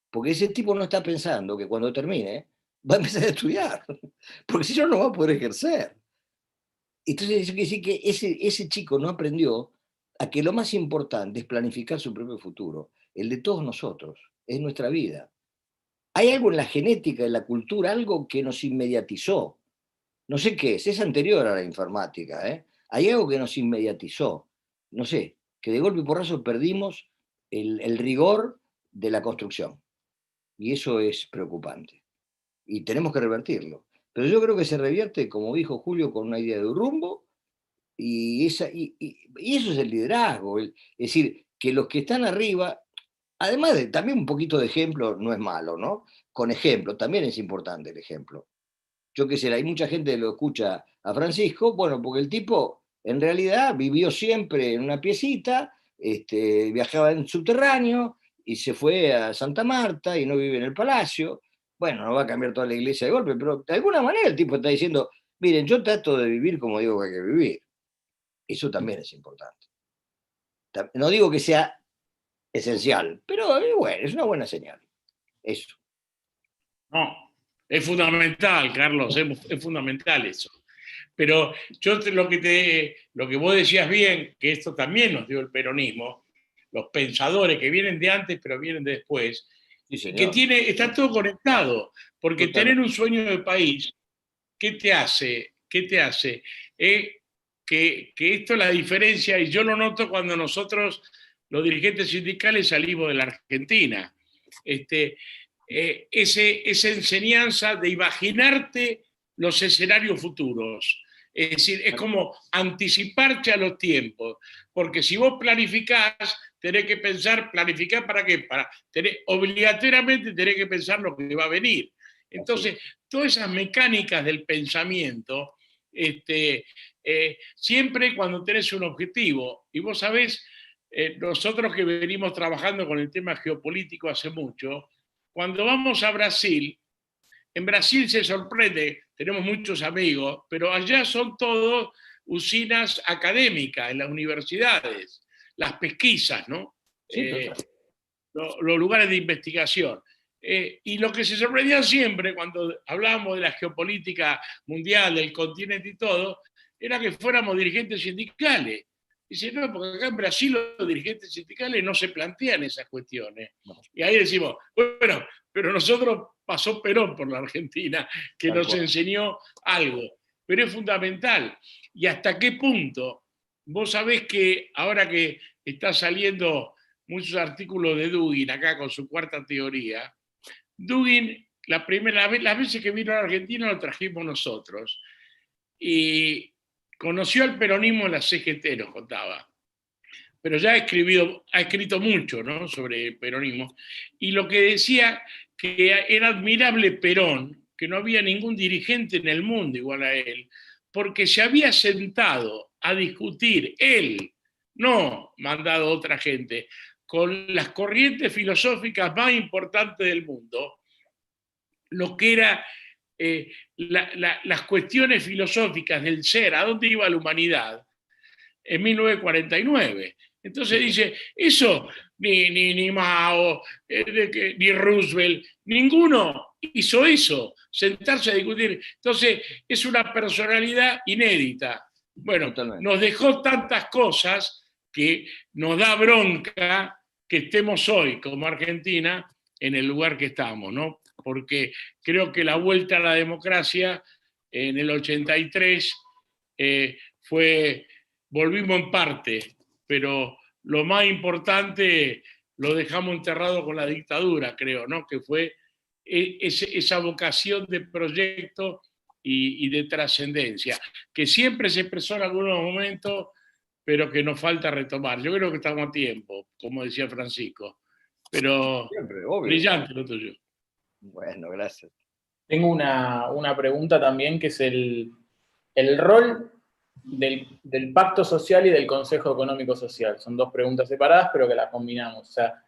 Porque ese tipo no está pensando que cuando termine va a empezar a estudiar. Porque si no, no va a poder ejercer. Entonces, eso quiere decir que ese chico no aprendió a que lo más importante es planificar su propio futuro, el de todos nosotros, es nuestra vida. Hay algo en la genética, en la cultura, algo que nos inmediatizó. No sé qué es anterior a la informática, ¿eh? Hay algo que nos inmediatizó. No sé, que de golpe y porrazo perdimos el rigor de la construcción. Y eso es preocupante. Y tenemos que revertirlo. Pero yo creo que se revierte, como dijo Julio, con una idea de un rumbo, y eso es el liderazgo. Es decir, que los que están arriba, además de también un poquito de ejemplo, no es malo, ¿no? Con ejemplo, también es importante el ejemplo. Yo qué sé, hay mucha gente que lo escucha a Francisco, bueno, porque el tipo en realidad vivió siempre en una piecita, viajaba en subterráneo y se fue a Santa Marta y no vive en el palacio. Bueno, no va a cambiar toda la iglesia de golpe, pero de alguna manera el tipo está diciendo, miren, yo trato de vivir como digo que hay que vivir. Eso también es importante. No digo que sea esencial, pero bueno, es una buena señal. Eso. No, es fundamental, Carlos, es fundamental eso. Pero yo lo que vos decías bien, que esto también nos dio el peronismo, los pensadores que vienen de antes pero vienen de después, Sí, y que está todo conectado, porque tener un sueño de país, ¿qué te hace? ¿Qué te hace? Que esto es la diferencia, y yo lo noto cuando nosotros, los dirigentes sindicales, salimos de la Argentina. Esa enseñanza de imaginarte los escenarios futuros. Es decir, es como anticiparte a los tiempos, porque si vos planificás, tenés que pensar, ¿planificar para qué? Obligatoriamente tenés que pensar lo que va a venir. Entonces, todas esas mecánicas del pensamiento, siempre cuando tenés un objetivo, y vos sabés, nosotros que venimos trabajando con el tema geopolítico hace mucho, cuando vamos a Brasil, en Brasil se sorprende, tenemos muchos amigos, pero allá son todos usinas académicas en las universidades, las pesquisas, ¿no? Sí, Los lugares de investigación. Y lo que se sorprendía siempre cuando hablábamos de la geopolítica mundial, del continente y todo, era que fuéramos dirigentes sindicales. Dice, no, porque acá en Brasil los dirigentes sindicales no se plantean esas cuestiones. Y ahí decimos, bueno, pero nosotros pasó Perón por la Argentina, que nos enseñó algo. Pero es fundamental. ¿Y hasta qué punto vos sabés que ahora que está saliendo muchos artículos de Dugin acá con su cuarta teoría, Dugin, las veces que vino a la Argentina lo trajimos nosotros. Y conoció al peronismo en la CGT, nos contaba. Pero ya ha escrito mucho, ¿no?, sobre el peronismo. Y lo que decía que era admirable Perón, que no había ningún dirigente en el mundo igual a él, porque se había sentado a discutir él, no mandado a otra gente, con las corrientes filosóficas más importantes del mundo, lo que era las cuestiones filosóficas del ser, a dónde iba la humanidad, en 1949. Entonces dice, eso ni Mao, ni Roosevelt, ninguno hizo eso, sentarse a discutir. Entonces es una personalidad inédita. Bueno, totalmente. Nos dejó tantas cosas que nos da bronca que estemos hoy como Argentina en el lugar que estamos, ¿no? Porque creo que la vuelta a la democracia en el 83 volvimos en parte, pero lo más importante lo dejamos enterrado con la dictadura, creo, ¿no? Que fue esa vocación de proyecto y de trascendencia, que siempre se expresó en algunos momentos, pero que nos falta retomar. Yo creo que estamos a tiempo, como decía Francisco, pero siempre, brillante lo tuyo. Bueno, gracias. Tengo una pregunta también, que es el rol del Pacto Social y del Consejo Económico Social. Son dos preguntas separadas, pero que las combinamos. O sea,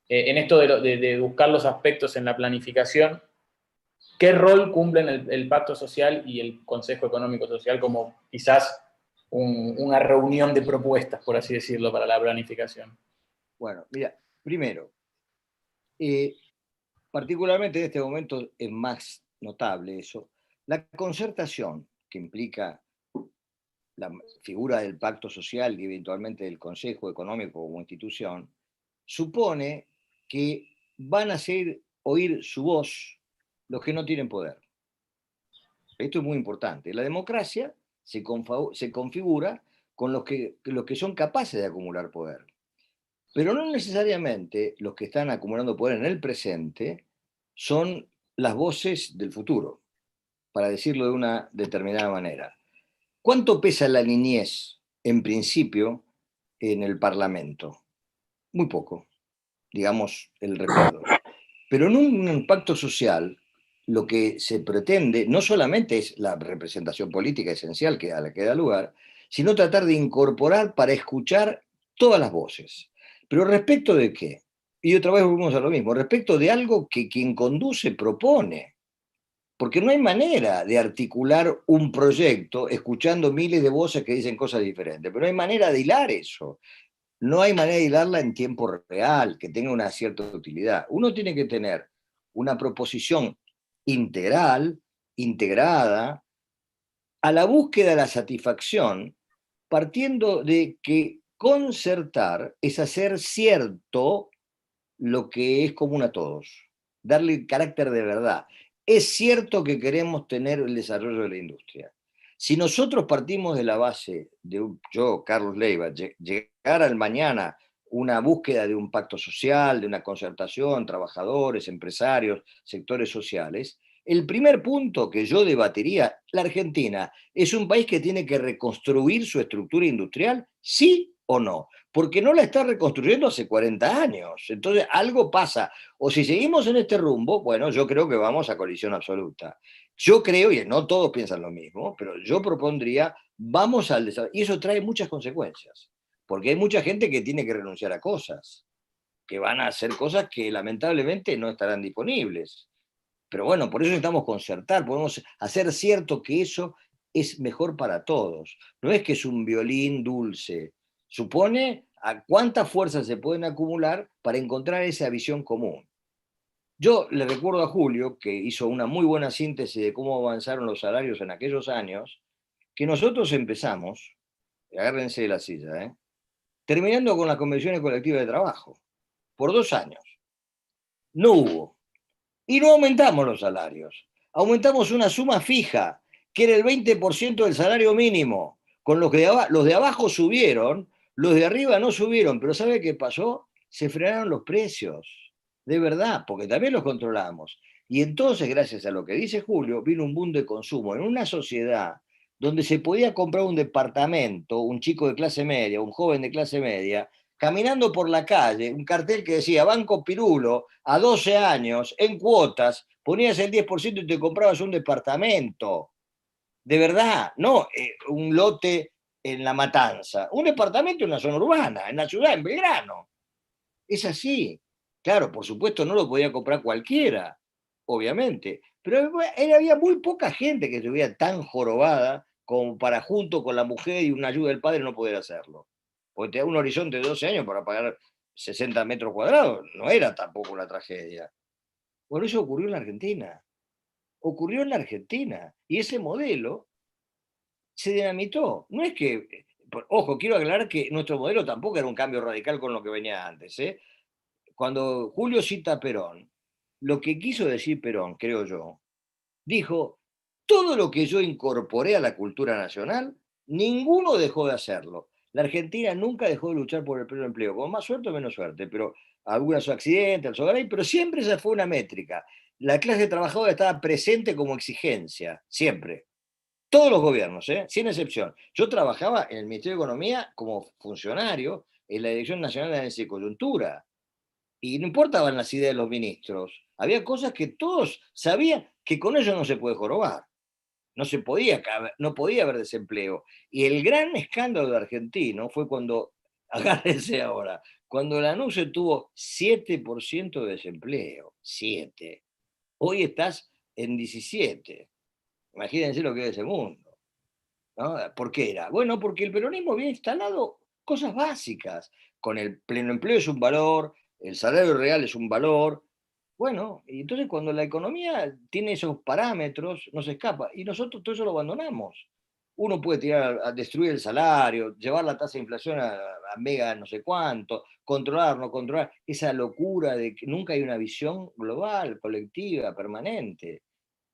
en esto de buscar los aspectos en la planificación, ¿qué rol cumplen el Pacto Social y el Consejo Económico Social como quizás una reunión de propuestas, por así decirlo, para la planificación? Bueno, mira, primero, particularmente en este momento es más notable eso, la concertación que implica la figura del pacto social y eventualmente del Consejo Económico como institución, supone que van a hacer oír su voz los que no tienen poder. Esto es muy importante. La democracia se configura con los que son capaces de acumular poder. Pero no necesariamente los que están acumulando poder en el presente son las voces del futuro, para decirlo de una determinada manera. ¿Cuánto pesa la niñez, en principio, en el Parlamento? Muy poco, digamos, el recuerdo. Pero en un pacto social, lo que se pretende no solamente es la representación política esencial a la que da lugar, sino tratar de incorporar para escuchar todas las voces. ¿Pero respecto de qué? Y otra vez volvemos a lo mismo, respecto de algo que quien conduce propone. Porque no hay manera de articular un proyecto escuchando miles de voces que dicen cosas diferentes, pero no hay manera de hilar eso. No hay manera de hilarla en tiempo real, que tenga una cierta utilidad. Uno tiene que tener una proposición integral, integrada, a la búsqueda de la satisfacción, partiendo de que concertar es hacer cierto lo que es común a todos, darle carácter de verdad. Es cierto que queremos tener el desarrollo de la industria. Si nosotros partimos de la base de yo, Carlos Leiva, llegar al mañana una búsqueda de un pacto social, de una concertación, trabajadores, empresarios, sectores sociales, el primer punto que yo debatiría, la Argentina es un país que tiene que reconstruir su estructura industrial, ¿sí o no? Porque no la está reconstruyendo hace 40 años. Entonces algo pasa. O si seguimos en este rumbo, bueno, yo creo que vamos a colisión absoluta. Yo creo, y no todos piensan lo mismo, pero yo propondría, vamos al desarrollo. Y eso trae muchas consecuencias. Porque hay mucha gente que tiene que renunciar a cosas, que van a hacer cosas que lamentablemente no estarán disponibles. Pero bueno, por eso necesitamos concertar, podemos hacer cierto que eso es mejor para todos. No es que es un violín dulce, supone a cuántas fuerzas se pueden acumular para encontrar esa visión común. Yo le recuerdo a Julio, que hizo una muy buena síntesis de cómo avanzaron los salarios en aquellos años, que nosotros empezamos, agárrense de la silla, terminando con las convenciones colectivas de trabajo, por 2 años. No hubo. Y no aumentamos los salarios. Aumentamos una suma fija, que era el 20% del salario mínimo, Con los de abajo subieron, los de arriba no subieron, pero ¿sabe qué pasó? Se frenaron los precios, de verdad, porque también los controlamos. Y entonces, gracias a lo que dice Julio, vino un boom de consumo en una sociedad donde se podía comprar un departamento, un chico de clase media, un joven de clase media, caminando por la calle, un cartel que decía Banco Pirulo, a 12 años, en cuotas, ponías el 10% y te comprabas un departamento. De verdad, no un lote en La Matanza, un departamento en la zona urbana, en la ciudad, en Belgrano. Es así. Claro, por supuesto no lo podía comprar cualquiera, obviamente, pero había muy poca gente que estuviera tan jorobada como para junto con la mujer y una ayuda del padre no poder hacerlo. Porque te da un horizonte de 12 años para pagar 60 metros cuadrados, no era tampoco una tragedia. Por eso ocurrió en la Argentina. Ocurrió en la Argentina. Y ese modelo se dinamitó. No es que, ojo, quiero aclarar que nuestro modelo tampoco era un cambio radical con lo que venía antes. Cuando Julio cita a Perón, lo que quiso decir Perón, creo yo, dijo, todo lo que yo incorporé a la cultura nacional, ninguno dejó de hacerlo. La Argentina nunca dejó de luchar por el pleno empleo, con más suerte o menos suerte, pero algunos accidentes, pero siempre esa fue una métrica. La clase trabajadora estaba presente como exigencia, siempre. Todos los gobiernos, sin excepción. Yo trabajaba en el Ministerio de Economía como funcionario en la Dirección Nacional de Análisis y Coyuntura. Y no importaban las ideas de los ministros. Había cosas que todos sabían que con ellos no se puede jorobar. No podía haber desempleo. Y el gran escándalo de argentino fue cuando, agárrense ahora, cuando la ANUCE tuvo 7% de desempleo. 7. Hoy estás en 17. Imagínense lo que es ese mundo, ¿no? ¿Por qué era? Bueno, porque el peronismo había instalado cosas básicas. Con el pleno empleo es un valor, el salario real es un valor. Bueno, y entonces cuando la economía tiene esos parámetros, no se escapa. Y nosotros todo eso lo abandonamos. Uno puede tirar a destruir el salario, llevar la tasa de inflación a mega no sé cuánto, controlar, no controlar. Esa locura de que nunca hay una visión global, colectiva, permanente.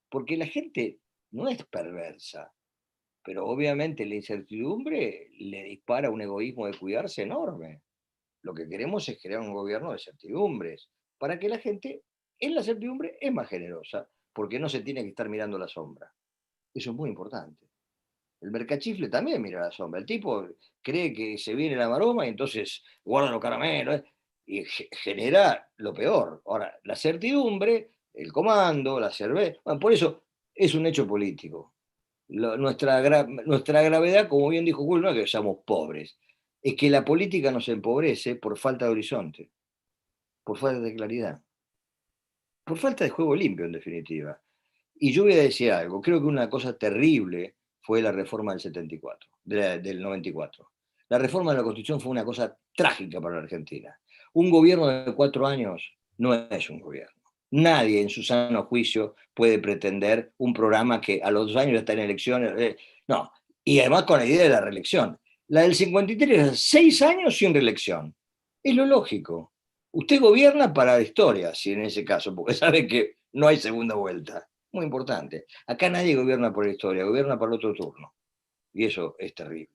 Porque la gente no es perversa, pero obviamente la incertidumbre le dispara un egoísmo de cuidarse enorme. Lo que queremos es crear un gobierno de certidumbres, para que la gente en la certidumbre es más generosa, porque no se tiene que estar mirando la sombra. Eso es muy importante. El mercachifle también mira la sombra. El tipo cree que se viene la maroma y entonces guarda los caramelos y genera lo peor. Ahora, la certidumbre, el comando, la cerveza, bueno, por eso es un hecho político. Nuestra gravedad, como bien dijo Julio, no es que seamos pobres, es que la política nos empobrece por falta de horizonte, por falta de claridad, por falta de juego limpio, en definitiva. Y yo voy a decir algo, creo que una cosa terrible fue la reforma del 74, del 94. La reforma de la Constitución fue una cosa trágica para la Argentina. Un gobierno de 4 años no es un gobierno. Nadie en su sano juicio puede pretender un programa que a los 2 años ya está en elecciones. No, y además con la idea de la reelección. La del 53 era 6 años sin reelección. Es lo lógico. Usted gobierna para la historia, si en ese caso, porque sabe que no hay segunda vuelta. Muy importante. Acá nadie gobierna por la historia, gobierna para el otro turno. Y eso es terrible.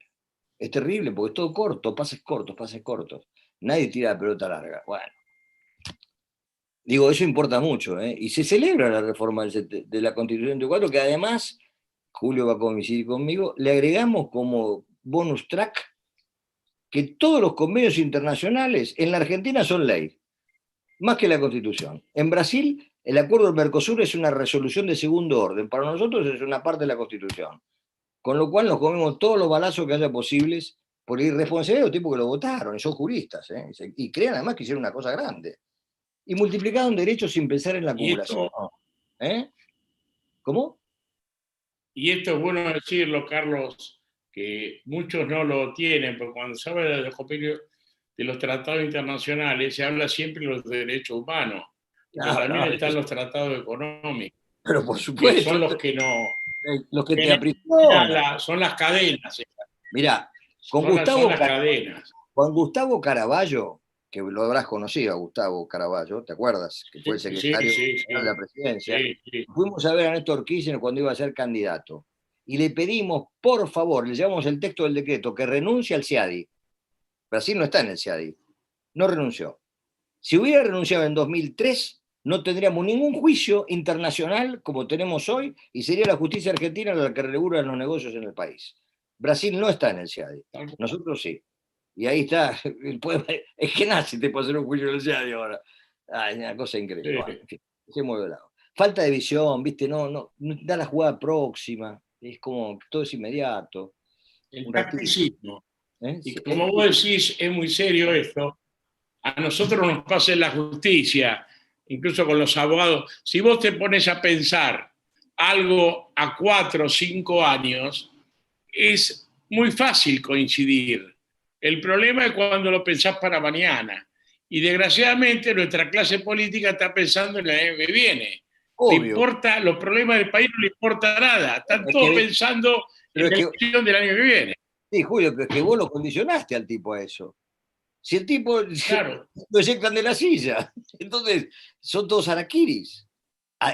Es terrible porque es todo corto, pases cortos, pases cortos. Nadie tira la pelota larga. Bueno, digo, eso importa mucho, ¿eh? Y se celebra la reforma de la Constitución 24, que además, Julio va a coincidir conmigo, le agregamos como bonus track que todos los convenios internacionales en la Argentina son ley, más que la Constitución. En Brasil, el acuerdo del Mercosur es una resolución de segundo orden. Para nosotros es una parte de la Constitución. Con lo cual nos comemos todos los balazos que haya posibles por irresponsabilidad de los tipos que lo votaron, y son juristas, ¿eh? Y crean además que hicieron una cosa grande. Y multiplicaron derechos sin pensar en la Y acumulación. esto, ¿Eh? ¿Cómo? y esto es bueno decirlo, Carlos, que muchos no lo tienen, porque cuando se habla de los tratados internacionales, se habla siempre de los derechos humanos, pero No, también no, están los tratados económicos, pero por que supuesto, son los que no, los que te generan aprisionan. son las cadenas, Mirá, con son Gustavo, las cadenas. con Gustavo Caraballo, que lo habrás conocido a Gustavo Caraballo, ¿te acuerdas? Que fue el Sí, secretario sí, general de sí, la presidencia. sí, sí. Fuimos a ver a Néstor Kirchner cuando iba a ser candidato. y le pedimos, por favor, le llevamos el texto del decreto, que renuncie al CIADI. Brasil no está en el CIADI, no renunció. Si hubiera renunciado en 2003, no tendríamos ningún juicio internacional como tenemos hoy, y sería la justicia argentina la que regula los negocios en el país. Brasil no está en el CIADI, nosotros sí. Y ahí está, es que nazi te puede hacer un juicio en el CIADI ahora. Es una cosa increíble. Bueno, en fin, dejémoslo de lado. Falta de visión, ¿viste? No da la jugada próxima, es como todo es inmediato. El tacticismo. Y Sí, como vos decís, es muy serio esto. A nosotros nos pasa en la justicia, incluso con los abogados. Si vos te pones a pensar algo a 4 o 5 años, es muy fácil coincidir. El problema es cuando lo pensás para mañana. Y desgraciadamente nuestra clase política está pensando en el año que viene. obvio. Le importa, los problemas del país no le importa nada. Están todos pensando en la elección del año que viene. Sí, Julio, pero es que vos lo condicionaste al tipo a eso. Si el tipo claro, lo ejectan de la silla, entonces son todos araquiris.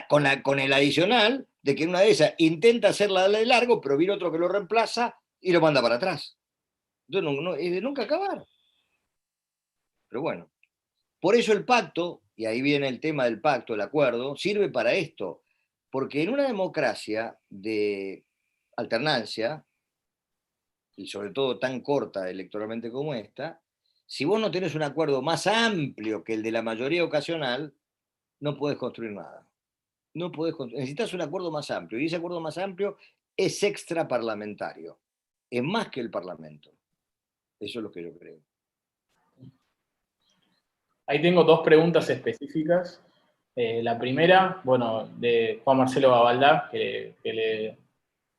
Con el adicional de que una de esas intenta hacerla de largo, pero viene otro que lo reemplaza y lo manda para atrás. Entonces es de nunca acabar. Pero bueno, por eso el pacto, y ahí viene el tema del pacto, el acuerdo, sirve para esto. Porque en una democracia de alternancia, y sobre todo tan corta electoralmente como esta, si vos no tenés un acuerdo más amplio que el de la mayoría ocasional, no podés construir nada. No podés necesitas un acuerdo más amplio, y ese acuerdo más amplio es extraparlamentario, es más que el Parlamento. Eso es lo que yo creo. Ahí tengo 2 preguntas específicas. La primera, bueno, de Juan Marcelo Gabaldá, que le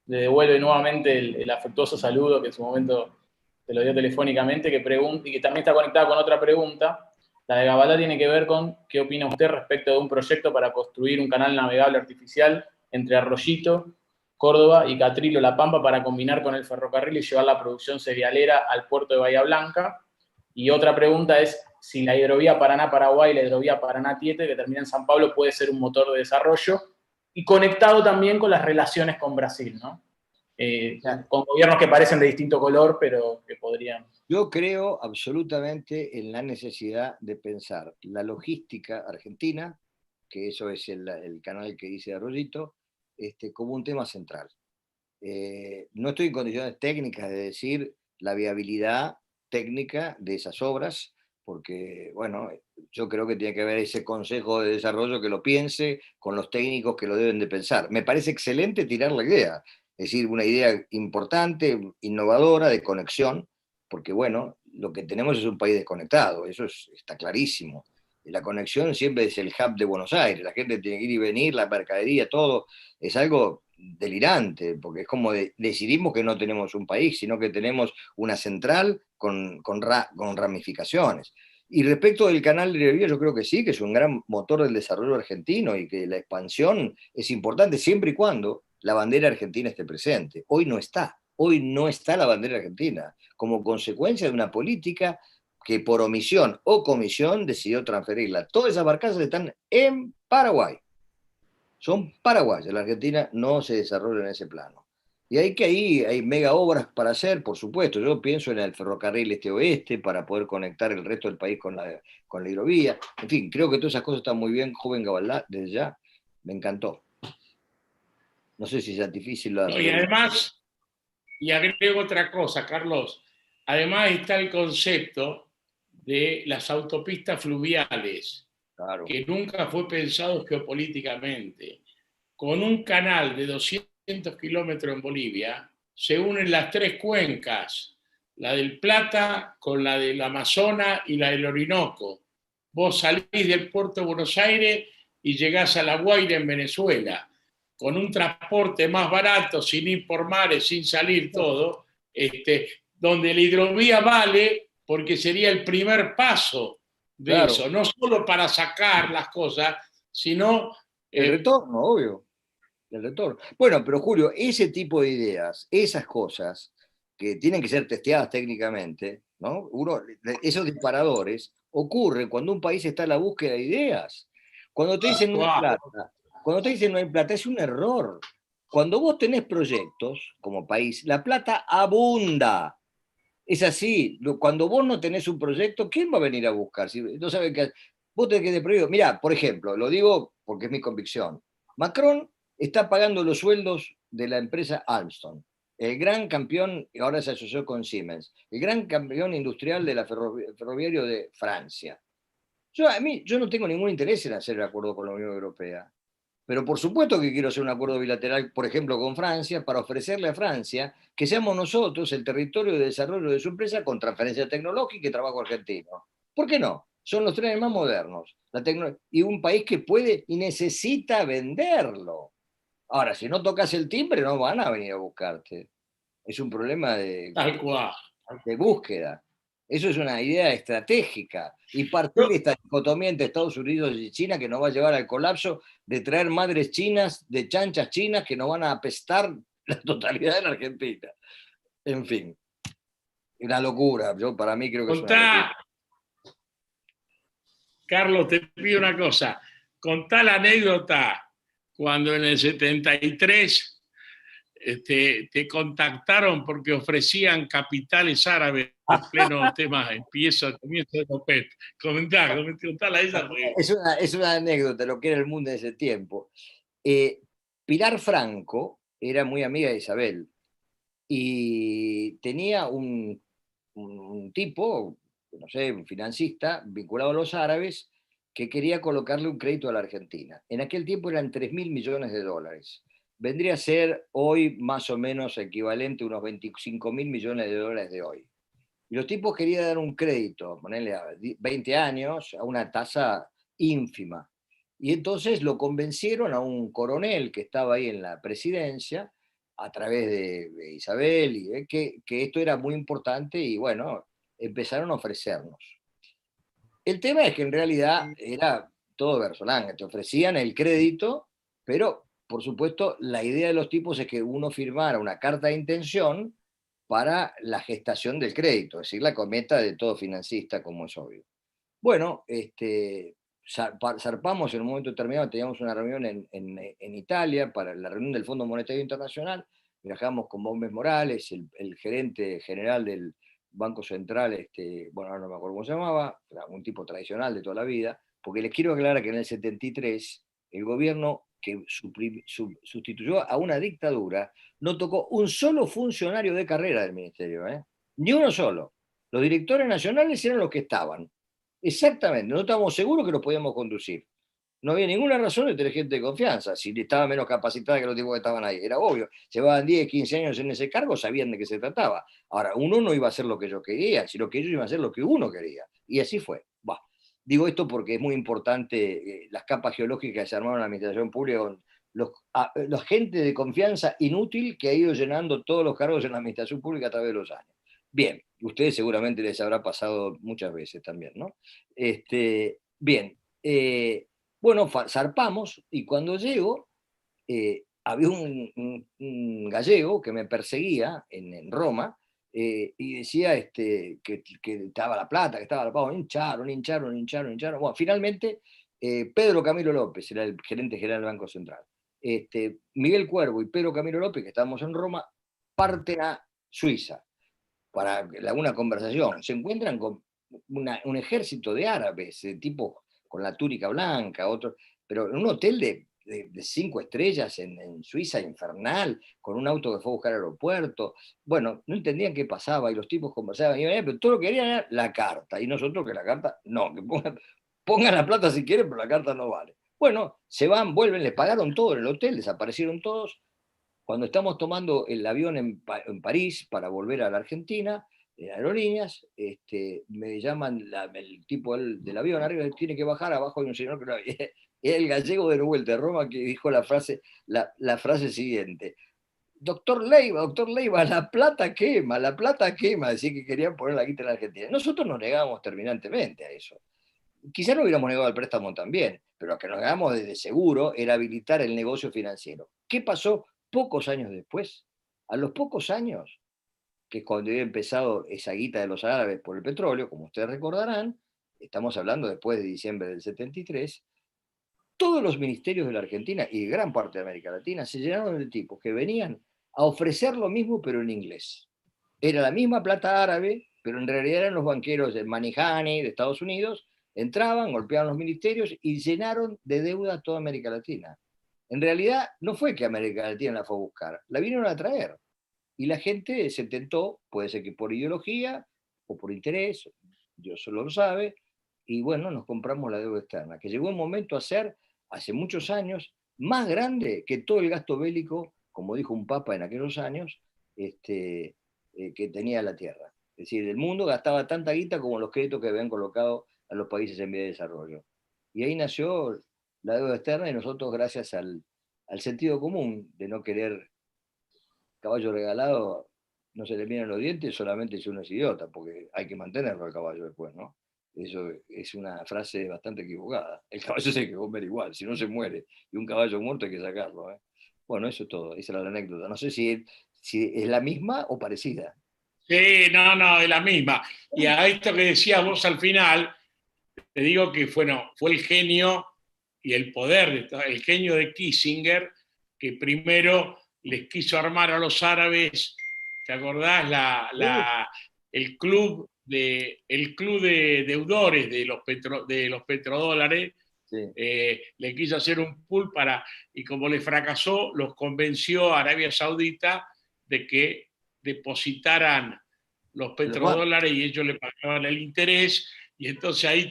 devuelve nuevamente el afectuoso saludo que en su momento te lo dio telefónicamente, que pregunta, y que también está conectada con otra pregunta. La de Gabaldá tiene que ver con qué opina usted respecto de un proyecto para construir un canal navegable artificial entre Arroyito, Córdoba y Catrilo, La Pampa, para combinar con el ferrocarril y llevar la producción cerealera al puerto de Bahía Blanca. Y otra pregunta es si la hidrovía Paraná-Paraguay y la hidrovía Paraná-Tiete, que termina en San Pablo, puede ser un motor de desarrollo, y conectado también con las relaciones con Brasil, ¿no? Con gobiernos que parecen de distinto color, pero que podrían... Yo creo absolutamente en la necesidad de pensar la logística argentina, que eso es el canal que dice Arroyito, como un tema central. No estoy en condiciones técnicas de decir la viabilidad técnica de esas obras, porque, bueno, yo creo que tiene que haber ese consejo de desarrollo que lo piense con los técnicos que lo deben de pensar. Me parece excelente tirar la idea, es decir, una idea importante, innovadora, de conexión, porque, bueno, lo que tenemos es un país desconectado, eso está clarísimo. La conexión siempre es el hub de Buenos Aires, la gente tiene que ir y venir, la mercadería, todo, es algo delirante, porque es como decidimos que no tenemos un país, sino que tenemos una central con ramificaciones. Y respecto del canal de Rivera, yo creo que sí, que es un gran motor del desarrollo argentino y que la expansión es importante siempre y cuando la bandera argentina esté presente. Hoy no está la bandera argentina, como consecuencia de una política que por omisión o comisión decidió transferirla. Todas esas barcazas están en Paraguay. Son paraguayas, la Argentina no se desarrolla en ese plano. Y ahí hay mega obras para hacer, por supuesto. Yo pienso en el ferrocarril este-oeste para poder conectar el resto del país con la hidrovía. En fin, creo que todas esas cosas están muy bien, joven Gabaldá, desde ya. Me encantó. No sé si es difícil. Y además, y agrego otra cosa, Carlos, además está el concepto de las autopistas fluviales, claro, que nunca fue pensado geopolíticamente. Con un canal de 200 kilómetros en Bolivia, se unen las 3 cuencas, la del Plata con la del Amazonas y la del Orinoco. Vos salís del puerto de Buenos Aires y llegás a La Guaira en Venezuela, con un transporte más barato, sin ir por mares, sin salir todo, donde la hidrovía vale porque sería el primer paso de claro, eso, no solo para sacar las cosas, sino... el retorno, obvio. El retorno. Bueno, pero Julio, ese tipo de ideas, esas cosas que tienen que ser testeadas técnicamente, ¿no? Esos disparadores ocurren cuando un país está a la búsqueda de ideas. Cuando te dicen no hay plata, es un error. cuando vos tenés proyectos como país, la plata abunda. Es así, cuando vos no tenés un proyecto, ¿quién va a venir a buscar? Si no saben qué, vos tenés que de prohíbo. Mirá, por ejemplo, lo digo porque es mi convicción. Macron está pagando los sueldos de la empresa Alstom, el gran campeón, y ahora se asoció con Siemens, el gran campeón industrial de la ferroviario de Francia. Yo no tengo ningún interés en hacer el acuerdo con la Unión Europea. Pero por supuesto que quiero hacer un acuerdo bilateral, por ejemplo, con Francia, para ofrecerle a Francia que seamos nosotros el territorio de desarrollo de su empresa con transferencia tecnológica y trabajo argentino. ¿Por qué no? Son los trenes más modernos. Y un país que puede y necesita venderlo. Ahora, si no tocas el timbre, no van a venir a buscarte. Es un problema Tal cual. de búsqueda. Eso es una idea estratégica. Y partir de esta dicotomía entre Estados Unidos y China que nos va a llevar al colapso de traer madres chinas, de chanchas chinas que nos van a apestar la totalidad de la Argentina. En fin, una locura. Yo para mí creo que es una locura. Carlos, te pido una cosa. Contá la anécdota cuando en el 73 te contactaron porque ofrecían capitales árabes en pleno tema, comienzo de Copet. Contala esa. Es una anécdota lo que era el mundo en ese tiempo. Pilar Franco era muy amiga de Isabel y tenía un tipo, no sé, un financista vinculado a los árabes que quería colocarle un crédito a la Argentina. En aquel tiempo eran 3.000 millones de dólares. Vendría a ser hoy más o menos equivalente a unos 25.000 millones de dólares de hoy. Y los tipos querían dar un crédito, ponerle a 20 años, a una tasa ínfima. Y entonces lo convencieron a un coronel que estaba ahí en la presidencia, a través de Isabel, y que esto era muy importante y bueno, empezaron a ofrecernos. El tema es que en realidad era todo versolán, te ofrecían el crédito, pero por supuesto la idea de los tipos es que uno firmara una carta de intención para la gestación del crédito, es decir, la cometa de todo financista, como es obvio. Bueno, zarpamos en un momento determinado, teníamos una reunión en Italia para la reunión del Fondo Monetario Internacional, viajamos con Bombes Morales, el gerente general del Banco Central, bueno, ahora no me acuerdo cómo se llamaba, era un tipo tradicional de toda la vida, porque les quiero aclarar que en el 73 el gobierno que sustituyó a una dictadura no tocó un solo funcionario de carrera del ministerio, ni uno solo. Los directores nacionales eran los que estaban. Exactamente, no estábamos seguros que los podíamos conducir. No había ninguna razón de tener gente de confianza, si estaba menos capacitada que los tipos que estaban ahí. Era obvio, llevaban 10, 15 años en ese cargo, sabían de qué se trataba. Ahora, uno no iba a hacer lo que yo quería, sino que ellos iban a hacer lo que uno quería. Y así fue. Bah. Digo esto porque es muy importante las capas geológicas que se armaron en la administración pública con los gente de confianza inútil que ha ido llenando todos los cargos en la administración pública a través de los años. Bien, ustedes seguramente les habrá pasado muchas veces también, ¿no? Bien, bueno, zarpamos y cuando llego, había un gallego que me perseguía en Roma y decía que estaba la plata, que estaba la paga, hincharon. Bueno, finalmente, Pedro Camilo López era el gerente general del Banco Central. Miguel Cuervo y Pedro Camilo López, que estábamos en Roma, parten a Suiza para una conversación. Se encuentran con un ejército de árabes, tipo con la túnica blanca, otro, pero en un hotel de 5 estrellas en Suiza, infernal, con un auto que fue a buscar al aeropuerto. Bueno, no entendían qué pasaba y los tipos conversaban, pero todo lo que querían era la carta, y nosotros que la carta, no, que pongan la plata si quieren, pero la carta no vale. Bueno, se van, vuelven, les pagaron todo en el hotel, desaparecieron todos. Cuando estamos tomando el avión en París para volver a la Argentina, en aerolíneas, me llaman el tipo del avión, arriba tiene que bajar, abajo hay un señor que no es el gallego de vuelta de Roma que dijo la frase siguiente: doctor Leiva, la plata quema, decía que querían poner la guita en la Argentina. Nosotros nos negábamos terminantemente a eso. Quizá no hubiéramos negado el préstamo también, pero lo que nos negamos desde seguro era habilitar el negocio financiero. ¿Qué pasó pocos años después? A los pocos años, que cuando había empezado esa guita de los árabes por el petróleo, como ustedes recordarán, estamos hablando después de diciembre del 73, todos los ministerios de la Argentina y de gran parte de América Latina se llenaron de tipos que venían a ofrecer lo mismo pero en inglés. Era la misma plata árabe, pero en realidad eran los banqueros de Manihani, de Estados Unidos, entraban, golpeaban los ministerios y llenaron de deuda a toda América Latina. En realidad no fue que América Latina la fue a buscar, la vinieron a traer. Y la gente se tentó, puede ser que por ideología o por interés, Dios solo lo sabe, y bueno, nos compramos la deuda externa, que llegó un momento a ser, hace muchos años, más grande que todo el gasto bélico, como dijo un papa en aquellos años, que tenía la Tierra. Es decir, el mundo gastaba tanta guita como los créditos que habían colocado a los países en vía de desarrollo. Y ahí nació la deuda externa y nosotros, gracias al sentido común de no querer caballo regalado, no se le miran los dientes solamente si uno es idiota, porque hay que mantenerlo al caballo después, ¿no? Eso es una frase bastante equivocada. El caballo se hay que comer igual, si no se muere. Y un caballo muerto hay que sacarlo, ¿eh? Bueno, eso es todo, esa era la anécdota. No sé si es la misma o parecida. Sí, no, no, es la misma. Y a esto que decías vos al final, te digo que fue el genio y el poder, el genio de Kissinger, que primero les quiso armar a los árabes, ¿te acordás? El club de deudores de los petrodólares, Sí. le quiso hacer un pool y como le fracasó, los convenció a Arabia Saudita de que depositaran los petrodólares y ellos le pagaban el interés, y entonces ahí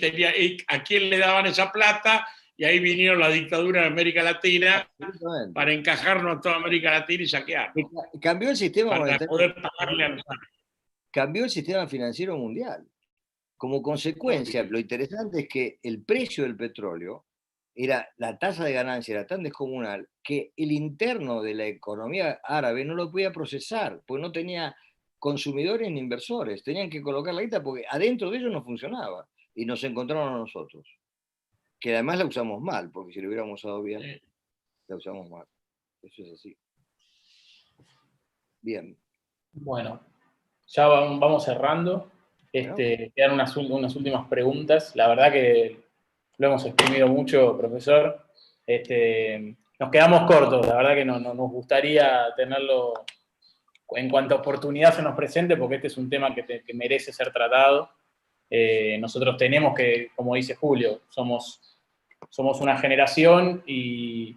a quién le daban esa plata, y ahí vinieron la dictadura de América Latina para encajarnos a toda América Latina y saquearnos. Cambió el sistema para monetario, poder pagarle a los árabes. cambió el sistema financiero mundial. Como consecuencia, lo interesante es que el precio del petróleo, la tasa de ganancia era tan descomunal que el interno de la economía árabe no lo podía procesar, porque no tenía consumidores ni inversores, tenían que colocar la guita porque adentro de ellos no funcionaba, y nos encontraron a nosotros, que además la usamos mal, porque si lo hubiéramos usado bien, la usamos mal. Eso es así. Bien. Bueno, ya vamos cerrando. Quedan unas últimas preguntas. La verdad que lo hemos exprimido mucho, profesor. Nos quedamos cortos, la verdad que no nos gustaría tenerlo en cuanto a oportunidad se nos presente, porque este es un tema que merece ser tratado. Nosotros tenemos que, como dice Julio, somos una generación y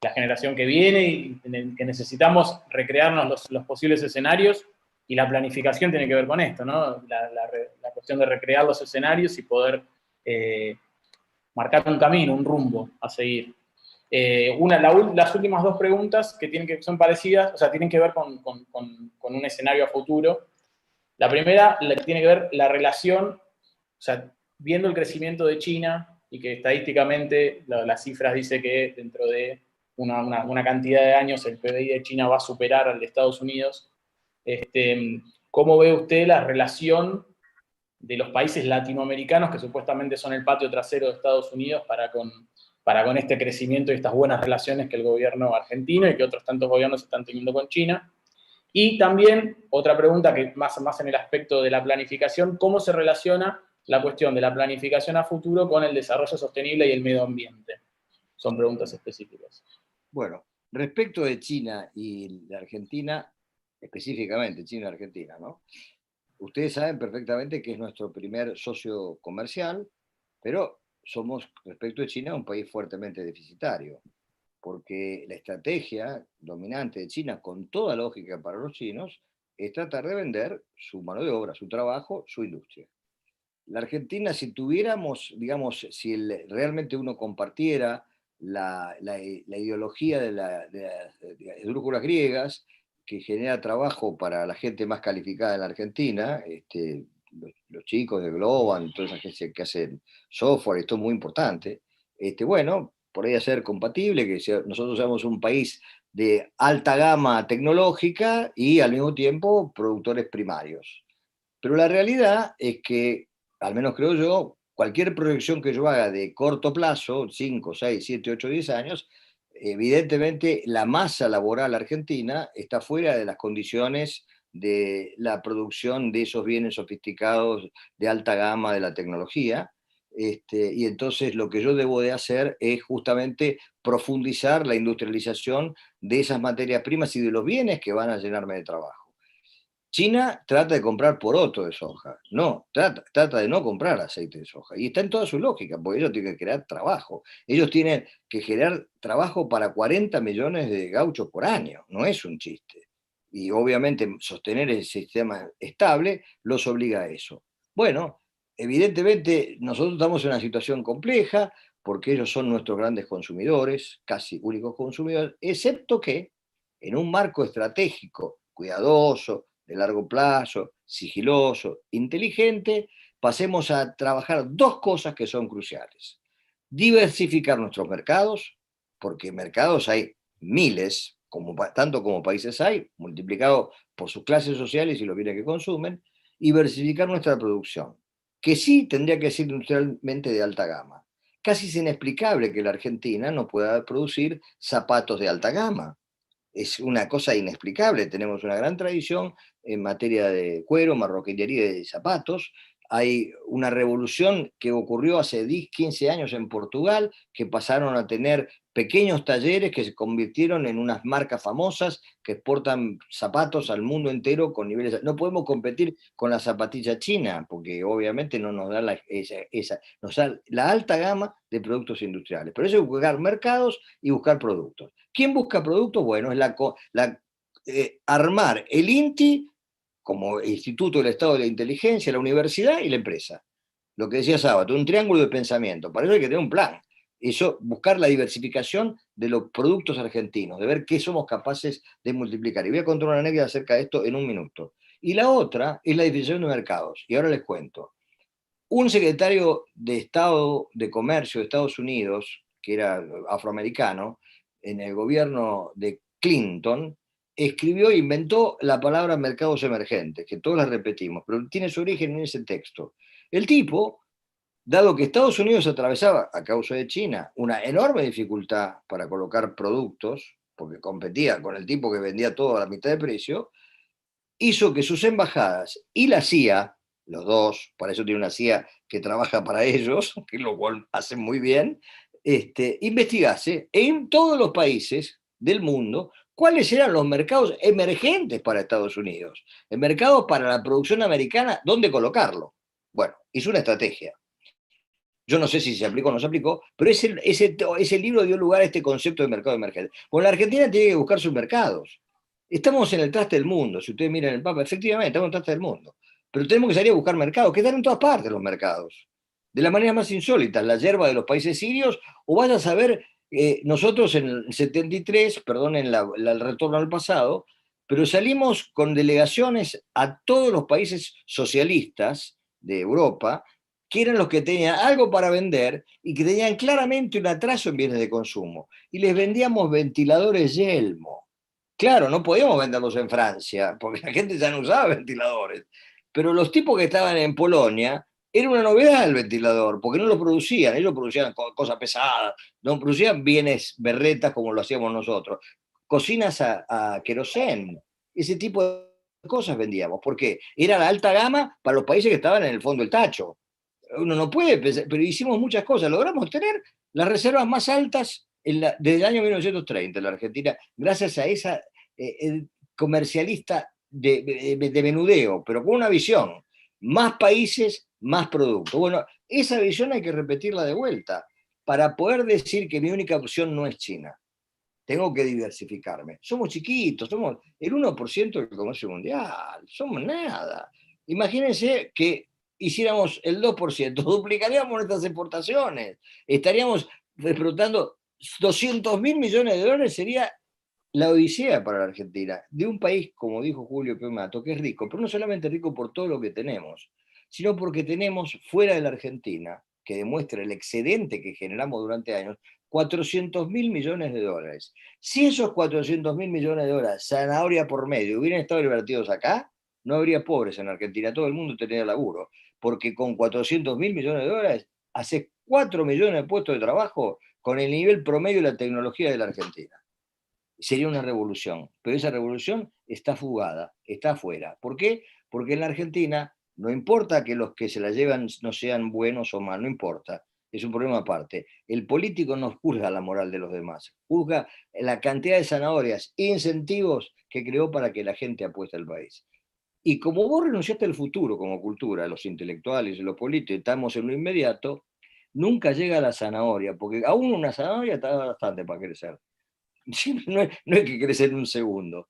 la generación que viene y que necesitamos recrearnos los posibles escenarios, y la planificación tiene que ver con esto, ¿no? La cuestión de recrear los escenarios y poder marcar un camino, un rumbo a seguir. Las últimas dos preguntas que son parecidas, o sea, tienen que ver con un escenario a futuro. La primera tiene que ver la relación, o sea, viendo el crecimiento de China y que estadísticamente las cifras dicen que dentro de una cantidad de años el PBI de China va a superar al de Estados Unidos. ¿Cómo ve usted la relación de los países latinoamericanos, que supuestamente son el patio trasero de Estados Unidos, para con este crecimiento y estas buenas relaciones que el gobierno argentino y que otros tantos gobiernos están teniendo con China? Y también, otra pregunta que más en el aspecto de la planificación, ¿cómo se relaciona la cuestión de la planificación a futuro con el desarrollo sostenible y el medio ambiente? Son preguntas específicas. Bueno, respecto de China y la Argentina, específicamente China y Argentina, ¿no? Ustedes saben perfectamente que es nuestro primer socio comercial, pero somos, respecto de China, un país fuertemente deficitario, porque la estrategia dominante de China, con toda lógica para los chinos, es tratar de vender su mano de obra, su trabajo, su industria. La Argentina, si tuviéramos, digamos, realmente uno compartiera la ideología de las esdrújulas griegas, que genera trabajo para la gente más calificada en la Argentina, los chicos de Globan, toda esa gente que hacen software, esto es muy importante. Bueno, podría ser compatible que nosotros seamos un país de alta gama tecnológica y al mismo tiempo productores primarios. Pero la realidad es que, al menos creo yo, cualquier proyección que yo haga de corto plazo, 5, 6, 7, 8, 10 años, evidentemente la masa laboral argentina está fuera de las condiciones de la producción de esos bienes sofisticados de alta gama de la tecnología, Y entonces lo que yo debo de hacer es justamente profundizar la industrialización de esas materias primas y de los bienes que van a llenarme de trabajo. China trata de comprar poroto de soja, no, trata de no comprar aceite de soja. Y está en toda su lógica, porque ellos tienen que crear trabajo. Ellos tienen que generar trabajo para 40 millones de gauchos por año, no es un chiste. Y obviamente sostener el sistema estable los obliga a eso. Bueno, evidentemente nosotros estamos en una situación compleja, porque ellos son nuestros grandes consumidores, casi únicos consumidores, excepto que en un marco estratégico, cuidadoso, de largo plazo, sigiloso, inteligente, pasemos a trabajar dos cosas que son cruciales. Diversificar nuestros mercados, porque mercados hay miles, tanto como países hay, multiplicado por sus clases sociales y los bienes que consumen, y diversificar nuestra producción, que sí tendría que ser industrialmente de alta gama. Casi es inexplicable que la Argentina no pueda producir zapatos de alta gama. Es una cosa inexplicable. Tenemos una gran tradición en materia de cuero, marroquinería y de zapatos. Hay una revolución que ocurrió hace 10, 15 años en Portugal, que pasaron a tener pequeños talleres que se convirtieron en unas marcas famosas que exportan zapatos al mundo entero con niveles... No podemos competir con la zapatilla china, porque obviamente no nos da nos da la alta gama de productos industriales. Pero eso es buscar mercados y buscar productos. ¿Quién busca productos? Bueno, es armar el INTI como Instituto del Estado de la Inteligencia, la universidad y la empresa. Lo que decía Sábato, un triángulo de pensamiento. Para eso hay que tener un plan. Eso, buscar la diversificación de los productos argentinos, de ver qué somos capaces de multiplicar. Y voy a contar una anécdota acerca de esto en un minuto. Y la otra es la definición de mercados. Y ahora les cuento. Un secretario de Estado de Comercio de Estados Unidos, que era afroamericano, en el gobierno de Clinton, escribió e inventó la palabra mercados emergentes, que todos la repetimos, pero tiene su origen en ese texto. El tipo, dado que Estados Unidos atravesaba, a causa de China, una enorme dificultad para colocar productos, porque competía con el tipo que vendía todo a la mitad de precio, hizo que sus embajadas y la CIA, los dos, para eso tiene una CIA que trabaja para ellos, que lo cual hacen muy bien, investigase en todos los países del mundo cuáles eran los mercados emergentes para Estados Unidos, el mercado para la producción americana, dónde colocarlo. Bueno, hizo una estrategia. Yo no sé si se aplicó o no se aplicó, pero ese libro dio lugar a este concepto de mercado emergente. Bueno, la Argentina tiene que buscar sus mercados. Estamos en el traste del mundo, si ustedes miran el mapa, efectivamente, estamos en el traste del mundo. Pero tenemos que salir a buscar mercados, que están en todas partes los mercados. De la manera más insólita, la yerba de los países sirios, o vaya a saber, nosotros en el 73, perdonen el retorno al pasado, pero salimos con delegaciones a todos los países socialistas de Europa, que eran los que tenían algo para vender y que tenían claramente un atraso en bienes de consumo. Y les vendíamos ventiladores Yelmo. Claro, no podíamos venderlos en Francia, porque la gente ya no usaba ventiladores. Pero los tipos que estaban en Polonia, era una novedad el ventilador, porque no lo producían, ellos producían cosas pesadas, no producían bienes berretas como lo hacíamos nosotros. Cocinas a querosén, ese tipo de cosas vendíamos, porque era la alta gama para los países que estaban en el fondo del tacho. Uno no puede pensar, pero hicimos muchas cosas, logramos tener las reservas más altas desde el año 1930 en la Argentina, gracias a esa comercialista de menudeo, pero con una visión, más países, más productos. Bueno, esa visión hay que repetirla de vuelta, para poder decir que mi única opción no es China. Tengo que diversificarme. Somos chiquitos, somos el 1% del comercio mundial, somos nada. Imagínense que hiciéramos el 2%, duplicaríamos nuestras exportaciones, estaríamos exportando 200.000 millones de dólares, sería la odisea para la Argentina, de un país, como dijo Julio Piumato, que es rico, pero no solamente rico por todo lo que tenemos, sino porque tenemos fuera de la Argentina, que demuestra el excedente que generamos durante años, 400.000 millones de dólares. Si esos 400.000 millones de dólares, zanahoria por medio, hubieran estado invertidos acá, no habría pobres en Argentina, todo el mundo tendría laburo, porque con 400.000 millones de dólares hace 4 millones de puestos de trabajo con el nivel promedio de la tecnología de la Argentina. Sería una revolución, pero esa revolución está fugada, está afuera. ¿Por qué? Porque en la Argentina No importa que los que se la llevan no sean buenos o malos, no importa. Es un problema aparte. El político no juzga la moral de los demás, juzga la cantidad de zanahorias, incentivos que creó para que la gente apueste al país. Y como vos renunciaste al futuro como cultura, los intelectuales y los políticos, estamos en lo inmediato, nunca llega la zanahoria, porque aún una zanahoria está bastante para crecer. No hay que crecer en un segundo.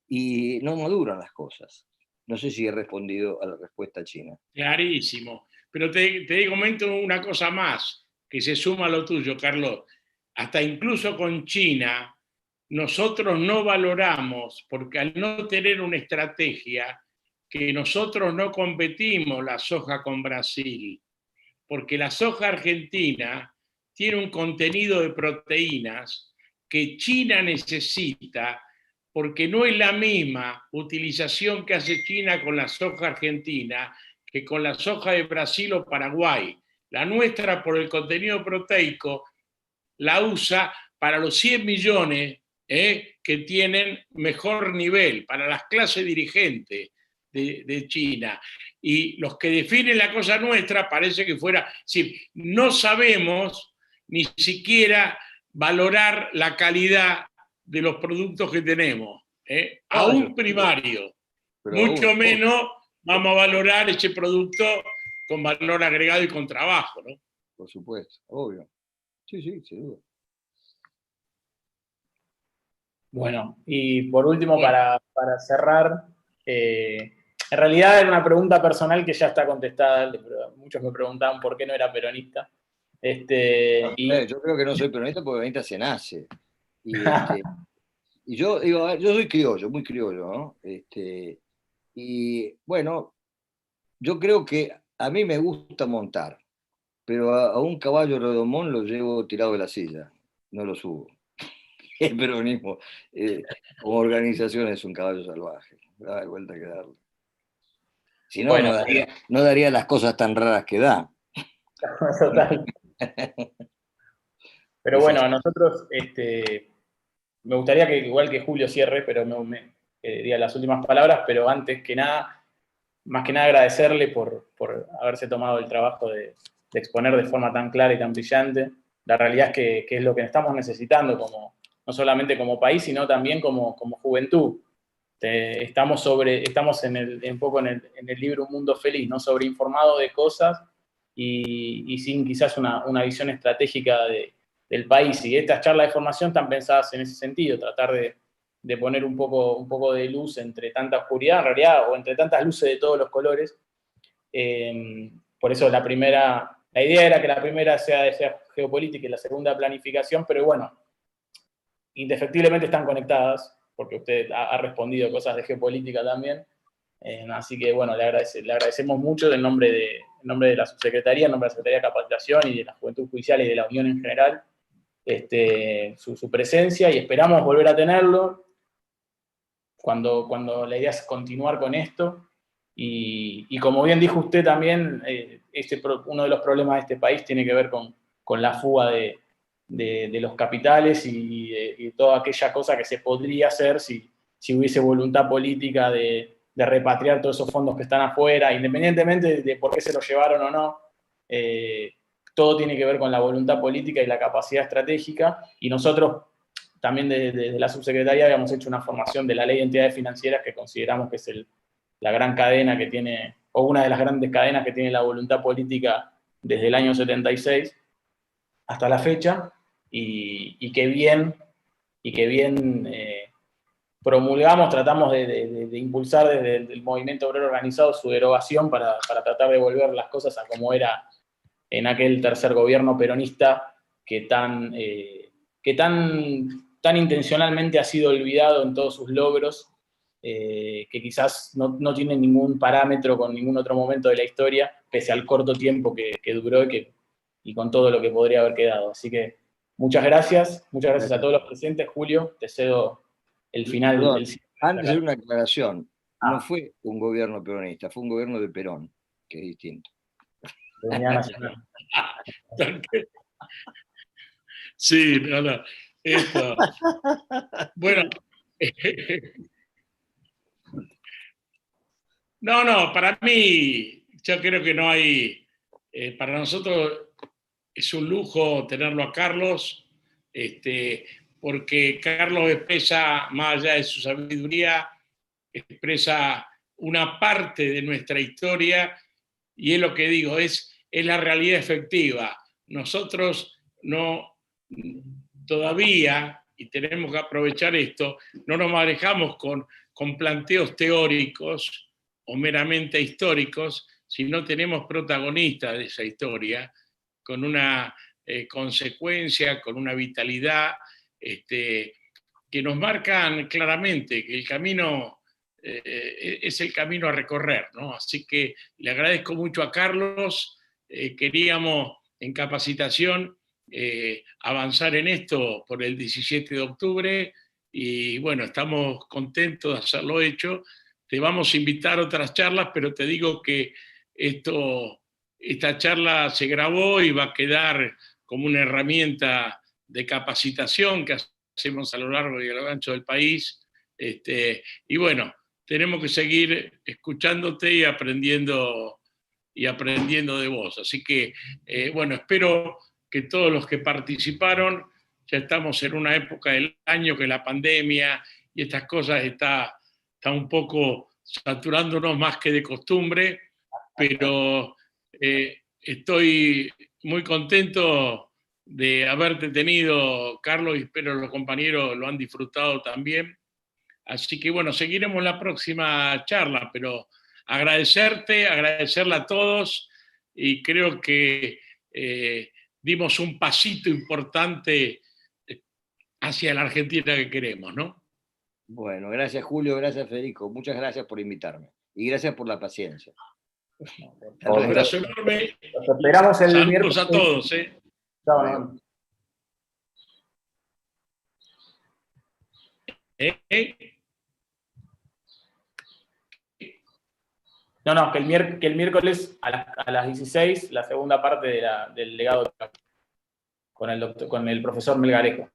Y no maduran las cosas. No sé si he respondido a la respuesta china. Clarísimo. Pero te comento una cosa más, que se suma a lo tuyo, Carlos. Hasta incluso con China, nosotros no valoramos, porque al no tener una estrategia, que nosotros no competimos la soja con Brasil, porque la soja argentina tiene un contenido de proteínas que China necesita, porque no es la misma utilización que hace China con la soja argentina que con la soja de Brasil o Paraguay. La nuestra, por el contenido proteico, la usa para los 100 millones que tienen mejor nivel, para las clases dirigentes de China. Y los que definen la cosa nuestra parece que fuera, sí, no sabemos ni siquiera valorar la calidad de los productos que tenemos, aún primario, mucho menos vamos a valorar ese producto con valor agregado y con trabajo, ¿no? Por supuesto, obvio. Sí, sí, sin duda. Bueno, y por último, para cerrar, en realidad era una pregunta personal que ya está contestada. Muchos me preguntaban por qué no era peronista. Yo creo que no soy peronista porque peronista se nace. Y yo digo, yo soy criollo, muy criollo, ¿no? Y bueno, yo creo que a mí me gusta montar, pero a un caballo redomón lo llevo tirado de la silla, no lo subo. El peronismo, como organización, es un caballo salvaje, da vuelta que darle. Si no, bueno, no daría las cosas tan raras que da. total. Pero bueno, a nosotros me gustaría que igual que Julio cierre, pero diría las últimas palabras, pero antes que nada, más que nada agradecerle por haberse tomado el trabajo de exponer de forma tan clara y tan brillante. La realidad es que es lo que estamos necesitando, no solamente como país, sino también como juventud. Estamos un poco en el libro Un Mundo Feliz, ¿no? Sobreinformado de cosas y sin quizás una visión estratégica del país. Y estas charlas de formación están pensadas en ese sentido, tratar de poner un poco de luz entre tanta oscuridad, en realidad, o entre tantas luces de todos los colores. Por eso la idea era que la primera sea geopolítica y la segunda planificación, pero bueno, indefectiblemente están conectadas, porque usted ha respondido cosas de geopolítica también. Así que bueno, le agradecemos mucho en nombre de la subsecretaría, en nombre de la Secretaría de Capacitación y de la Juventud Judicial y de la Unión en general, su presencia, y esperamos volver a tenerlo cuando la idea es continuar con esto. Y como bien dijo usted también, uno de los problemas de este país tiene que ver con la fuga de los capitales y toda aquella cosa que se podría hacer si hubiese voluntad política de repatriar todos esos fondos que están afuera, independientemente de por qué se los llevaron o no. Todo tiene que ver con la voluntad política y la capacidad estratégica, y nosotros también desde la subsecretaría habíamos hecho una formación de la Ley de Entidades Financieras, que consideramos que es la gran cadena que tiene, o una de las grandes cadenas que tiene la voluntad política desde el año 76 hasta la fecha, y que bien promulgamos, tratamos de impulsar desde el movimiento obrero organizado su derogación para tratar de volver las cosas a como era en aquel tercer gobierno peronista que tan intencionalmente ha sido olvidado en todos sus logros, que quizás no tiene ningún parámetro con ningún otro momento de la historia, pese al corto tiempo que duró y con todo lo que podría haber quedado. Así que muchas gracias a todos los presentes. Julio, te cedo el final. Perdón, antes de una aclaración, no Ah. fue un gobierno peronista, fue un gobierno de Perón, que es distinto. De Unidad Nacional. Sí, no. Bueno, No, para mí, yo creo que no hay, para nosotros es un lujo tenerlo a Carlos, porque Carlos expresa, más allá de su sabiduría, expresa una parte de nuestra historia, y es lo que digo, es la realidad efectiva. Nosotros no, todavía, y tenemos que aprovechar esto, no nos manejamos con planteos teóricos o meramente históricos, sino tenemos protagonistas de esa historia, con una consecuencia, con una vitalidad, que nos marcan claramente que el camino es el camino a recorrer, ¿no? Así que le agradezco mucho a Carlos, queríamos en capacitación avanzar en esto por el 17 de octubre y bueno, estamos contentos de hacerlo hecho. Te vamos a invitar a otras charlas, pero te digo que esta charla se grabó y va a quedar como una herramienta de capacitación que hacemos a lo largo y a lo ancho del país. Y bueno, tenemos que seguir escuchándote y aprendiendo de vos. Así que, bueno, espero que todos los que participaron, ya estamos en una época del año que la pandemia y estas cosas está un poco saturándonos más que de costumbre, pero estoy muy contento de haberte tenido, Carlos, y espero los compañeros lo han disfrutado también. Así que bueno, seguiremos la próxima charla, pero agradecerle a todos, y creo que dimos un pasito importante hacia la Argentina que queremos, ¿no? Bueno, gracias Julio, gracias Federico, muchas gracias por invitarme y gracias por la paciencia. Un abrazo enorme. Los esperamos el Saludos miércoles. a todos. Chao, No, que el miércoles a las 16, la segunda parte del legado con el profesor Melgarejo.